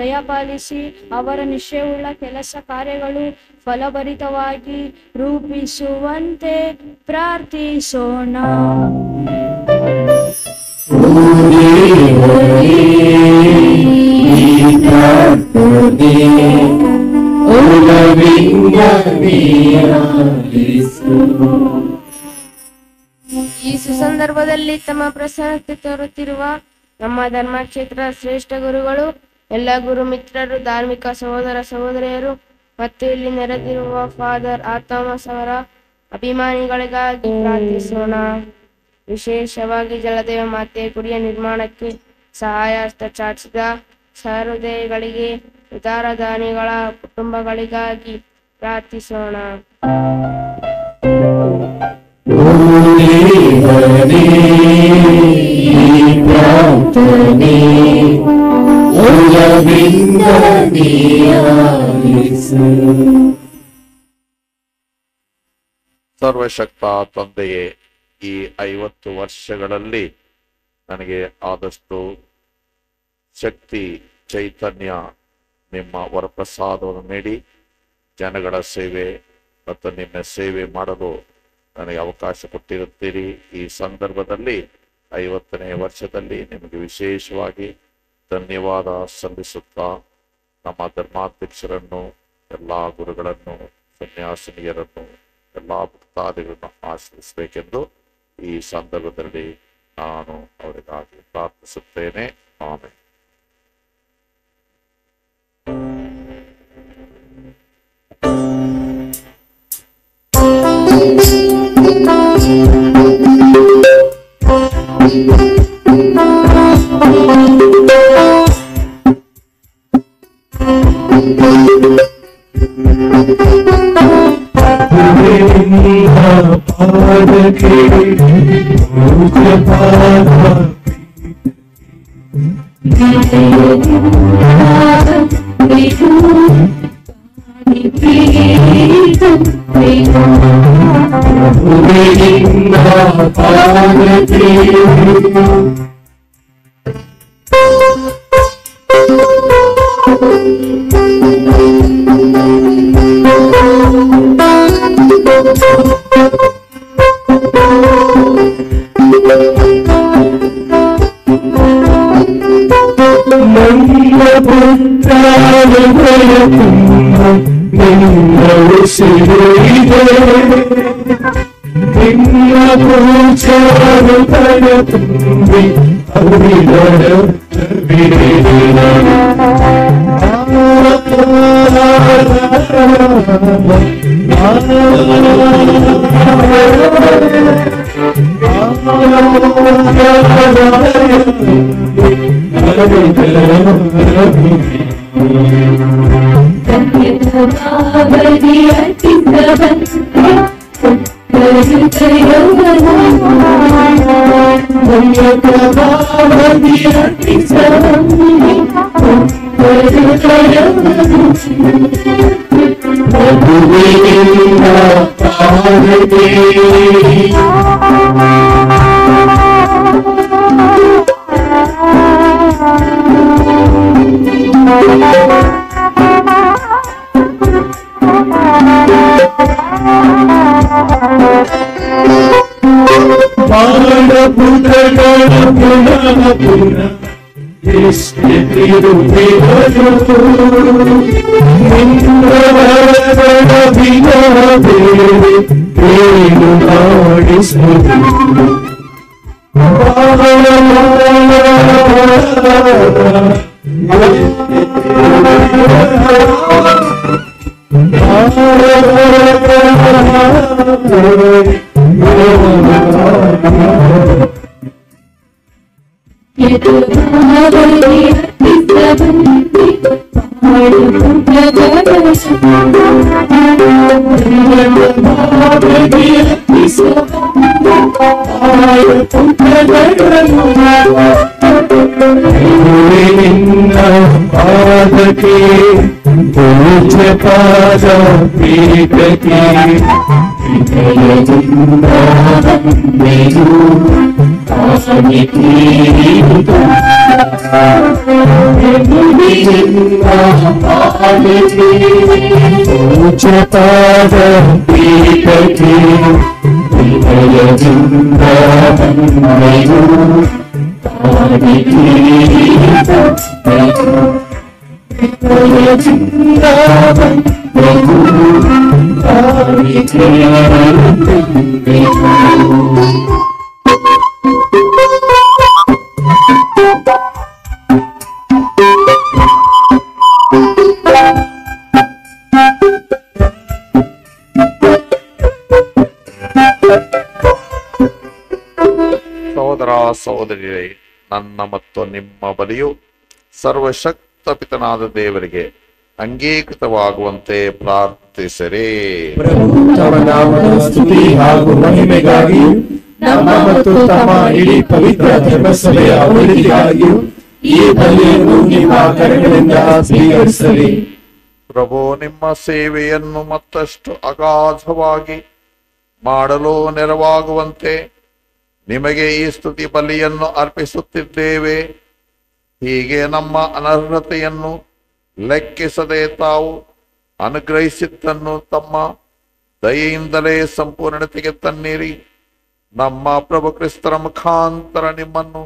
ದಯಪಾಲಿಸಿ ಅವರ ನಿಶ್ಚಯವುಳ್ಳ ಕೆಲಸ ಕಾರ್ಯಗಳು ಫಲಭರಿತವಾಗಿ ರೂಪಿಸುವಂತೆ ಪ್ರಾರ್ಥಿಸೋಣ. ಈ ಸುಸಂದರ್ಭದಲ್ಲಿ ತಮ್ಮ ಪ್ರಸನ್ನತೆ ತೋರುತ್ತಿರುವ ನಮ್ಮ ಧರ್ಮಕ್ಷೇತ್ರ ಶ್ರೇಷ್ಠ ಗುರುಗಳು, ಎಲ್ಲ ಗುರು ಮಿತ್ರರು, ಧಾರ್ಮಿಕ ಸಹೋದರ ಸಹೋದರಿಯರು ಮತ್ತು ಇಲ್ಲಿ ನೆರೆದಿರುವ ಫಾದರ್ ಥಾಮಸ್ ಅವರ ಅಭಿಮಾನಿಗಳಿಗಾಗಿ ಪ್ರಾರ್ಥಿಸೋಣ. ವಿಶೇಷವಾಗಿ ಜಲದೇವ ಮಾತೆ ಗುಡಿಯ ನಿರ್ಮಾಣಕ್ಕೆ ಸಹಾಯ ಹಸ್ತ ಚಾಚಿದ ಸಹೃದಯಗಳಿಗೆ, ಉದಾರ ದಾನಿಗಳ ಕುಟುಂಬಗಳಿಗಾಗಿ ಪ್ರಾರ್ಥಿಸೋಣ. ಸರ್ವಶಕ್ತ ತಂದೆಯೇ, ಈ 50 ವರ್ಷಗಳಲ್ಲಿ ನನಗೆ ಆದಷ್ಟು ಶಕ್ತಿ, ಚೈತನ್ಯ, ನಿಮ್ಮ ವರಪ್ರಸಾದವನ್ನು ನೀಡಿ ಜನಗಳ ಸೇವೆ ಮತ್ತು ನಿಮ್ಮ ಸೇವೆ ಮಾಡಲು ನನಗೆ ಅವಕಾಶ ಕೊಟ್ಟಿರುತ್ತೀರಿ. ಈ ಸಂದರ್ಭದಲ್ಲಿ 50ನೇ ವರ್ಷದಲ್ಲಿ ನಿಮಗೆ ವಿಶೇಷವಾಗಿ ಧನ್ಯವಾದ ಸಲ್ಲಿಸುತ್ತಾ ನಮ್ಮ ಧರ್ಮಾಧ್ಯಕ್ಷರನ್ನು, ಎಲ್ಲ ಗುರುಗಳನ್ನು, ಸನ್ಯಾಸಿನಿಯರನ್ನು, ಎಲ್ಲ ಭಕ್ತಾದಿಗಳನ್ನು ಆಶ್ರಯಿಸಬೇಕೆಂದು ಈ ಸಂದರ್ಭದಲ್ಲಿ ನಾನು ಅವರಿಗಾಗಿ ಪ್ರಾರ್ಥಿಸುತ್ತೇನೆ. ಆಮೆನ್. Thank you. ಪುತ್ರಗಳನ್ನು ನಿನ್ನ ಪಾದಕ್ಕೆ ಪೂಜ್ಯ ಪಾದ ಪೀಠಕ್ಕೆ ಹೃದಯದಿಂದ ವಂದೆಯು ಪೂಜ್ಯ ಪಾದ ಪೀಠಕ್ಕೆ ಹೃದಯದಿಂದ ವಂದೆಯು ಸಹೋದರ ಸಹೋದರಿಯರೇ, ನನ್ನ ಮತ್ತು ನಿಮ್ಮ ಬಲಿಯು ಸರ್ವಶಕ್ತ ಪಿತನಾದ ದೇವರಿಗೆ ಅಂಗೀಕೃತವಾಗುವಂತೆ ಪ್ರಾರ್ಥಿಸಿರಿ. ತಮ್ಮ ನಾಮದ ಸ್ತುತಿ ಹಾಗೂ ಮಹಿಮೆಗಾಗಿ ನಮ್ಮ ಮತ್ತು ತಮ್ಮ ಇಡೀ ಪವಿತ್ರ ಧರ್ಮಸಭೆಯ ಅಭಿವೃದ್ಧಿಗಾಗಿಯೂ ಈ ಬಲಿಯನ್ನು ನಿಮ್ಮ ಕರಗಳಿಂದ ಸ್ವೀಕರಿಸಲಿ. ಪ್ರಭು, ನಿಮ್ಮ ಸೇವೆಯನ್ನು ಮತ್ತಷ್ಟು ಅಗಾಧವಾಗಿ ಮಾಡಲು ನೆರವಾಗುವಂತೆ ನಿಮಗೆ ಈ ಸ್ತುತಿ ಬಲಿಯನ್ನು ಅರ್ಪಿಸುತ್ತಿದ್ದೇವೆ. ಹೀಗೆ ನಮ್ಮ ಅನರ್ಹತೆಯನ್ನು ಲೆಕ್ಕಿಸದೆ ತಾವು ಅನುಗ್ರಹಿಸಿದ್ದನ್ನು ತಮ್ಮ ದಯೆಯಿಂದಲೇ ಸಂಪೂರ್ಣತೆಗೆ ತನ್ನಿರಿ. ನಮ್ಮ ಪ್ರಭು ಕ್ರಿಸ್ತರ ಮುಖಾಂತರ ನಿಮ್ಮನ್ನು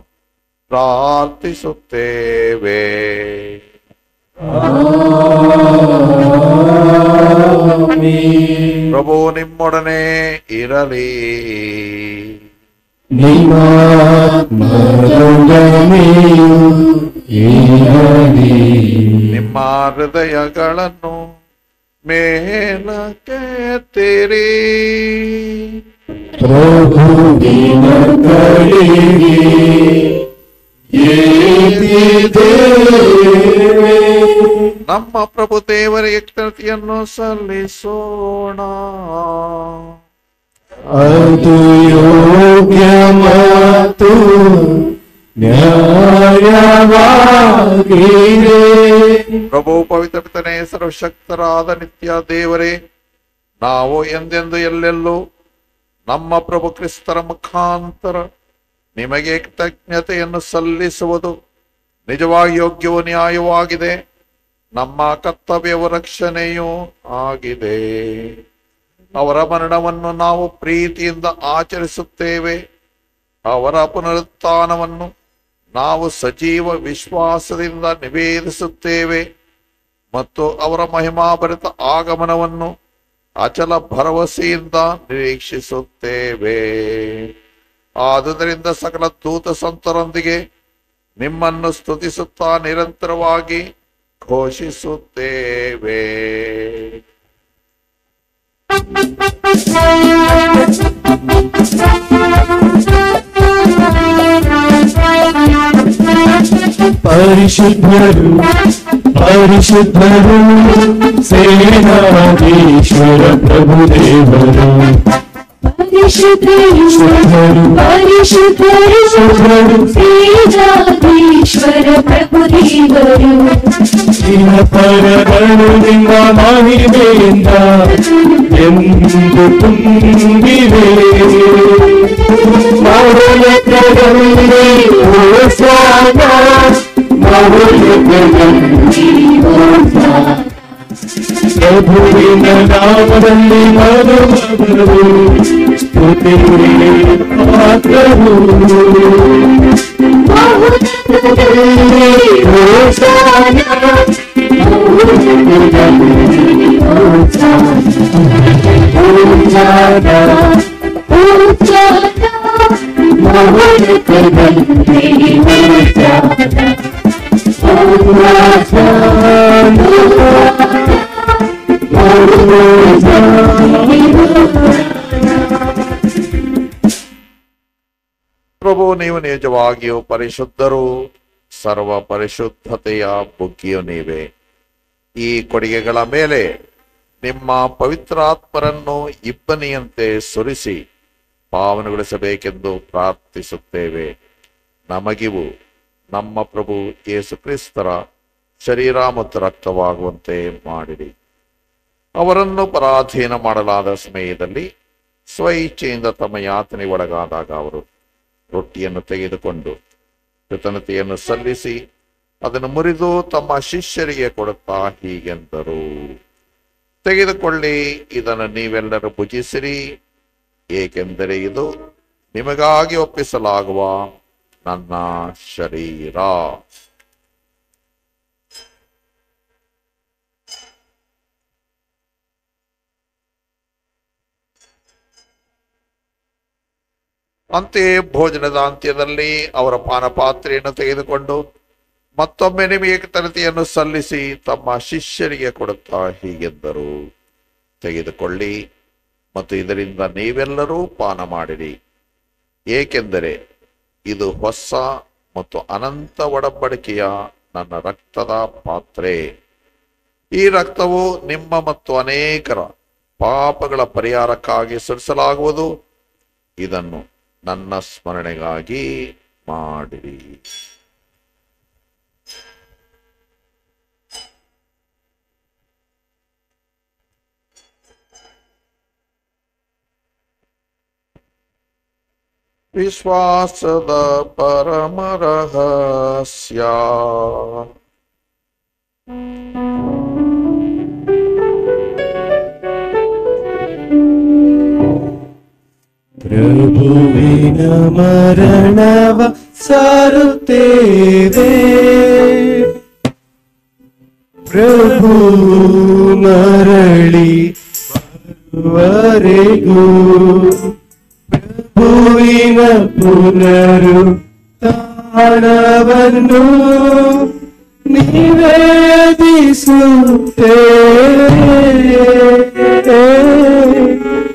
ಪ್ರಾರ್ಥಿಸುತ್ತೇವೆ. ಪ್ರಭು ನಿಮ್ಮೊಡನೆ ಇರಲಿ. ನಿಮ್ಮ ಹೃದಯಗಳನ್ನು ಮೇಲಕ್ಕೆತ್ತಿರಿ. ಪ್ರಭುವಿನ ಕಡೆಗೆ ಏರಿದ್ದೇವೆ. ನಮ್ಮ ಪ್ರಭು ದೇವರಿಗೆ ಕೃತಜ್ಞತೆಯನ್ನು ಸಲ್ಲಿಸೋಣ. ಅದು ಯೋಗ್ಯ ಮತ್ತು ನ್ಯಾಯವಾಗಿದೆ. ಪ್ರಭು ಪವಿತ್ರ ಪಿತನೇ, ಸರ್ವಶಕ್ತರಾದ ನಿತ್ಯ ದೇವರೇ, ನಾವು ಎಂದೆಂದು ಎಲ್ಲೆಲ್ಲೂ ನಮ್ಮ ಪ್ರಭು ಕ್ರಿಸ್ತರ ಮುಖಾಂತರ ನಿಮಗೆ ಕೃತಜ್ಞತೆಯನ್ನು ಸಲ್ಲಿಸುವುದು ನಿಜವಾಗಿ ಯೋಗ್ಯವೂ ನ್ಯಾಯವಾಗಿದೆ. ನಮ್ಮ ಕರ್ತವ್ಯವು ರಕ್ಷಣೆಯೂ ಆಗಿದೆ. ಅವರ ಮರಣವನ್ನು ನಾವು ಪ್ರೀತಿಯಿಂದ ಆಚರಿಸುತ್ತೇವೆ. ಅವರ ಪುನರುತ್ಥಾನವನ್ನು ನಾವು ಸಜೀವ ವಿಶ್ವಾಸದಿಂದ ನಿವೇದಿಸುತ್ತೇವೆ ಮತ್ತು ಅವರ ಮಹಿಮಾಭರಿತ ಆಗಮನವನ್ನು ಅಚಲ ಭರವಸೆಯಿಂದ ನಿರೀಕ್ಷಿಸುತ್ತೇವೆ. ಆದುದರಿಂದ ಸಕಲ ದೂತ ಸಂತರೊಂದಿಗೆ ನಿಮ್ಮನ್ನು ಸ್ತುತಿಸುತ್ತಾ ನಿರಂತರವಾಗಿ ಘೋಷಿಸುತ್ತೇವೆ. ಪರಿಶುದ್ಧರು ಪರಿಶುದ್ಧರು ಸೇನಾಧೀಶ್ವರ ಪ್ರಭುದೇವರು. ಪರಿಶುದ್ಧರು ಪರಿಶುದ್ಧರು ಸೇನಾಧೀಶ್ವರ ಪ್ರಭುದೇವರು. ನಿನ್ನ ಪರಗಳು ನಿಮ್ಮ ಮಹಿಮೆಯಿಂದ ಎಂದು ತುಂಬಿವೆ. ಮೌಲ್ಯಗಳಲ್ಲಿ ಹೋಸಾನ, ಮೌಲ್ಯಗಳಲ್ಲಿ ಹೋಸಾನ. ಪ್ರಭುವಿನ ನಾಮದಲ್ಲಿ ಮರುಮರು ಸ್ತುತಿಗೆ ಪಾತ್ರರು. ಮೌಲ್ಯಗಳಲ್ಲಿ ಹೋಸಾನ, ಮೌಲ್ಯಗಳಲ್ಲಿ ಹೋಸಾನ. ಹೋಸಾನ ಹೋಸಾನ, ಮೌಲ್ಯಗಳಲ್ಲಿ ಹೋಸಾನ. ಪ್ರಭು, ನೀವು ನಿಜವಾಗಿಯೂ ಪರಿಶುದ್ಧರು, ಸರ್ವ ಪರಿಶುದ್ಧತೆಯ ಬುಗ್ಗಿಯು ನೀವೇ. ಈ ಕೊಡುಗೆಗಳ ಮೇಲೆ ನಿಮ್ಮ ಪವಿತ್ರಾತ್ಮರನ್ನು ಇಬ್ಬನಿಯಂತೆ ಸುರಿಸಿ ಪಾವನಗೊಳಿಸಬೇಕೆಂದು ಪ್ರಾರ್ಥಿಸುತ್ತೇವೆ. ನಮಗಿವು ನಮ್ಮ ಪ್ರಭು ಯೇಸು ಕ್ರಿಸ್ತರ ಶರೀರ ಮತ್ತು ರಕ್ತವಾಗುವಂತೆ ಮಾಡಿರಿ. ಅವರನ್ನು ಪರಾಧೀನ ಮಾಡಲಾದ ಸಮಯದಲ್ಲಿ ಸ್ವಇಚ್ಛೆಯಿಂದ ತಮ್ಮ ಯಾತನೆ ಒಳಗಾದಾಗ ಅವರು ರೊಟ್ಟಿಯನ್ನು ತೆಗೆದುಕೊಂಡು ಕೃತಜ್ಞತೆಯನ್ನು ಸಲ್ಲಿಸಿ ಅದನ್ನು ಮುರಿದು ತಮ್ಮ ಶಿಷ್ಯರಿಗೆ ಕೊಡುತ್ತಾ ಹೀಗೆಂದರು, ತೆಗೆದುಕೊಳ್ಳಿ, ಇದನ್ನು ನೀವೆಲ್ಲರೂ ಭುಜಿಸಿರಿ, ಏಕೆಂದರೆ ಇದು ನಿಮಗಾಗಿ ಒಪ್ಪಿಸಲಾಗುವ ನನ್ನ ಶರೀರ. ಅಂತೆಯೇ ಭೋಜನದ ಅಂತ್ಯದಲ್ಲಿ ಅವರ ಪಾನಪಾತ್ರೆಯನ್ನು ತೆಗೆದುಕೊಂಡು ಮತ್ತೊಮ್ಮೆ ನಿಮಗೆ ಕೃತಜ್ಞತೆಯನ್ನು ಸಲ್ಲಿಸಿ ತಮ್ಮ ಶಿಷ್ಯರಿಗೆ ಕೊಡುತ್ತಾ ಹೀಗೆಂದರು, ತೆಗೆದುಕೊಳ್ಳಿ ಮತ್ತು ಇದರಿಂದ ನೀವೆಲ್ಲರೂ ಪಾನ ಮಾಡಿರಿ, ಏಕೆಂದರೆ ಇದು ಹೊಸ ಮತ್ತು ಅನಂತ ಒಡಂಬಡಿಕೆಯ ನನ್ನ ರಕ್ತದ ಪಾತ್ರೆ. ಈ ರಕ್ತವು ನಿಮ್ಮ ಮತ್ತು ಅನೇಕರ ಪಾಪಗಳ ಪರಿಹಾರಕ್ಕಾಗಿ ಸುರಿಸಲಾಗುವುದು. ಇದನ್ನು ನನ್ನ ಸ್ಮರಣೆಗಾಗಿ ಮಾಡಿರಿ. ವಿಶ್ವಾಸದ ಪರಮ ರಹಸ್ಯ. ಪ್ರಭುವಿನ ಮರಣವ ಸಾರುತ್ತೇವೆ, ಪ್ರಭು ಮರಳಿ ಬರುವವರೆಗೂ ಪ್ರಭುವಿನ ಪುನರುತ್ಥಾನವನ್ನು ನಿವೇದಿಸುತ್ತೇವೆ,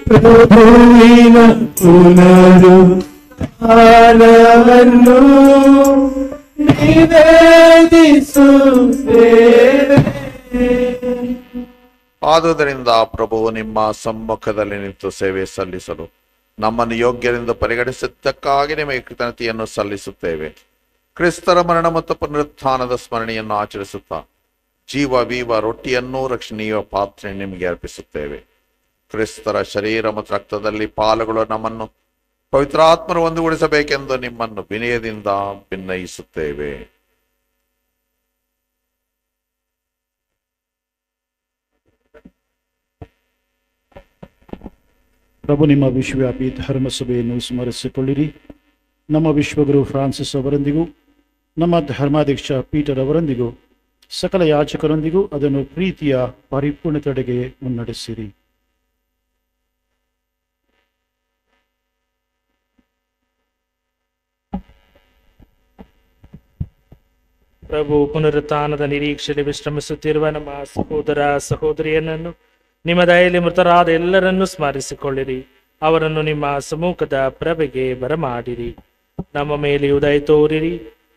ಪ್ರಭುವಿನ ಪುನರುತ್ಥಾನವನ್ನು ನಿವೇದಿಸುತ್ತೇವೆ. ಆದುದರಿಂದ ಪ್ರಭು ನಿಮ್ಮ ಸಮ್ಮುಖದಲ್ಲಿ ನಿಂತು ಸೇವೆ ಸಲ್ಲಿಸಲು ನಮ್ಮನ್ನು ಯೋಗ್ಯರಿಂದ ಪರಿಗಣಿಸಿದ್ದಕ್ಕಾಗಿ ನಿಮಗೆ ಕೃತಜ್ಞತೆಯನ್ನು ಸಲ್ಲಿಸುತ್ತೇವೆ. ಕ್ರಿಸ್ತರ ಮರಣ ಮತ್ತು ಪುನರುತ್ಥಾನದ ಸ್ಮರಣೆಯನ್ನು ಆಚರಿಸುತ್ತಾ ಜೀವ ವೀವ ರೊಟ್ಟಿಯನ್ನೂ ರಕ್ಷಣೀಯ ಪಾತ್ರೆ ನಿಮಗೆ ಅರ್ಪಿಸುತ್ತೇವೆ. ಕ್ರಿಸ್ತರ ಶರೀರ ಮತ್ತು ರಕ್ತದಲ್ಲಿ ಪಾಲುಗಳು ನಮ್ಮನ್ನು ಪವಿತ್ರಾತ್ಮರು ಒಂದುಗೂಡಿಸಬೇಕೆಂದು ನಿಮ್ಮನ್ನು ವಿನಯದಿಂದ ಭಿನ್ನಯಿಸುತ್ತೇವೆ. ಪ್ರಭು ನಿಮ್ಮ ವಿಶ್ವವ್ಯಾಪಿ ಧರ್ಮಸಭೆಯನ್ನು ಸ್ಮರಿಸಿಕೊಳ್ಳಿರಿ. ನಮ್ಮ ವಿಶ್ವಗುರು ಫ್ರಾನ್ಸಿಸ್ ಅವರೊಂದಿಗೂ ನಮ್ಮ ಧರ್ಮಾಧ್ಯಕ್ಷ ಪೀಟರ್ ಅವರೊಂದಿಗೂ ಸಕಲ ಯಾಜಕರೊಂದಿಗೂ ಅದನ್ನು ಪ್ರೀತಿಯ ಪರಿಪೂರ್ಣತೆಡೆಗೆ ಮುನ್ನಡೆಸಿರಿ. ಪ್ರಭು ಪುನರುತ್ಥಾನದ ನಿರೀಕ್ಷೆಯಲ್ಲಿ ವಿಶ್ರಮಿಸುತ್ತಿರುವ ನಮ್ಮ ಸಹೋದರ ಸಹೋದರಿಯರನ್ನು ನಿಮ್ಮ ದಯೆಯಲ್ಲಿ ಮೃತರಾದ ಎಲ್ಲರನ್ನೂ ಸ್ಮರಿಸಿಕೊಳ್ಳಿರಿ. ಅವರನ್ನು ನಿಮ್ಮ ಸಮ್ಮುಖದ ಪ್ರಭೆಗೆ ಬರಮಾಡಿರಿ. ನಮ್ಮ ಮೇಲೆ ಉದಯ ತೋರಿರಿ.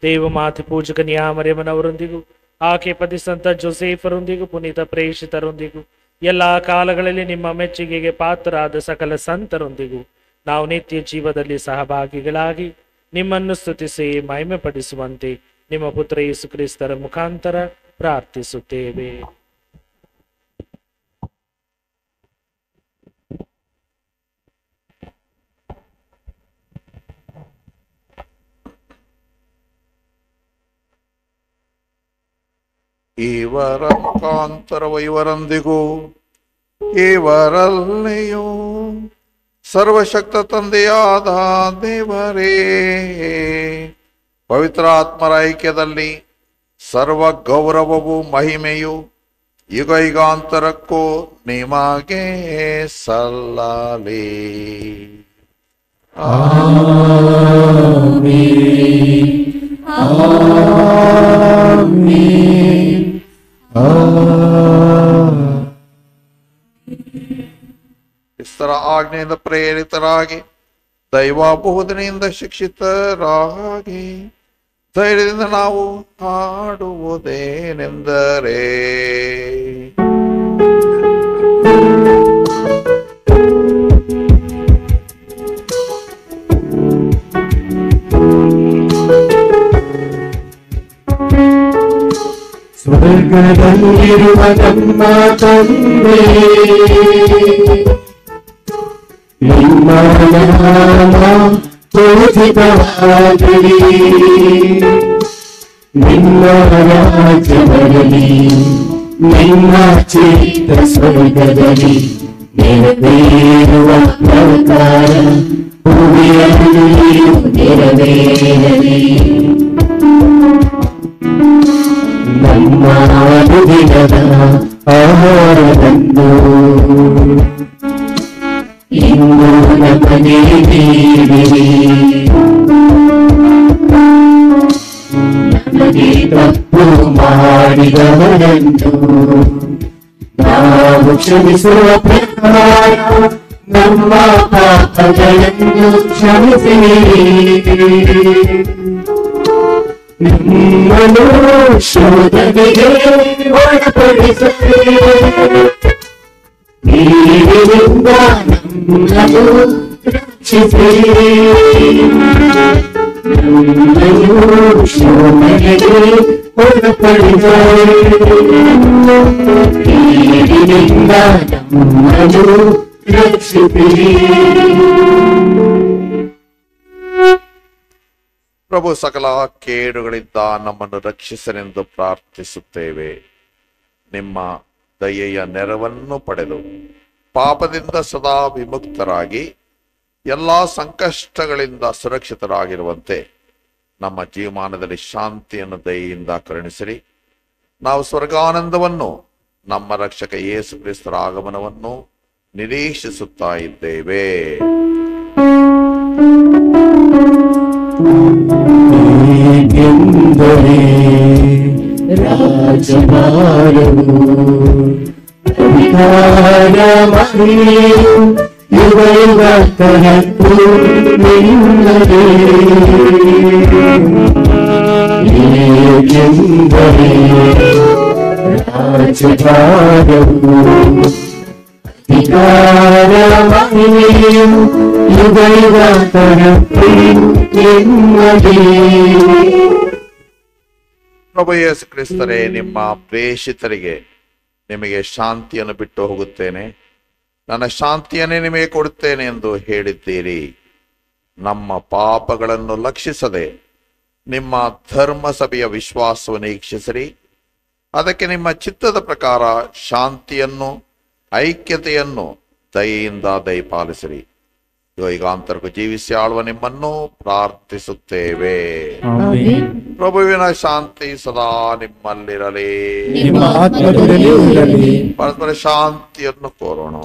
ದೇವಮಾತೆ ಪೂಜಕ ಮರಿಯಮ್ಮನವರೊಂದಿಗೂ ಆಕೆ ಪತಿ ಸಂತ ಜೋಸೆಫರೊಂದಿಗೂ ಪುನೀತ ಪ್ರೇಷಿತರೊಂದಿಗೂ ಎಲ್ಲಾ ಕಾಲಗಳಲ್ಲಿ ನಿಮ್ಮ ಮೆಚ್ಚುಗೆಗೆ ಪಾತ್ರರಾದ ಸಕಲ ಸಂತರೊಂದಿಗೂ ನಾವು ನಿತ್ಯ ಜೀವದಲ್ಲಿ ಸಹಭಾಗಿಗಳಾಗಿ ನಿಮ್ಮನ್ನು ಸ್ತುತಿಸಿ ಮಹಿಮೆ ಪಡಿಸುವಂತೆ ನಿಮ್ಮ ಪುತ್ರ ಯೇಸು ಕ್ರಿಸ್ತರ ಮುಖಾಂತರ ಪ್ರಾರ್ಥಿಸುತ್ತೇವೆ. ಇವರ ಮುಖಾಂತರವ ಇವರೊಂದಿಗೂ ಇವರಲ್ಲಿಯೂ ಸರ್ವಶಕ್ತ ತಂದೆಯಾದ ದೇವರೇ ಪವಿತ್ರಾತ್ಮರ ಐಕ್ಯದಲ್ಲಿ ಸರ್ವ ಗೌರವವು ಮಹಿಮೆಯು ಯುಗ ಯುಗಾಂತರಕ್ಕೂ ನಿಮಗೆ ಸಲ್ಲಲಿ. ಕ್ರಿಸ್ತರ ಆಜ್ಞೆಯಿಂದ ಪ್ರೇರಿತರಾಗಿ ದೈವಾಬೋಧನೆಯಿಂದ ಶಿಕ್ಷಿತರಾಗಿ ಧೈರ್ಯದಿಂದ ನಾವು ಹಾಡುವುದೇನೆಂದರೆ ಸ್ವರ್ಗದಲ್ಲಿರುವ ನಮ್ಮ ತಂದೆ, ನಿಮ್ಮ ನಾಮ ಪೂಜಿತವಾಗಲಿ, ನಿಮ್ಮ ರಾಜ್ಯ ಬರಲಿ, ನಿಮ್ಮ ಚಿತ್ತ ಸ್ವರ್ಗದಲ್ಲಿ ನೆರವೇರುವ ಪ್ರಕಾರ ಭೂಮಿಯಲ್ಲಿಯೂ ನೆರವೇರಲಿ. ನಮ್ಮ ಅನುದಿನದ ಆಹಾರವನ್ನು ಇಂದು ನಮಗೆ ನೀಡಿರಿ, ನಮಗೆ ತಪ್ಪು ಮಾಡಿದವರನ್ನು ನಾವು ಕ್ಷಮಿಸುವ ಪ್ರಕಾರ ನಮ್ಮ ಪಾಪಗಳನ್ನು ಕ್ಷಮಿಸಿರಿ, ನಮ್ಮನ್ನು ಶೋಧನೆಗೆ ಒಳಪಡಿಸಿರಿ, ನೀರಿನಿಂದ ನಮ್ಮನ್ನು ರಕ್ಷಿಸಿರಿ, ನಮ್ಮನ್ನು ಶೋಧನೆಗೆ ಒಳಪಡಿಸಿರಿ, ನೀರಿನಿಂದ ನಮ್ಮನ್ನು ರಕ್ಷಿಸಿರಿ. ಪ್ರಭು ಸಕಲ ಕೇಡುಗಳಿಂದ ನಮ್ಮನ್ನು ರಕ್ಷಿಸನೆಂದು ಪ್ರಾರ್ಥಿಸುತ್ತೇವೆ. ನಿಮ್ಮ ದಯೆಯ ನೆರವನ್ನು ಪಡೆದು ಪಾಪದಿಂದ ಸದಾ ವಿಮುಕ್ತರಾಗಿ ಎಲ್ಲ ಸಂಕಷ್ಟಗಳಿಂದ ಸುರಕ್ಷಿತರಾಗಿರುವಂತೆ ನಮ್ಮ ಜೀವಮಾನದಲ್ಲಿ ಶಾಂತಿಯನ್ನು ದಯೆಯಿಂದ ಕರುಣಿಸಿರಿ. ನಾವು ಸ್ವರ್ಗಾನಂದವನ್ನು ನಮ್ಮ ರಕ್ಷಕ ಯೇಸು ಕ್ರಿಸ್ತರ ಆಗಮನವನ್ನು ನಿರೀಕ್ಷಿಸುತ್ತಾ ಇದ್ದೇವೆ. ಏಕೆಂದರೆ ರಾಜಭಾರವು ಅಧಿಕಾರ ಮಹಿಮೆಯು ಯುಗಯುಗಾಂತರಕ್ಕೂ ನಿನ್ನದೇ. ಏಕೆಂದರೆ ರಾಜಭಾರವು ಅಧಿಕಾರ ಮಹಿಮೆಯು ಯುಗಯುಗಾಂತರಕ್ಕೂ ನಿನ್ನದೇ. ಪ್ರಭು ಯೇಸು ಕ್ರಿಸ್ತರೇ, ನಿಮ್ಮ ಪ್ರೇಷಿತರಿಗೆ ನಿಮಗೆ ಶಾಂತಿಯನ್ನು ಬಿಟ್ಟು ಹೋಗುತ್ತೇನೆ, ನನ್ನ ಶಾಂತಿಯನ್ನೇ ನಿಮಗೆ ಕೊಡುತ್ತೇನೆ ಎಂದು ಹೇಳಿದ್ದೀರಿ. ನಮ್ಮ ಪಾಪಗಳನ್ನು ಲಕ್ಷಿಸದೆ ನಿಮ್ಮ ಧರ್ಮ ಸಭೆಯ ವಿಶ್ವಾಸವನ್ನು ವೀಕ್ಷಿಸಿರಿ. ಅದಕ್ಕೆ ನಿಮ್ಮ ಚಿತ್ತದ ಪ್ರಕಾರ ಶಾಂತಿಯನ್ನು ಐಕ್ಯತೆಯನ್ನು ದಯೆಯಿಂದ ದಯಪಾಲಿಸಿರಿ. ಯುಗಾಂತರಕ್ಕೂ ಜೀವಿಸಿ ಆಳುವ ನಿಮ್ಮನ್ನು ಪ್ರಾರ್ಥಿಸುತ್ತೇವೆ. ಪ್ರಭುವಿನ ಶಾಂತಿ ಸದಾ ನಿಮ್ಮಲ್ಲಿರಲಿ, ಪರಸ್ಪರ ಶಾಂತಿಯನ್ನು ಕೋರೋಣ.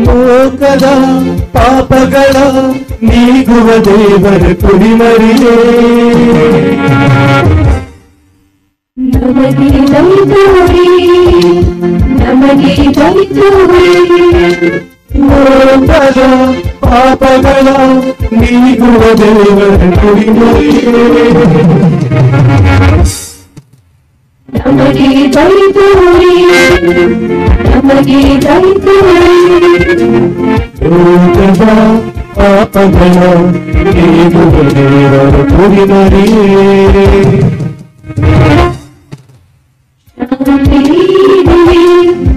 ಲೋಕದ ಪಾಪಗಳ ನೀಗುವ ದೇವರ ಕುರಿಮರಿಯೇ, ನಮಗೆ ದಯತೋರಿ, ನಮಗೆ ದಯತೋರಿ. ಲೋಕದ ಪಾಪಗಳ ನೀಗುವ ದೇವರ ಕುರಿಮರಿಯೇ, ನಮಗೆ ದಯತೋರಿ, ನಮಗೆ ದಯತೋರಿ. ಲೋಕದ ಪಾಪಗಳ ನೀಗುವ ದೇವರ ಕುರಿಮರಿಯೇ, ಶಾಂತಿ ನೀಡಿರಿ,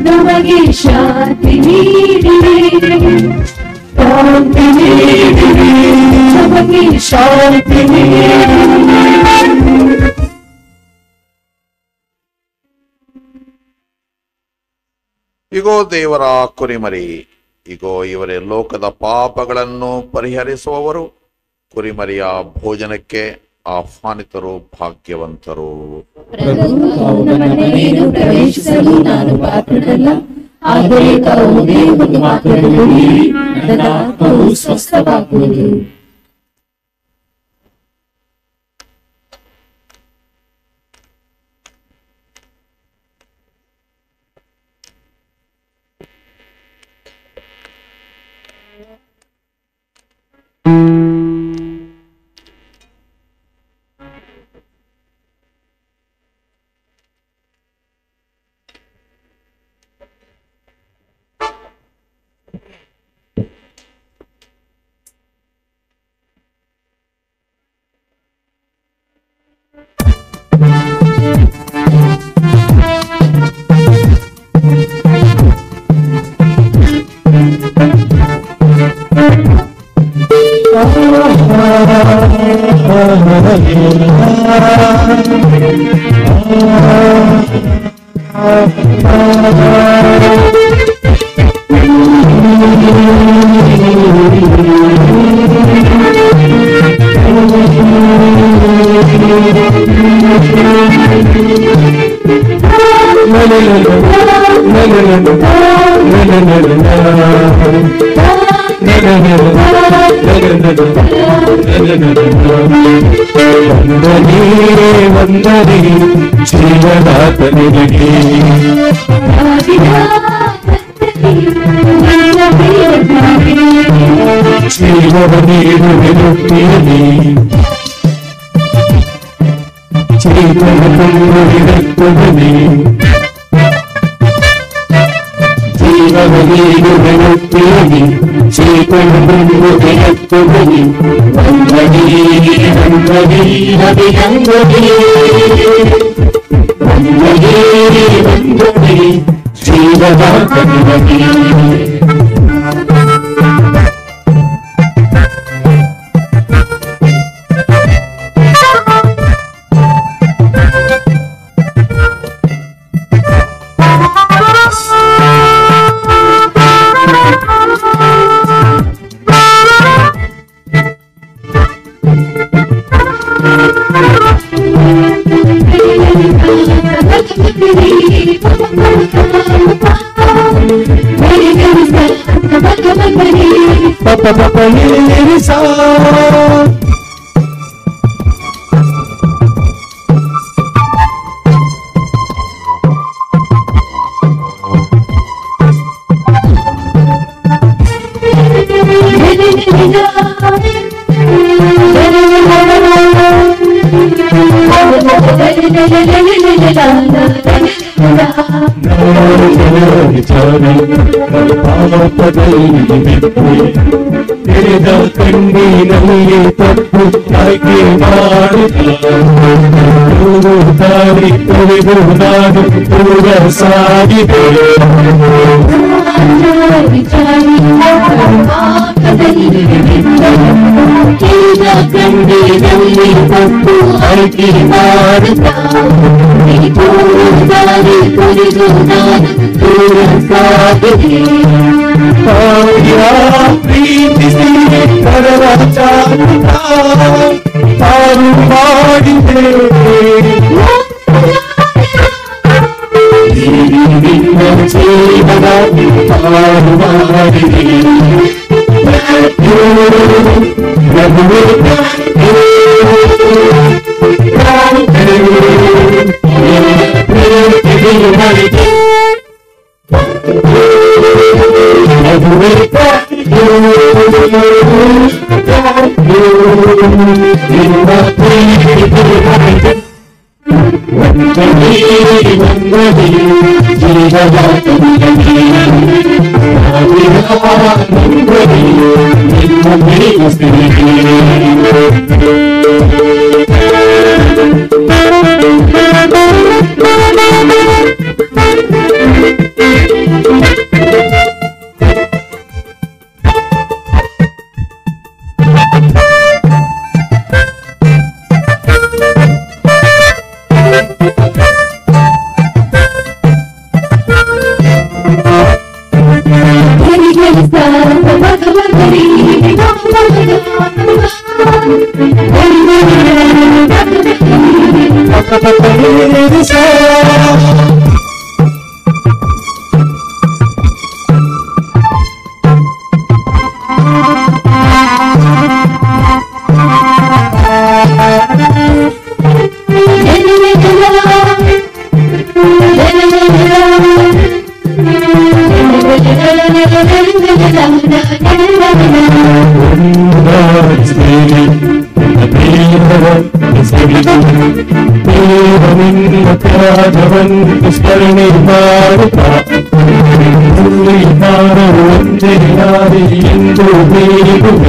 ನಮಗೆ ಶಾಂತಿ ನೀಡಿರಿ, ಶಾಂತಿ ನೀಡಿರಿ, ನಮಗೆ ಶಾಂತಿ ನೀಡಿರಿ. ಇಗೋ ದೇವರ ಕುರಿಮರಿ, ಇಗೋ ಇವರೇ ಲೋಕದ ಪಾಪಗಳನ್ನು ಪರಿಹರಿಸುವವರು. ಕುರಿಮರಿಯ ಭೋಜನಕ್ಕೆ ಆಹ್ವಾನಿತರು ಭಾಗ್ಯವಂತರು. ಪ್ರವೇಶಿಸಲು ನಾನು ಪಾತ್ರನಲ್ಲ, ಆದರೆ ತಾವು ಒಂದು ಮಾತನ್ನು ಹೇಳಿ ನನ್ನ ಆತ್ಮವು ಸ್ವಸ್ಥವಾಗುವುದು. ವಂದನೆ ಜೀವದಾತ ನಿನಗೆ ಜೀವವ ನೀರು ನಿರುತ್ತಿರಲಿ ಚೇತನ ತುಂಬ ವಿರಕ್ತದಲ್ಲಿ ಜೀವವ ನೀರು ನಿರುತ್ತಿರಲಿ ಚೇತನ ತುಂಬ ವಿರಕ್ತದಲ್ಲಿ ವಂದನೆ ವಂದನೆ ಅಭಿನಂದನೆ ವಂದನೆ ವಂದನೆ ಜೀವದಾತ ನಿನಗೆ ತೆರೆದ ಕಣ್ಣಿನಲ್ಲಿ ತಪ್ಪು ಆಯ್ಕೆ ಮಾಡಿದ ದಾರಿ ತೊಳೆದು ನಾನು ದೂರ ಸಾಗಿದೆ ಕಣ್ಣಿನಲ್ಲಿ ತಪ್ಪು ಆಯ್ಕೆ ಮಾಡಿದ ದಾರಿ ತೊಳೆದು ನಾನು ದೂರ ಸಾಗಿದೆ ಪ್ರೀತಿಸಿ ಕರವ ಚಾಚುತ್ತ ತಾನು ಮಾಡಿದೆ ನಿನ್ನ ಜೀವನ ತಾನು ಮಾಡಿದೆ ಪ್ರಭುವೇ ಸ್ಮರಣೆ ಮಾಡುತ್ತಾ ಎಲ್ಲರೂ ಒಂದೇ ಯಾರಿ ಎಂದು ಹೇಳುವ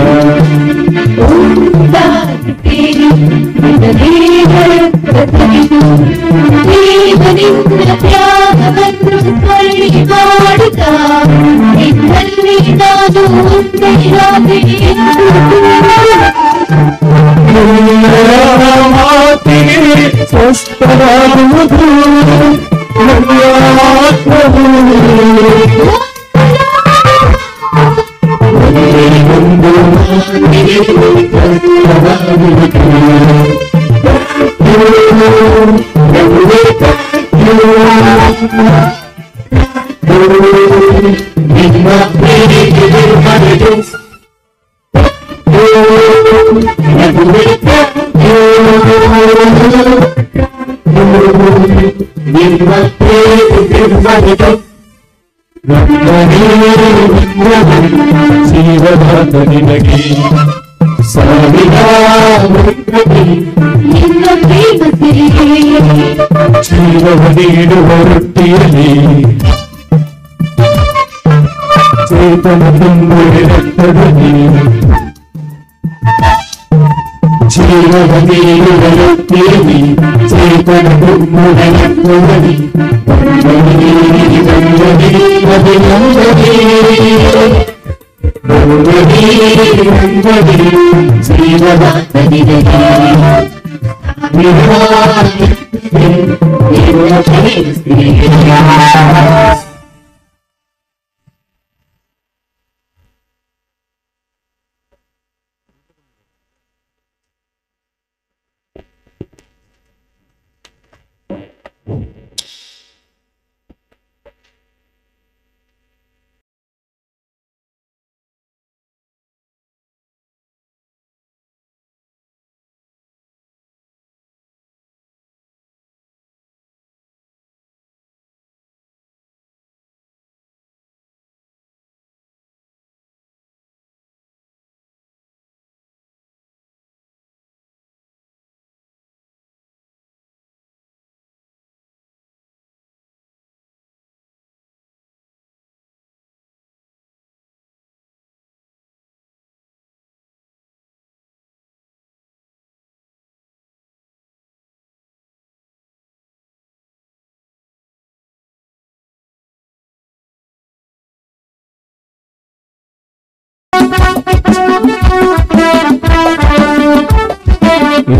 ದೇವರಿಂದ ತ್ಯಾಗವನ್ನು ಸ್ಮರಣೆ ಮಾಡುತ್ತಾ ನಿನ್ನಲ್ಲಿ ನಾನು ಒಂದೇ ಮಾತಿಗೆ ಸ್ವಸ್ಥವಾಗುವುದು ನನ್ನ ಆತ್ಮವು ಒಂದು ಮಾತಿಗೆ ನಿಮ್ಮ ಪ್ರೀತಿಗೆ ಮರೆತು ನಿಮ್ಮ ಪ್ರೀತಿಗೆ ಮರೆತು ಜೀವದಾತ ನಿನಗೆ ಸಾವಿರ ನಿನ್ನ ಪ್ರೇಮ ಸಿರಿಗೆ ಜೀವವ ನೀಡುವ ರೊಟ್ಟಿಯಲ್ಲಿ ಚೇತನ ತುಂಬುವೆ ರಕ್ತದಲ್ಲಿ ಜೀವವ ನೀಡುವ ರೊಟ್ಟಿಯಲ್ಲಿ ಚೇತನ ತುಂಬುವೆ ರಕ್ತದಲ್ಲಿ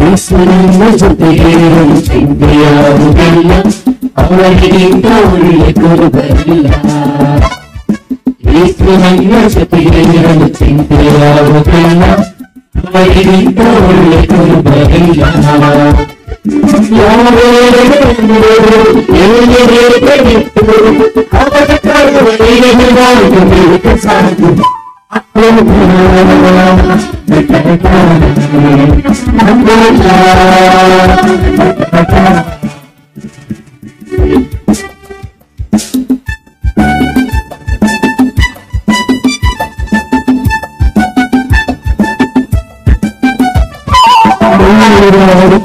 ಈಶ್ವರನ ಜೊತೆಗೆ ಚಿಂತೆಯಾಗುವುದಿಲ್ಲ ಅವರಿಗಿಂತ ಒಳ್ಳೆ ಗುರು ಬರಲಿಲ್ಲ ಈಶ್ವರನ ಜೊತೆಗೆ ಚಿಂತೆಯಾಗುವುದಿಲ್ಲ ಅವರಿಗಿಂತ ಒಳ್ಳೆ ಗುರು ಬರಲಿಲ್ಲ ಸಾಕು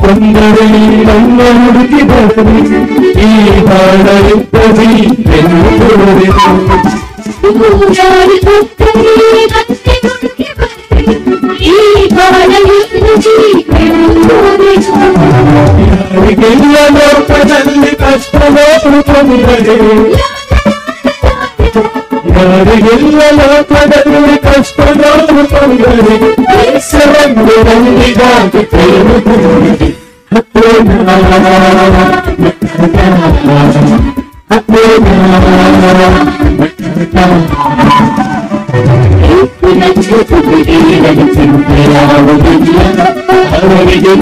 ಕೊಂದರೆ ನನ್ನ ಹುಡುಕಿ ಬರಲಿ ಈ ಬಾಳ ಇಬ್ಬರಿ ಯಾರಿಗೆಲ್ಲ ಲೋಕದಲ್ಲಿ ಕಷ್ಟವೋ ತೊಂದರೆ ಯಾರಿಗೆಲ್ಲ ಲೋಕದಲ್ಲಿ ಕಷ್ಟವೋ ತೊಂದರೆ ಹೆಸರನ್ನು ನಂಬಿಗಾಗಿ ಕೇಳುತ್ತದೆ ಚಿಂತೆಯಾಗುವುದಿಲ್ಲ ಅವರಿಗೆ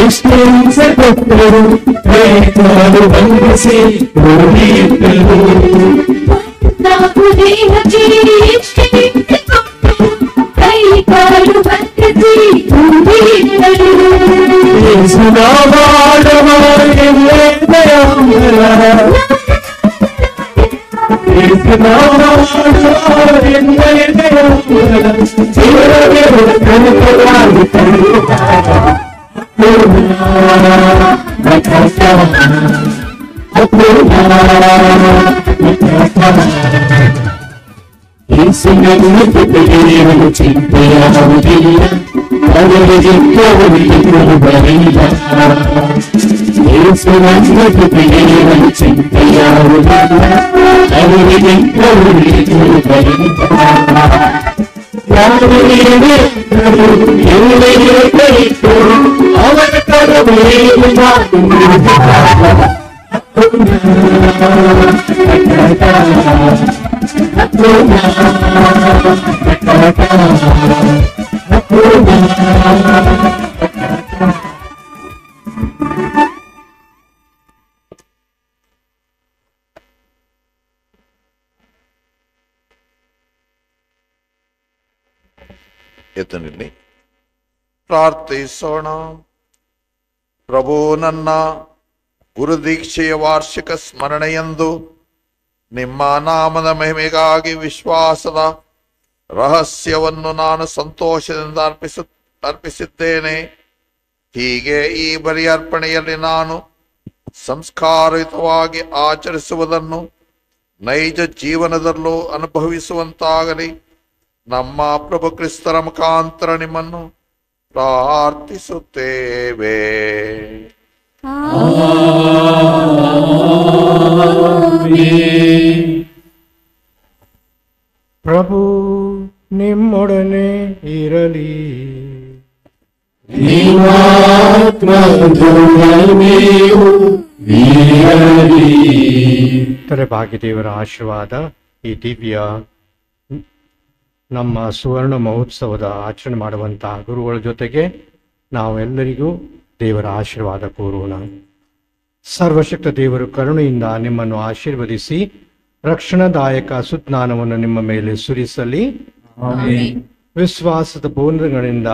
ಎಷ್ಟೇ ಹಿಂಸೆ ಕೊಟ್ಟರು ಕೈಕಾಲು ಬಂಧಿಸಿ ಓಡಿಯಿಟ್ಟರು ನಾವು ದೇಹಕ್ಕೆ ಎಷ್ಟೇ ಹಿಂಸೆ ಕೊಟ್ಟರು ಕೈಕಾಲು ಬಂಧಿಸಿ ಓಡಿಯಿಟ್ಟರು ಯೇಸುನ ಯೇಸುವನ್ನು ಚಿಂತೆಯಾಗುವುದಿಲ್ಲ, ಅವರಿಗೆ ಬರಿಲ್ಲ. ಯೇಸುವನ್ನು ಜೊತೆಗೇರಲು ಚಿಂತೆಯಾಗುವುದಿಲ್ಲ, ಅವರಿಗೆ ಬರಿಲ್ಲ. ಎಲ್ಲೆಡೆ ಕೈತು ಅವನ ಕರವೇನು ಮಾತು ಎದ್ದು ನಿಲ್ಲಿ, ಪ್ರಾರ್ಥಿಸೋಣ. ಪ್ರಭು, ನನ್ನ ಗುರುದೀಕ್ಷೆಯ ವಾರ್ಷಿಕ ಸ್ಮರಣೆಯಂದು ನಿಮ್ಮ ನಾಮದ ಮಹಿಮೆಗಾಗಿ ವಿಶ್ವಾಸದ ರಹಸ್ಯವನ್ನು ನಾನು ಸಂತೋಷದಿಂದ ಅರ್ಪಿಸಿದ್ದೇನೆ. ಹೀಗೆ ಈ ಬಲಿ ಅರ್ಪಣೆಯಲ್ಲಿ ನಾನು ಸಂಸ್ಕಾರಯುತವಾಗಿ ಆಚರಿಸುವುದನ್ನು ನೈಜ ಜೀವನದಲ್ಲೂ ಅನುಭವಿಸುವಂತಾಗಲಿ. ನಮ್ಮ ಪ್ರಭು ಕ್ರಿಸ್ತರ ಮುಖಾಂತರ ನಿಮ್ಮನ್ನು ಪ್ರಾರ್ಥಿಸುತ್ತೇವೆ. ಪ್ರಭು ನಿಮ್ಮೊಡನೆ ಇರಲಿ. ತಲೆಬಾಗಿ ದೇವರ ಆಶೀರ್ವಾದ ಈ ದಿವ್ಯ ನಮ್ಮ ಸುವರ್ಣ ಮಹೋತ್ಸವದ ಆಚರಣೆ ಮಾಡುವಂತಹ ಗುರುಗಳ ಜೊತೆಗೆ ನಾವೆಲ್ಲರಿಗೂ ದೇವರ ಆಶೀರ್ವಾದ ಕೋರೋಣ. ಸರ್ವಶಕ್ತ ದೇವರು ಕರುಣೆಯಿಂದ ನಿಮ್ಮನ್ನು ಆಶೀರ್ವದಿಸಿ ರಕ್ಷಣಾದಾಯಕ ಸುಜ್ಞಾನವನ್ನು ನಿಮ್ಮ ಮೇಲೆ ಸುರಿಸಲಿ. ವಿಶ್ವಾಸದ ಬೋಧನೆಗಳಿಂದ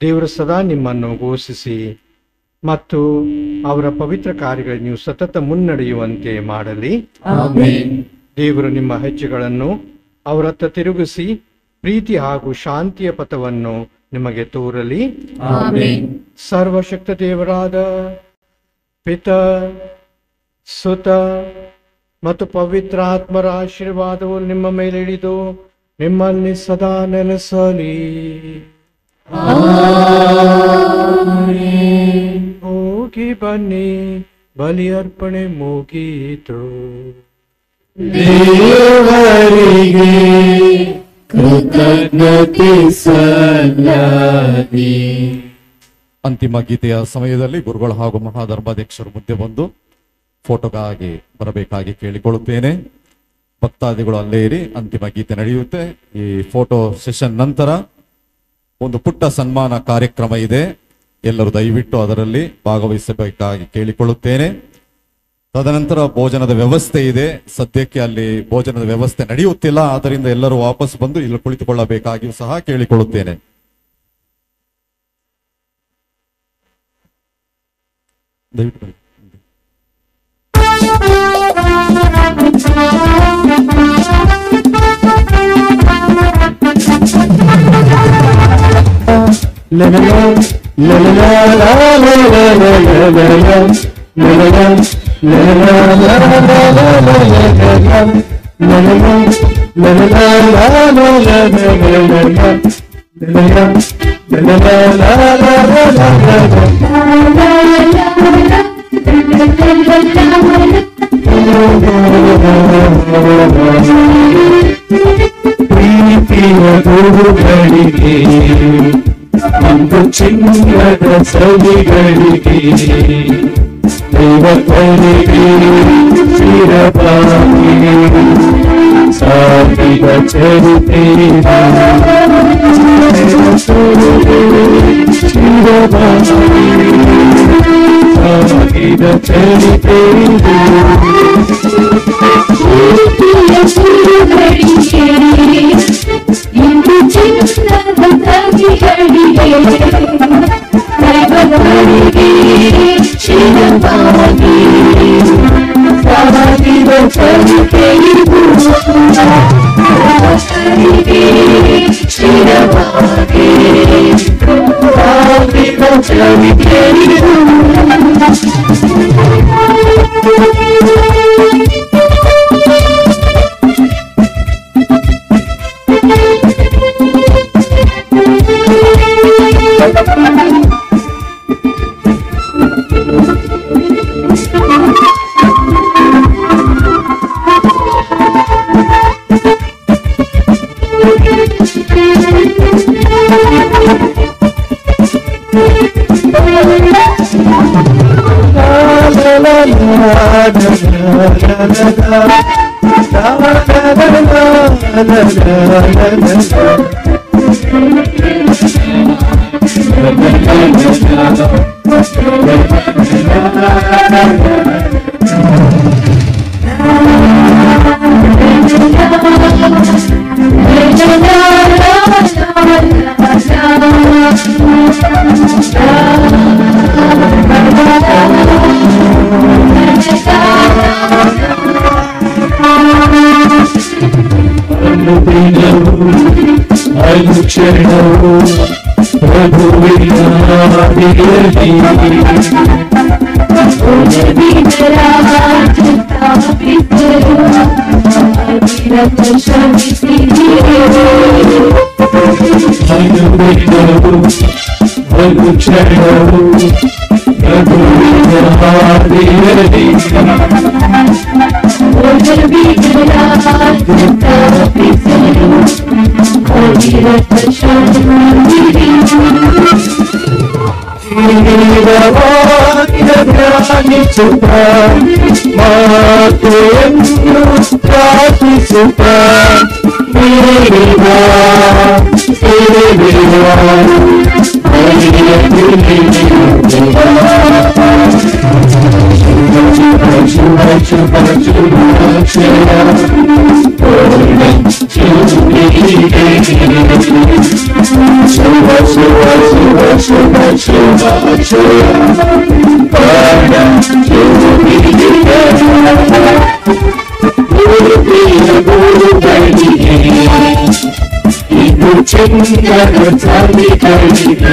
ದೇವರು ಸದಾ ನಿಮ್ಮನ್ನು ಘೋಷಿಸಿ ಮತ್ತು ಅವರ ಪವಿತ್ರ ಕಾರ್ಯಗಳಲ್ಲಿ ನೀವು ಸತತ ಮುನ್ನಡೆಯುವಂತೆ ಮಾಡಲಿ. ದೇವರು ನಿಮ್ಮ ಹೆಜ್ಜೆಗಳನ್ನು ಅವರತ್ತ ತಿರುಗಿಸಿ ಪ್ರೀತಿ ಹಾಗೂ ಶಾಂತಿಯ ಪಥವನ್ನು ನಿಮಗೆ ತೋರಲಿ. ಸರ್ವಶಕ್ತ ದೇವರಾದ ಪಿತ, ಸುತ ಮತ್ತು ಪವಿತ್ರ ಆತ್ಮರ ಆಶೀರ್ವಾದವು ನಿಮ್ಮ ಮೇಲೆ ಇಳಿದು ನಿಮ್ಮಲ್ಲಿ ಸದಾ ನೆಲೆಸಲಿ. ಹೋಗಿ ಬನ್ನಿ, ಬಲಿ ಅರ್ಪಣೆ ಮುಗೀತು. ದೇವರಿಗೆ ಕೃತಜ್ಞತೆ ಸಲ್ಲಲಿ. ಅಂತಿಮ ಗೀತೆಯ ಸಮಯದಲ್ಲಿ ಗುರುಗಳು ಹಾಗೂ ಮಹಾಧರ್ಮಾಧ್ಯಕ್ಷರು ಮುಂದೆ ಬಂದು ಫೋಟೋಗಾಗಿ ಬರಬೇಕಾಗಿ ಕೇಳಿಕೊಳ್ಳುತ್ತೇನೆ. ಭಕ್ತಾದಿಗಳು ಅಲ್ಲೇ ಇರಿ, ಅಂತಿಮ ಗೀತೆ ನಡೆಯುತ್ತೆ. ಈ ಫೋಟೋ ಸೆಷನ್ ನಂತರ ಒಂದು ಪುಟ್ಟ ಸನ್ಮಾನ ಕಾರ್ಯಕ್ರಮ ಇದೆ, ಎಲ್ಲರೂ ದಯವಿಟ್ಟು ಅದರಲ್ಲಿ ಭಾಗವಹಿಸಬೇಕಾಗಿ ಕೇಳಿಕೊಳ್ಳುತ್ತೇನೆ. ತದನಂತರ ಭೋಜನದ ವ್ಯವಸ್ಥೆ ಇದೆ, ಸದ್ಯಕ್ಕೆ ಅಲ್ಲಿ ಭೋಜನದ ವ್ಯವಸ್ಥೆ ನಡೆಯುತ್ತಿಲ್ಲ, ಆದ್ದರಿಂದ ಎಲ್ಲರೂ ವಾಪಸ್ ಬಂದು ಇಲ್ಲಿ ಕುಳಿತುಕೊಳ್ಳಬೇಕಾಗಿಯೂ ಸಹ ಕೇಳಿಕೊಳ್ಳುತ್ತೇನೆ. ದಯವಿಟ್ಟು ಪ್ರೀತಿಯ ಗುರುಗಳಿಗೆ ಒಂದು ಚಿನ್ನದ ಸವಿಗಳಿಗೆ ದೈವಗಳಿಗೆ ಚಿರಬಾಗಿ ಸಾಗಿದ ಚರಿತೆ ಚಿರಬಾಗಿ ಸಾಗಿದ ಚರಿತೆ ಇಂದು ಚಿನ್ನದ ಸವಿಗಳಿಗೆ ದೈವಗಳಿಗೆ ಚಿರಬಾಗಿ ಸಾಗಿದ ಚರಿತೆ ಅನುಕ್ಷಣವು ಪ್ರಭುವಿನ ಹಾದಿಯಲ್ಲಿ ಅನುಕ್ಷಣವು ಪ್ರಭುವಿನ ಹಾದಿಯಲ್ಲಿ ಧ್ಯಾನಿಸುತ್ತ ಮಾತೆಯನ್ನು ಪ್ರಾರ್ಥಿಸುತ್ತ ನೀರಿನ ಸೇವೆಯ ಇದು ಚಂದನ ಚಾಲಿಗಳಿಗೆ